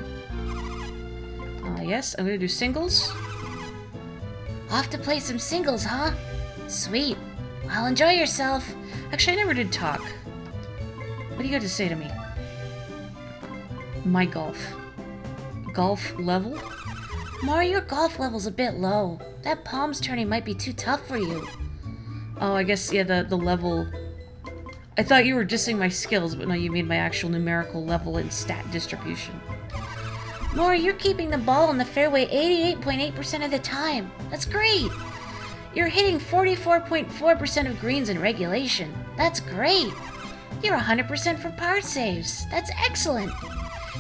Speaker 1: Yes, I'm gonna do singles. Off to play some singles, huh? Sweet. Well, enjoy yourself. Actually, I never did talk. What do you got to say to me? My golf. Golf level?
Speaker 2: Morri, your golf level's a bit low. That Palms tourney might be too tough for you.
Speaker 1: Oh, I guess, yeah, the level... I thought you were dissing my skills, but no, you mean my actual numerical level and stat distribution.
Speaker 2: Morri, you're keeping the ball in the fairway 88.8% of the time. That's great. You're hitting 44.4% of greens in regulation. That's great. You're 100% for par saves. That's excellent.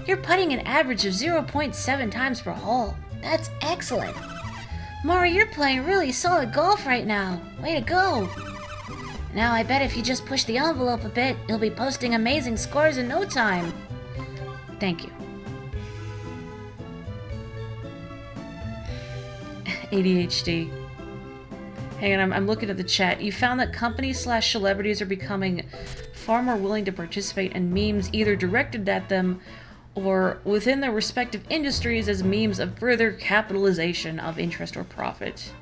Speaker 2: You're putting an average of 0.7 times per hole. That's excellent. Morri, you're playing really solid golf right now. Way to go. Now I bet if you just push the envelope a bit, you'll be posting amazing scores in no time.
Speaker 1: Thank you. ADHD. Hang on, I'm looking at the chat. You found that companies/celebrities are becoming far more willing to participate in memes either directed at them or within their respective industries as memes of further capitalization of interest or profit.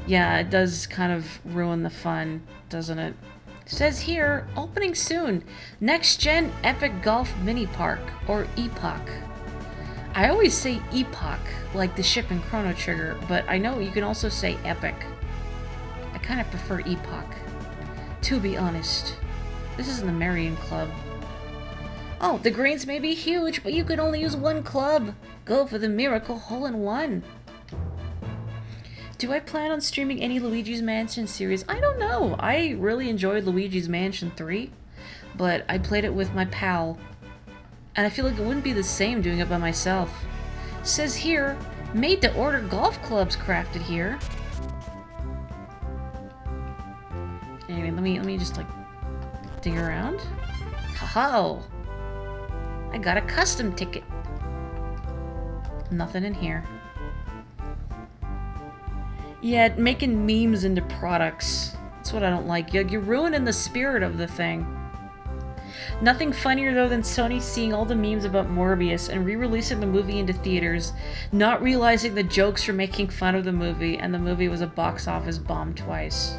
Speaker 1: Yeah, it does kind of ruin the fun, doesn't it? Says here, opening soon. Next Gen Epic Golf Mini Park, or EPOC. I always say Epoch, like the ship in Chrono Trigger, but I know you can also say Epic. I kind of prefer Epoch, to be honest. This isn't the Marion Club. Oh, the greens may be huge, but you can only use one club. Go for the miracle hole-in-one. Do I plan on streaming any Luigi's Mansion series? I don't know. I really enjoyed Luigi's Mansion 3, but I played it with my pal, and I feel like it wouldn't be the same doing it by myself. Says here, made to order golf clubs crafted here. Anyway, let me just like dig around. Ho-ho! I got a custom ticket. Nothing in here. Yeah, making memes into products. That's what I don't like. You're ruining the spirit of the thing. Nothing funnier, though, than Sony seeing all the memes about Morbius and re-releasing the movie into theaters, not realizing the jokes were making fun of the movie, and the movie was a box office bomb twice.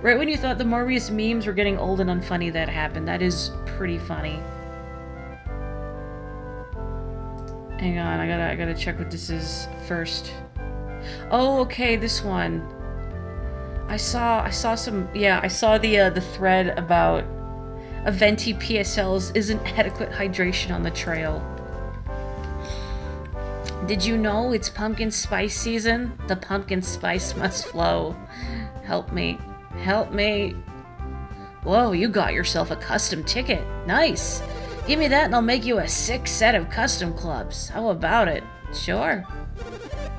Speaker 1: Right when you thought the Morbius memes were getting old and unfunny, that happened. That is pretty funny. Hang on, I gotta check what this is first. Oh, okay, this one. I saw some. Yeah, I saw the thread about a venti PSLs isn't adequate hydration on the trail. Did you know it's pumpkin spice season? The pumpkin spice must flow. Help me. Help me. Whoa, you got yourself a custom ticket. Nice. Give me that and I'll make you a sick set of custom clubs. How about it? Sure.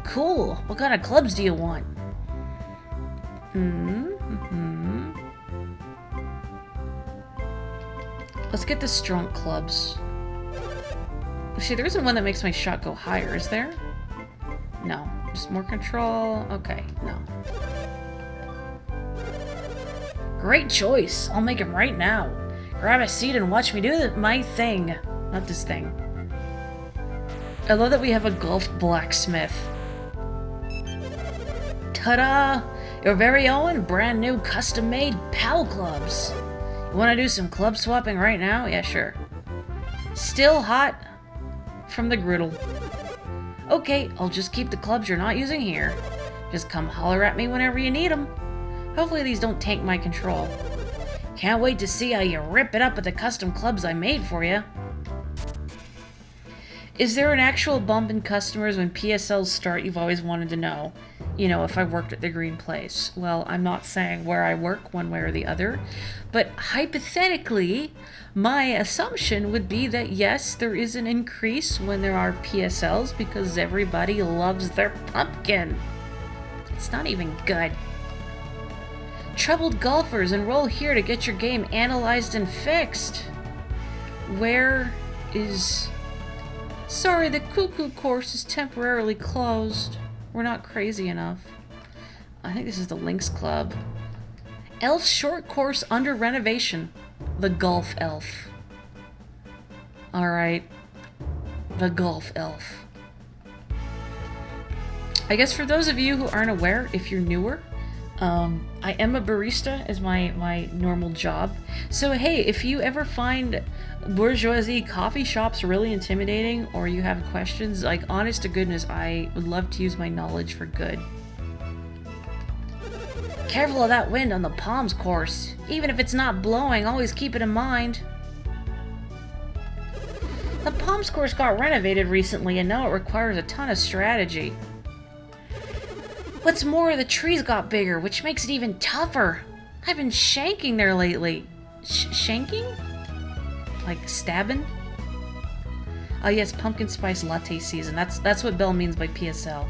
Speaker 1: Cool. What kind of clubs do you want? Let's get the strong clubs. See, there isn't one that makes my shot go higher, is there? No. Just more control. Okay, no. Great choice. I'll make him right now. Grab a seat and watch me do my thing. Not this thing. I love that we have a golf blacksmith. Ta-da! Your very own brand new custom-made PAL clubs. You want to do some club swapping right now? Yeah, sure. Still hot from the griddle. Okay, I'll just keep the clubs you're not using here. Just come holler at me whenever you need them. Hopefully these don't tank my control. Can't wait to see how you rip it up with the custom clubs I made for you. Is there an actual bump in customers when PSLs start? You've always wanted to know. You know, if I worked at the Green Place. Well, I'm not saying where I work one way or the other, but hypothetically, my assumption would be that yes, there is an increase when there are PSLs because everybody loves their pumpkin. It's not even good. Troubled golfers, enroll here to get your game analyzed and fixed. Where is... Sorry, the Cuckoo course is temporarily closed. We're not crazy enough. I think this is the Lynx Club. Elf short course under renovation. The Golf Elf. Alright. The Golf Elf. I guess for those of you who aren't aware, if you're newer, I am a barista as my normal job. So hey, if you ever find bourgeoisie coffee shops really intimidating or you have questions, like honest to goodness, I would love to use my knowledge for good. Careful of that wind on the Palms course. Even if it's not blowing, always keep it in mind. The Palms course got renovated recently and now it requires a ton of strategy. What's more, the trees got bigger, which makes it even tougher. I've been shanking there lately. Shanking? Like stabbing? Oh yes, pumpkin spice latte season. That's what Belle means by PSL.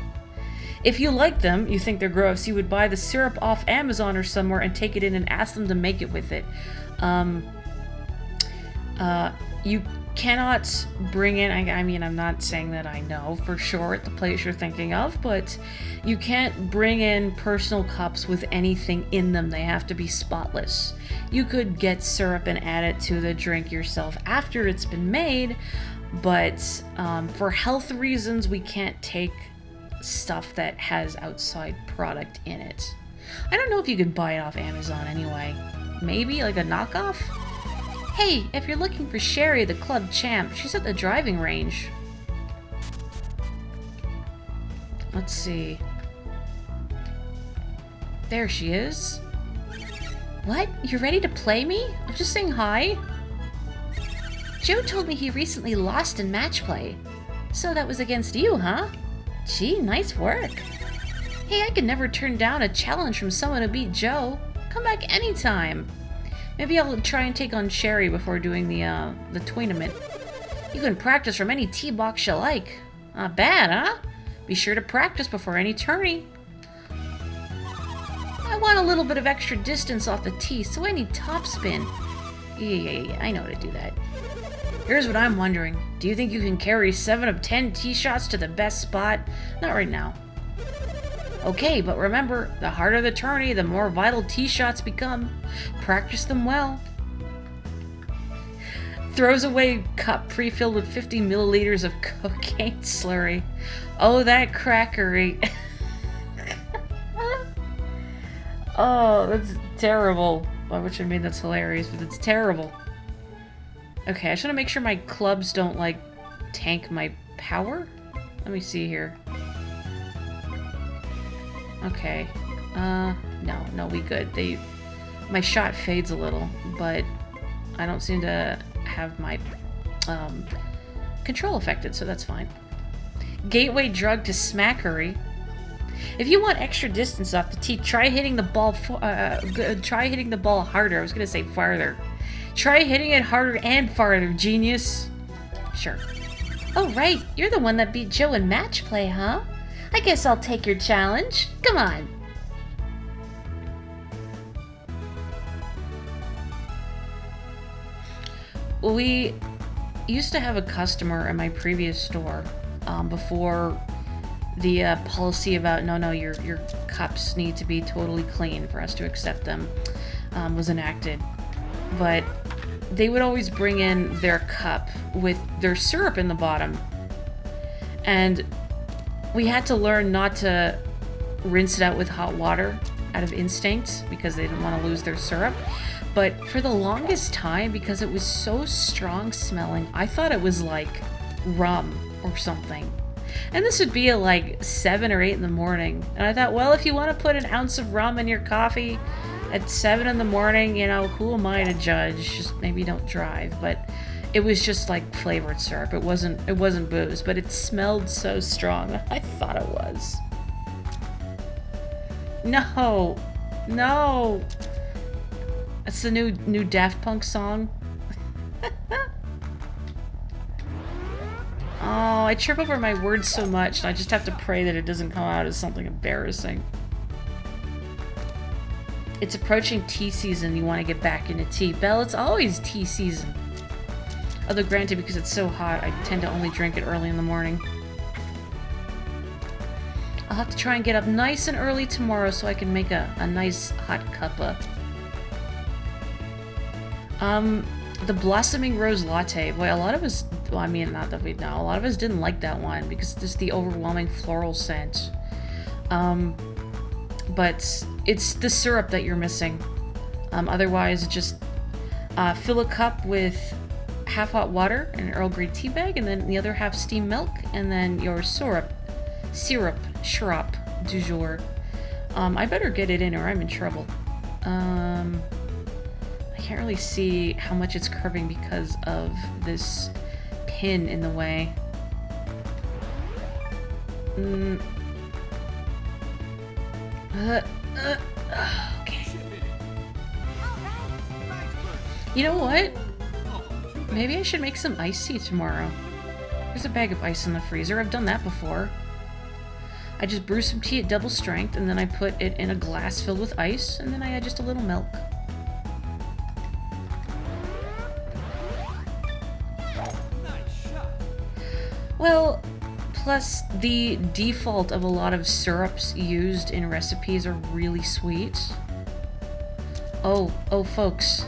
Speaker 1: If you like them, you think they're gross, you would buy the syrup off Amazon or somewhere and take it in and ask them to make it with it. You cannot bring in, I mean, I'm not saying that I know for sure at the place you're thinking of, but you can't bring in personal cups with anything in them. They have to be spotless. You could get syrup and add it to the drink yourself after it's been made, but for health reasons, we can't take stuff that has outside product in it. I don't know if you could buy it off Amazon anyway. Maybe like a knockoff? Hey, if you're looking for Sherry, the club champ, she's at the driving range. Let's see. There she is. What? You ready to play me? I'm just saying hi. Joe told me he recently lost in match play. So that was against you, huh? Gee, nice work. Hey, I could never turn down a challenge from someone who beat Joe. Come back anytime. Maybe I'll try and take on Sherry before doing the tournament. You can practice from any tee box you like. Not bad, huh? Be sure to practice before any tourney. I want a little bit of extra distance off the tee, so I need topspin. Yeah, I know how to do that. Here's what I'm wondering. Do you think you can carry 7 of 10 tee shots to the best spot? Not right now. Okay, but remember, the harder the tourney, the more vital tee shots become. Practice them well. Throws away cup pre-filled with 50 milliliters of cocaine slurry. Oh, that crackery. Oh, that's terrible. By which I mean that's hilarious, but it's terrible. Okay, I just want to make sure my clubs don't, like, tank my power. Let me see here. Okay. No, we good. My shot fades a little, but I don't seem to have my control affected, so that's fine. Gateway drug to smackery. If you want extra distance off the tee, try hitting the ball. Try hitting the ball harder. I was gonna say farther. Try hitting it harder and farther, genius. Sure. Oh right, you're the one that beat Joe in match play, huh? I guess I'll take your challenge. Come on. We used to have a customer in my previous store before the policy about no, your cups need to be totally clean for us to accept them was enacted. But they would always bring in their cup with their syrup in the bottom. And we had to learn not to rinse it out with hot water out of instinct because they didn't want to lose their syrup. But for the longest time, because it was so strong smelling, I thought it was like rum or something. And this would be at like 7 or 8 in the morning. And I thought, well, if you want to put an ounce of rum in your coffee at 7 in the morning, you know, who am I to judge? Just maybe don't drive. But it was just like flavored syrup. It wasn't booze, but it smelled so strong. I thought it was. No. That's the new Daft Punk song. Oh, I trip over my words so much, and I just have to pray that it doesn't come out as something embarrassing. It's approaching tea season. You want to get back into tea. Belle, it's always tea season. Although granted, because it's so hot, I tend to only drink it early in the morning. I'll have to try and get up nice and early tomorrow so I can make a nice hot cuppa. The Blossoming Rose Latte. Boy, a lot of us, well, I mean, not that we know, a lot of us didn't like that one because it's just the overwhelming floral scent. But it's the syrup that you're missing. Otherwise, just fill a cup with half hot water and an Earl Grey tea bag, and then the other half steamed milk, and then your syrup du jour. I better get it in or I'm in trouble. I can't really see how much it's curving because of this pin in the way. Okay. You know what? Maybe I should make some iced tea tomorrow. There's a bag of ice in the freezer. I've done that before. I just brew some tea at double strength, and then I put it in a glass filled with ice, and then I add just a little milk. Well, plus the default of a lot of syrups used in recipes are really sweet. Oh, folks,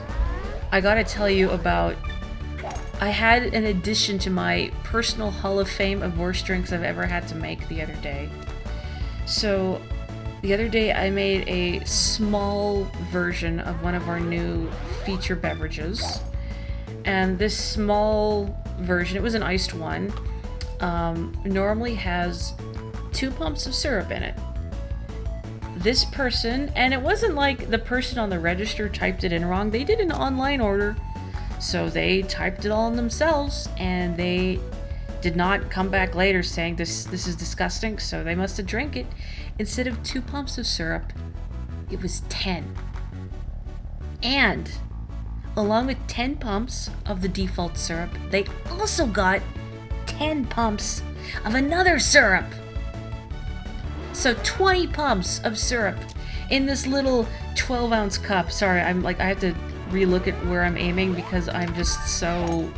Speaker 1: I gotta tell you about... I had an addition to my personal Hall of Fame of worst drinks I've ever had to make the other day. So, the other day I made a small version of one of our new feature beverages. And this small version, it was an iced one, normally has 2 pumps of syrup in it. This person, and it wasn't like the person on the register typed it in wrong, they did an online order, so they typed it all in themselves, and they did not come back later saying this is disgusting, so they must have drank it. Instead of 2 pumps of syrup, it was 10. And along with 10 pumps of the default syrup, they also got 10 pumps of another syrup. So 20 pumps of syrup in this little 12-ounce cup. Sorry, I have to relook at where I'm aiming because I'm just so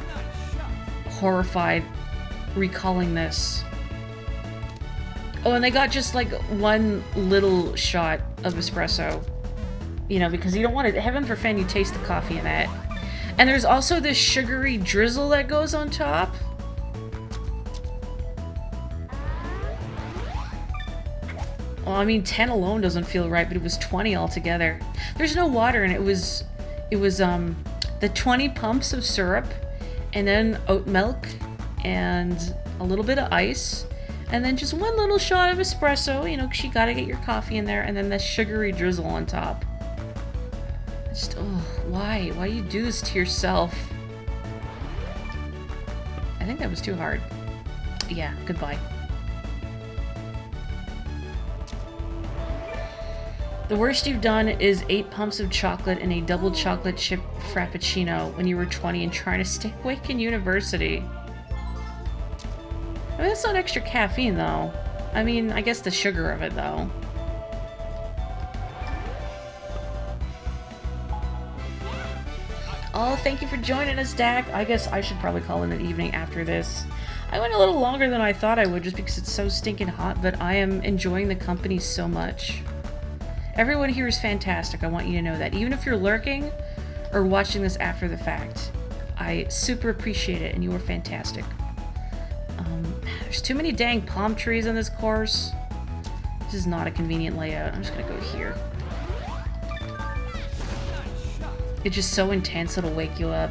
Speaker 1: horrified recalling this. Oh, and they got just like one little shot of espresso. You know, because you don't want to, heaven forfend you taste the coffee in that. And there's also this sugary drizzle that goes on top. Well, I mean, 10 alone doesn't feel right, but it was 20 altogether. There's no water, and it was the 20 pumps of syrup, and then oat milk, and a little bit of ice, and then just one little shot of espresso, you know, 'cause you gotta get your coffee in there, and then the sugary drizzle on top. Just, oh, why? Why do you do this to yourself? I think that was too hard. Yeah, goodbye. The worst you've done is 8 pumps of chocolate in a double chocolate chip frappuccino when you were 20 and trying to stay awake in university. I mean, that's not extra caffeine, though. I mean, I guess the sugar of it, though. Oh, thank you for joining us, Dak. I guess I should probably call in the evening after this. I went a little longer than I thought I would just because it's so stinking hot, but I am enjoying the company so much. Everyone here is fantastic, I want you to know that. Even if you're lurking or watching this after the fact, I super appreciate it, and you are fantastic. There's too many dang palm trees on this course. This is not a convenient layout. I'm just gonna go here. It's just so intense it'll wake you up.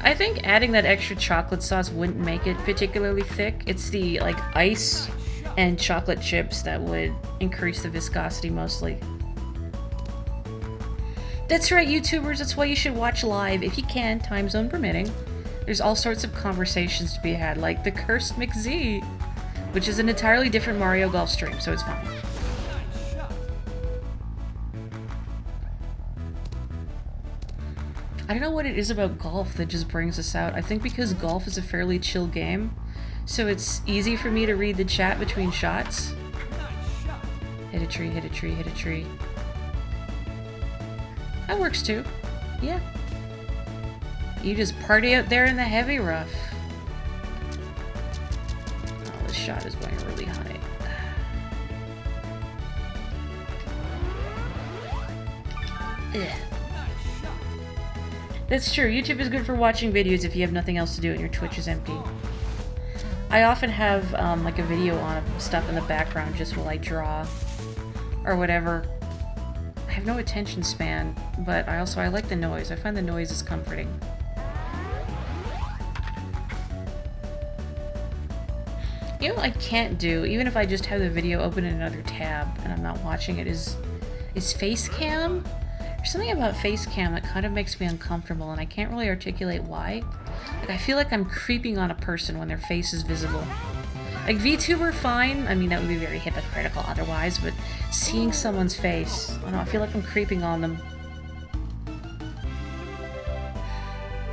Speaker 1: I think adding that extra chocolate sauce wouldn't make it particularly thick. It's the, like, ice and chocolate chips that would increase the viscosity mostly. That's right, YouTubers, that's why you should watch live, if you can, time zone permitting. There's all sorts of conversations to be had, like the Cursed McZ, which is an entirely different Mario Golf stream, so it's fine. I don't know what it is about golf that just brings us out. I think because golf is a fairly chill game, so it's easy for me to read the chat between shots. Hit a tree, hit a tree, hit a tree. That works too. Yeah. You just party out there in the heavy rough. Oh, this shot is going really high. Ugh. That's true. YouTube is good for watching videos if you have nothing else to do and your Twitch is empty. I often have like a video on stuff in the background just while I draw or whatever. I have no attention span, but I like the noise. I find the noise is comforting. You know what I can't do, even if I just have the video open in another tab and I'm not watching it, is face cam? There's something about face cam that kind of makes me uncomfortable, and I can't really articulate why. Like, I feel like I'm creeping on a person when their face is visible. Like, VTuber, fine. I mean, that would be very hypocritical otherwise, but seeing someone's face, I don't know, I feel like I'm creeping on them.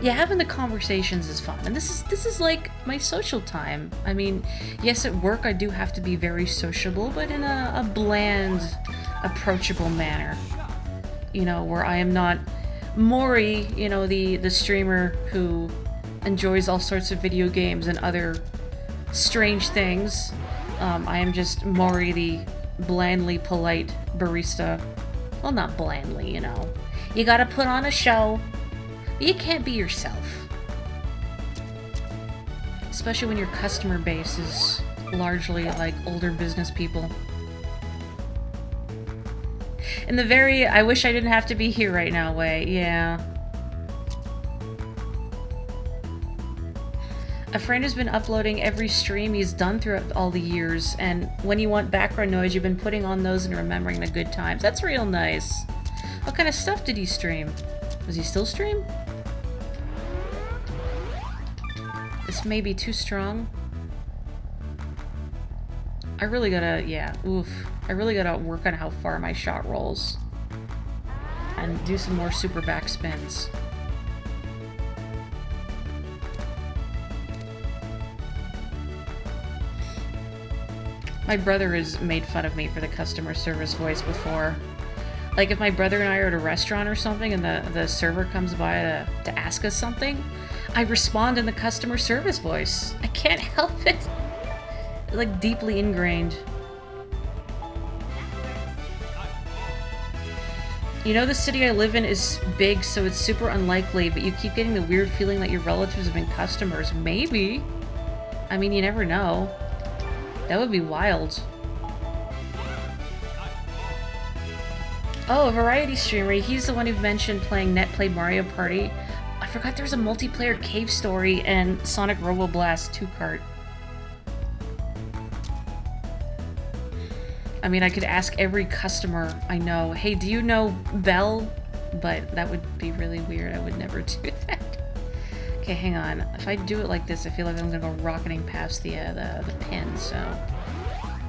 Speaker 1: Yeah, having the conversations is fun, and this is like my social time. I mean, yes, at work I do have to be very sociable, but in a bland, approachable manner. You know, where I am not Morri, you know, the streamer who enjoys all sorts of video games and other strange things. I am just Morri, the blandly polite barista. Well, not blandly, you know. You gotta put on a show. But you can't be yourself. Especially when your customer base is largely like older business people. In the very, I wish I didn't have to be here right now way, yeah. A friend has been uploading every stream he's done throughout all the years, and when you want background noise, you've been putting on those and remembering the good times. That's real nice. What kind of stuff did he stream? Does he still stream? This may be too strong. I really gotta, yeah, oof. I really gotta work on how far my shot rolls. And do some more super back spins. My brother has made fun of me for the customer service voice before. Like if my brother and I are at a restaurant or something and the server comes by to ask us something, I respond in the customer service voice. I can't help it. It's like deeply ingrained. You know the city I live in is big, so it's super unlikely, but you keep getting the weird feeling that your relatives have been customers. Maybe. I mean, you never know. That would be wild. Oh, a variety streamer. He's the one who mentioned playing Netplay Mario Party. I forgot there's a multiplayer Cave Story and Sonic Robo Blast 2-cart. I mean, I could ask every customer I know, hey, do you know Belle? But that would be really weird. I would never do that. Okay, hang on. If I do it like this, I feel like I'm gonna go rocketing past the pin, so...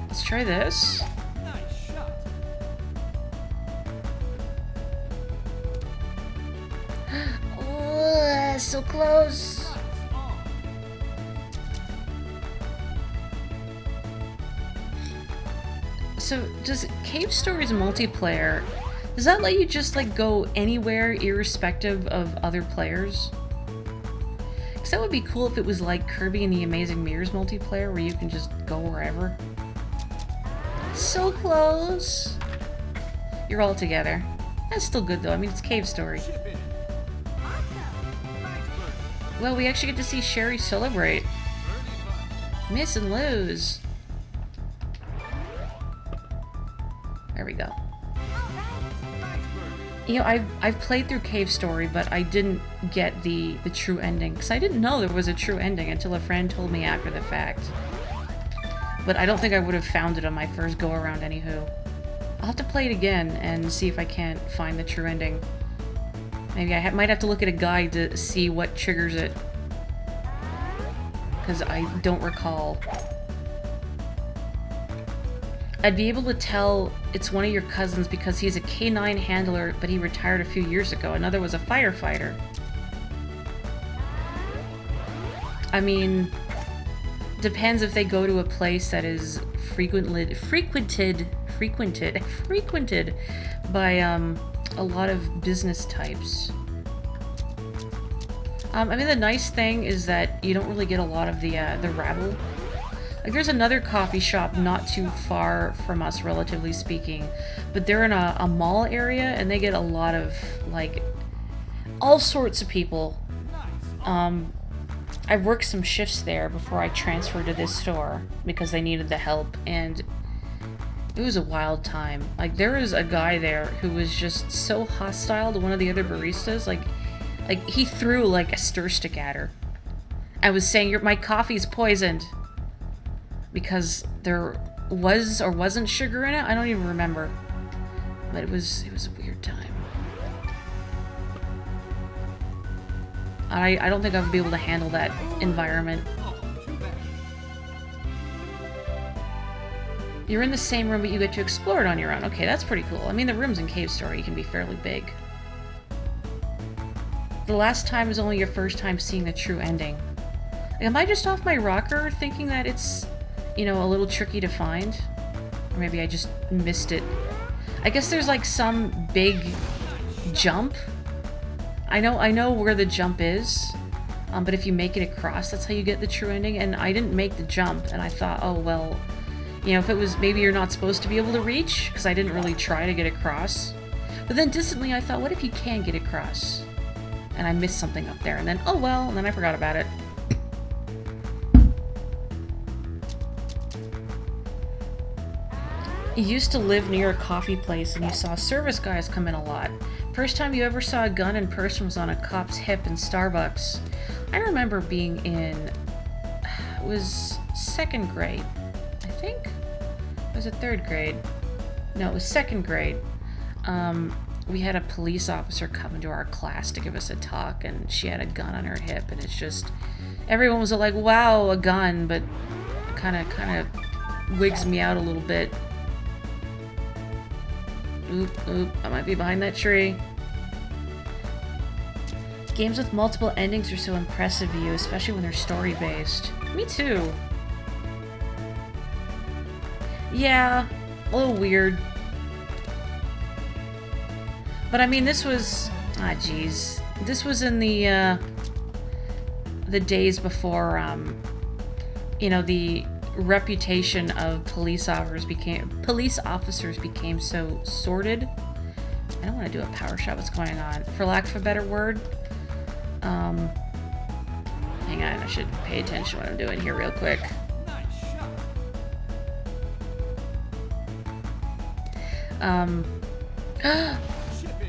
Speaker 1: Let's try this. Oh, so close. So, does Cave Stories multiplayer, does that let you just, like, go anywhere irrespective of other players? Because that would be cool if it was like Kirby and the Amazing Mirrors multiplayer, where you can just go wherever. So close! You're all together. That's still good, though. I mean, it's Cave Story. Well, we actually get to see Sherry celebrate. Miss and lose. There we go. You know, I've played through Cave Story, but I didn't get the true ending. Because I didn't know there was a true ending until a friend told me after the fact. But I don't think I would have found it on my first go-around, anywho. I'll have to play it again and see if I can't find the true ending. Maybe I might have to look at a guide to see what triggers it. Because I don't recall. I'd be able to tell it's one of your cousins because he's a K9 handler, but he retired a few years ago. Another was a firefighter. I mean, depends if they go to a place that is frequented by a lot of business types. I mean, the nice thing is that you don't really get a lot of the rabble. Like, there's another coffee shop not too far from us, relatively speaking, but they're in a mall area, and they get a lot of, like, all sorts of people. I worked some shifts there before I transferred to this store, because they needed the help, and it was a wild time. Like, there was a guy there who was just so hostile to one of the other baristas, like he threw, like, a stir stick at her. I was saying, my coffee's poisoned. Because there was or wasn't sugar in it? I don't even remember. But it was a weird time. I don't think I would be able to handle that environment. You're in the same room, but you get to explore it on your own. Okay, that's pretty cool. I mean, the rooms in Cave Story can be fairly big. The last time is only your first time seeing the true ending. Am I just off my rocker thinking that it's, you know, a little tricky to find? Or maybe I just missed it. I guess there's like some big jump. I know where the jump is, but if you make it across, that's how you get the true ending, and I didn't make the jump, and I thought, oh, well, you know, if it was, maybe you're not supposed to be able to reach, because I didn't really try to get across. But then distantly I thought, what if you can get across? And I missed something up there, and then, oh well, and then I forgot about it. You used to live near a coffee place and you saw service guys come in a lot. First time you ever saw a gun in person was on a cop's hip in Starbucks. I remember being in, it was 2nd grade, I think? Or was it 3rd grade? No, it was 2nd grade. We had a police officer come into our class to give us a talk, and she had a gun on her hip, and it's just, everyone was like, wow, a gun, but it kind of wigs me out a little bit. Oop, I might be behind that tree. Games with multiple endings are so impressive to you, especially when they're story-based. Me too. Yeah, a little weird. But I mean, this was... Ah, jeez. This was in the days before, you know, the reputation of police officers became so sordid. I don't want to do a power shot. What's going on? For lack of a better word. Hang on, I should pay attention to what I'm doing here real quick.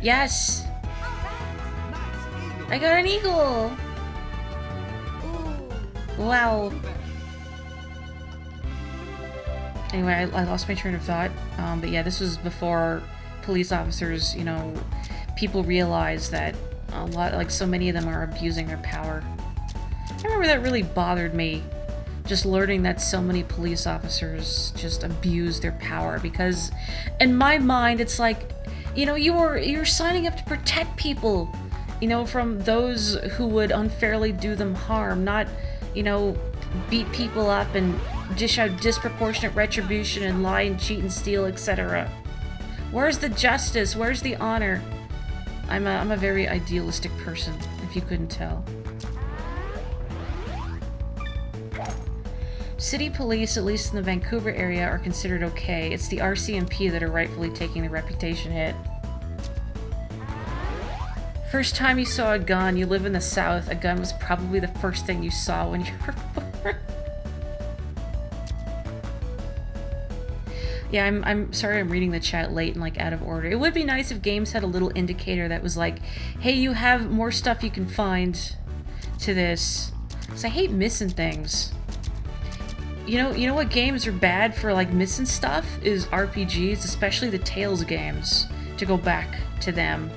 Speaker 1: Yes! I got an eagle! Wow. Anyway, I lost my train of thought. But yeah, this was before police officers, you know, people realized that a lot, like so many of them are abusing their power. I remember that really bothered me, just learning that so many police officers just abuse their power, because in my mind it's like, you know, you're signing up to protect people, you know, from those who would unfairly do them harm, not, you know, beat people up and dish out disproportionate retribution and lie and cheat and steal, etc. Where's the justice? Where's the honor? I'm a very idealistic person, if you couldn't tell. City police, at least in the Vancouver area, are considered okay. It's the RCMP that are rightfully taking the reputation hit. First time you saw a gun, you live in the South, a gun was probably the first thing you saw when you were born. Yeah, I'm sorry I'm reading the chat late and like out of order. It would be nice if games had a little indicator that was like, hey, you have more stuff you can find to this. Because I hate missing things. You know what games are bad for like missing stuff is RPGs, especially the Tales games, to go back to them.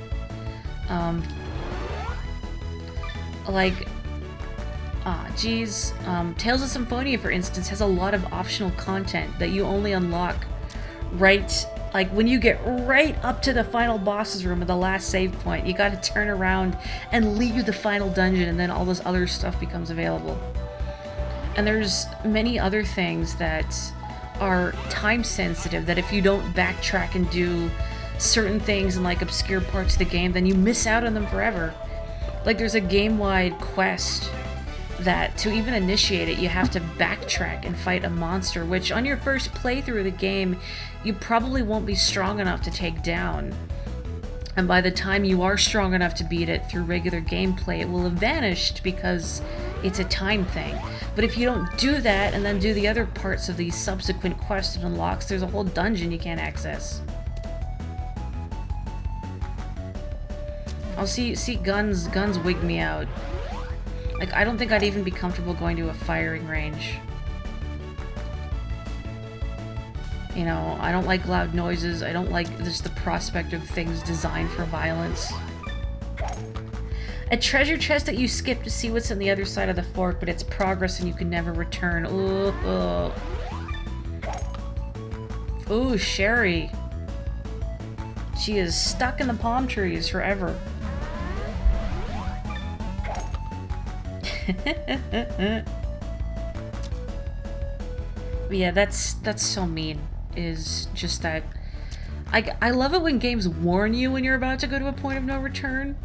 Speaker 1: Tales of Symphonia, for instance, has a lot of optional content that you only unlock right, like when you get right up to the final boss's room at the last save point. You gotta turn around and leave the final dungeon, and then all this other stuff becomes available. And there's many other things that are time sensitive that if you don't backtrack and do certain things in like obscure parts of the game, then you miss out on them forever. Like there's a game-wide quest that to even initiate it, you have to backtrack and fight a monster, which on your first playthrough of the game, you probably won't be strong enough to take down. And by the time you are strong enough to beat it through regular gameplay, it will have vanished because it's a time thing. But if you don't do that and then do the other parts of the subsequent quest it unlocks, there's a whole dungeon you can't access. I'll see guns wig me out. Like, I don't think I'd even be comfortable going to a firing range. You know, I don't like loud noises. I don't like just the prospect of things designed for violence. A treasure chest that you skip to see what's on the other side of the fork, but it's progress and you can never return. Ooh. Ooh, Sherry. She is stuck in the palm trees forever. Yeah, that's so mean. Is just that I love it when games warn you when you're about to go to a point of no return.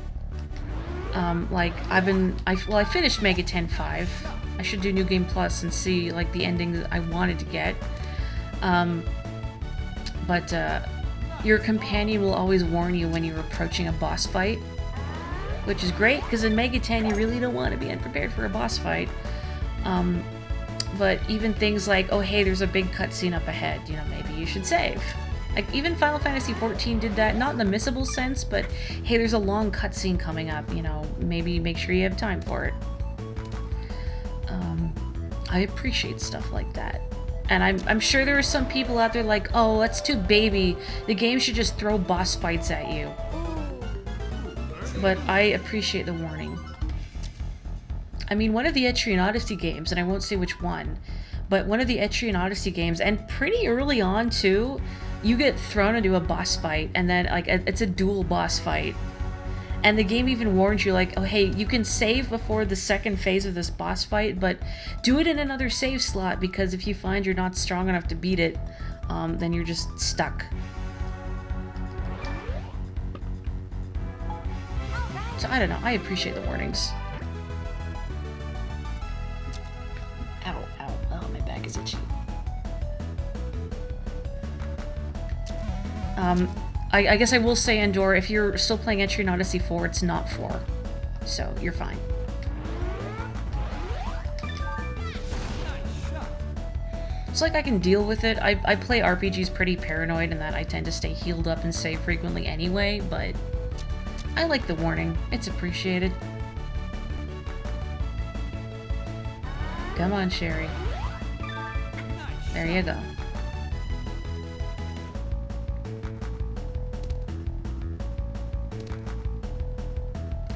Speaker 1: Like I finished Mega 10.5. I should do New Game Plus and see like the ending that I wanted to get. But your companion will always warn you when you're approaching a boss fight, which is great because in Mega 10 you really don't want to be unprepared for a boss fight. But even things like, oh hey, there's a big cutscene up ahead, you know, maybe you should save. Like, even Final Fantasy XIV did that, not in the missable sense, but hey, there's a long cutscene coming up, you know, maybe make sure you have time for it. I appreciate stuff like that. And I'm sure there are some people out there like, oh, that's too baby, the game should just throw boss fights at you. But I appreciate the warning. I mean, one of the Etrian Odyssey games, and I won't say which one, but one of the Etrian Odyssey games, and pretty early on too, you get thrown into a boss fight, and then like it's a dual boss fight. And the game even warns you like, oh hey, you can save before the second phase of this boss fight, but do it in another save slot, because if you find you're not strong enough to beat it, then you're just stuck. So I don't know, I appreciate the warnings. Ow, ow, oh, my back is itchy. I guess I will say, Andor, if you're still playing Entry in Odyssey 4, it's not 4. So, you're fine. It's like I can deal with it. I play RPGs pretty paranoid in that I tend to stay healed up and save frequently anyway, but I like the warning. It's appreciated. Come on, Sherry. There you go.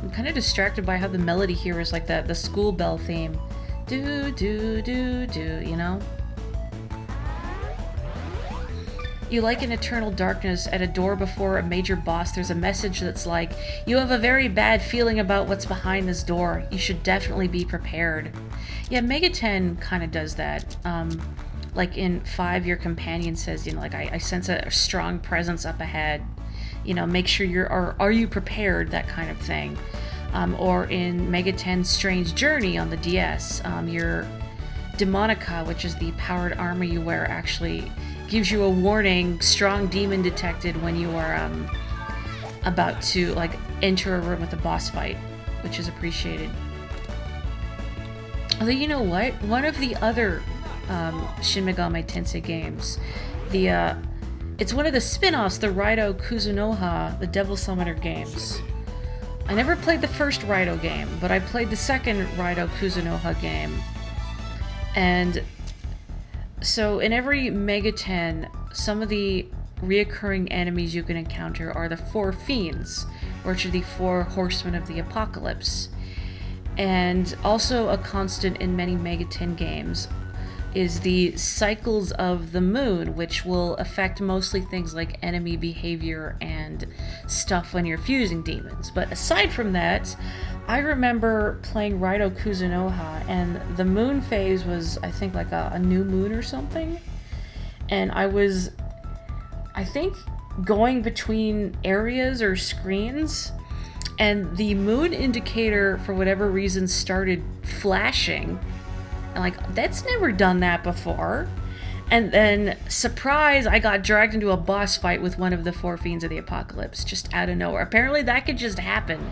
Speaker 1: I'm kind of distracted by how the melody here is like the school bell theme. Do, do, do, do, you know? You like in Eternal Darkness, at a door before a major boss, there's a message that's like, you have a very bad feeling about what's behind this door. You should definitely be prepared. Yeah, Mega 10 kind of does that. Like in 5, your companion says, you know, like, I sense a strong presence up ahead. You know, make sure are you prepared, that kind of thing. Or in Mega 10's Strange Journey on the DS, your Demonica, which is the powered armor you wear, actually gives you a warning, strong demon detected, when you are about to like enter a room with a boss fight, which is appreciated. Although, you know what? One of the other Shin Megami Tensei games, it's one of the spin-offs, the Raido Kuzunoha, the Devil Summoner games. I never played the first Raido game, but I played the second Raido Kuzunoha game. And so in every Mega 10, some of the reoccurring enemies you can encounter are the 4 fiends, which are the 4 horsemen of the apocalypse. And also a constant in many Mega 10 games is the cycles of the moon, which will affect mostly things like enemy behavior and stuff when you're fusing demons. But aside from that, I remember playing Raido Kuzunoha, and the moon phase was, I think, like a new moon or something. And I was, I think, going between areas or screens, and the moon indicator, for whatever reason, started flashing. And like, that's never done that before. And then, surprise, I got dragged into a boss fight with one of the 4 fiends of the apocalypse, just out of nowhere. Apparently that could just happen.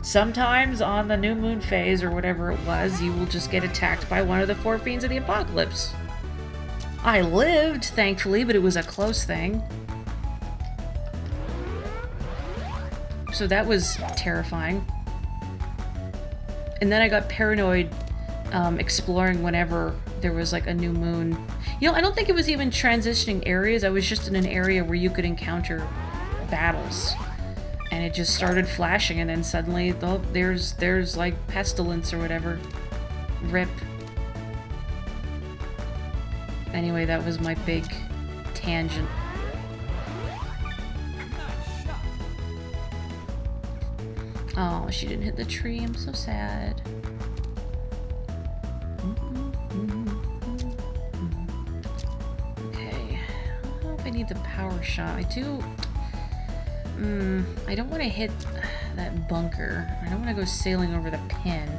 Speaker 1: Sometimes on the new moon phase, or whatever it was, you will just get attacked by one of the 4 fiends of the apocalypse. I lived, thankfully, but it was a close thing. So that was terrifying. And then I got paranoid exploring whenever there was like a new moon. You know, I don't think it was even transitioning areas. I was just in an area where you could encounter battles. And it just started flashing, and then suddenly, oh, there's like pestilence or whatever. Rip. Anyway, that was my big tangent. Oh, she didn't hit the tree. I'm so sad. Okay. I hope I need the power shot. I do... I don't want to hit that bunker. I don't want to go sailing over the pin.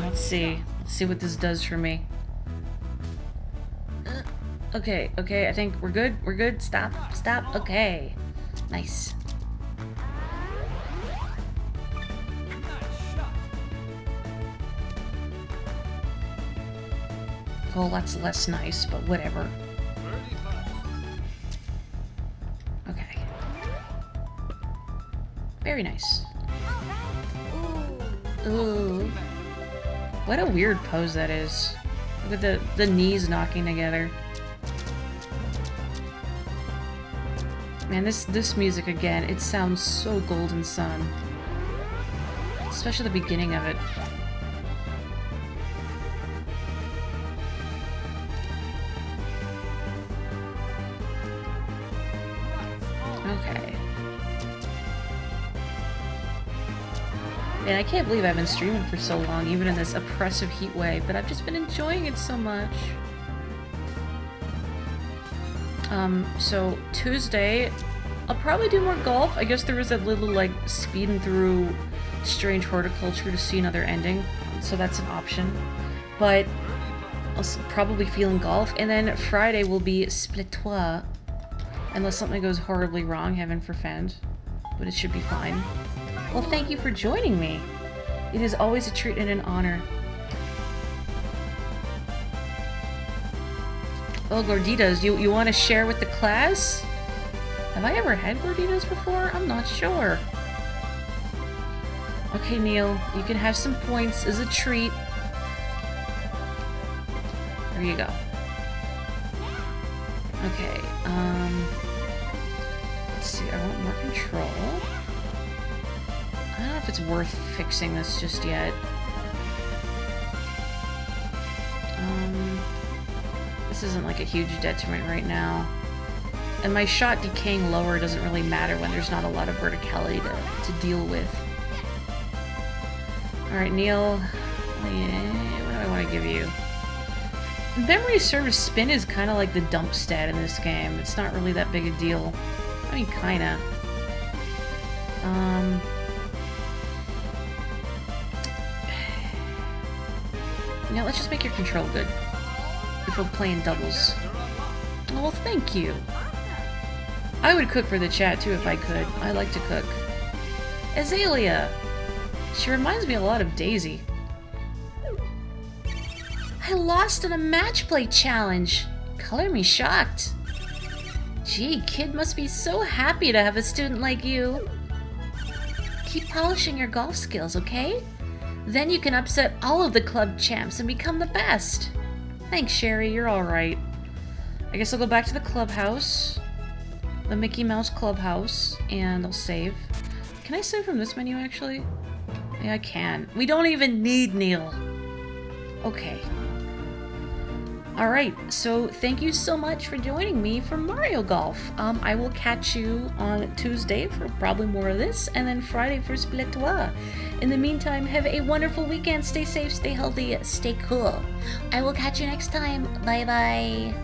Speaker 1: Let's see. Let's see what this does for me. Okay, I think we're good. We're good. Stop. Okay. Nice. Well, that's less nice, but whatever. Okay. Very nice. Ooh. What a weird pose that is. Look at the knees knocking together. Man, this music again, it sounds so Golden Sun. Especially the beginning of it. Okay. And I can't believe I've been streaming for so long, even in this oppressive heat wave, but I've just been enjoying it so much. So Tuesday, I'll probably do more golf. I guess there is that little, like, speeding through strange horticulture to see another ending, so that's an option. But I'll probably feeling golf, and then Friday will be Splitois, unless something goes horribly wrong, heaven forfend. But it should be fine. Well, thank you for joining me. It is always a treat and an honor. Oh, gorditas, you want to share with the class? Have I ever had gorditas before? I'm not sure. Okay, Neil, you can have some points as a treat. There you go. Okay, let's see, I want more control. I don't know if it's worth fixing this just yet. This isn't like a huge detriment right now. And my shot decaying lower doesn't really matter when there's not a lot of verticality to deal with. Alright, Neil. What do I want to give you? Memory service spin is kind of like the dump stat in this game. It's not really that big a deal. I mean, kinda. You know, let's just make your control good. If we're playing doubles. Oh, well, thank you. I would cook for the chat, too, if I could. I like to cook. Azalea! She reminds me a lot of Daisy. I lost in a match play challenge. Color me shocked. Gee, kid must be so happy to have a student like you. Keep polishing your golf skills, okay? Then you can upset all of the club champs and become the best. Thanks, Sherry. You're alright. I guess I'll go back to the clubhouse. The Mickey Mouse clubhouse. And I'll save. Can I save from this menu, actually? Yeah, I can. We don't even need Neil. Okay. Alright, so thank you so much for joining me for Mario Golf. I will catch you on Tuesday for probably more of this, and then Friday for Splitois. In the meantime, have a wonderful weekend. Stay safe, stay healthy, stay cool. I will catch you next time. Bye-bye.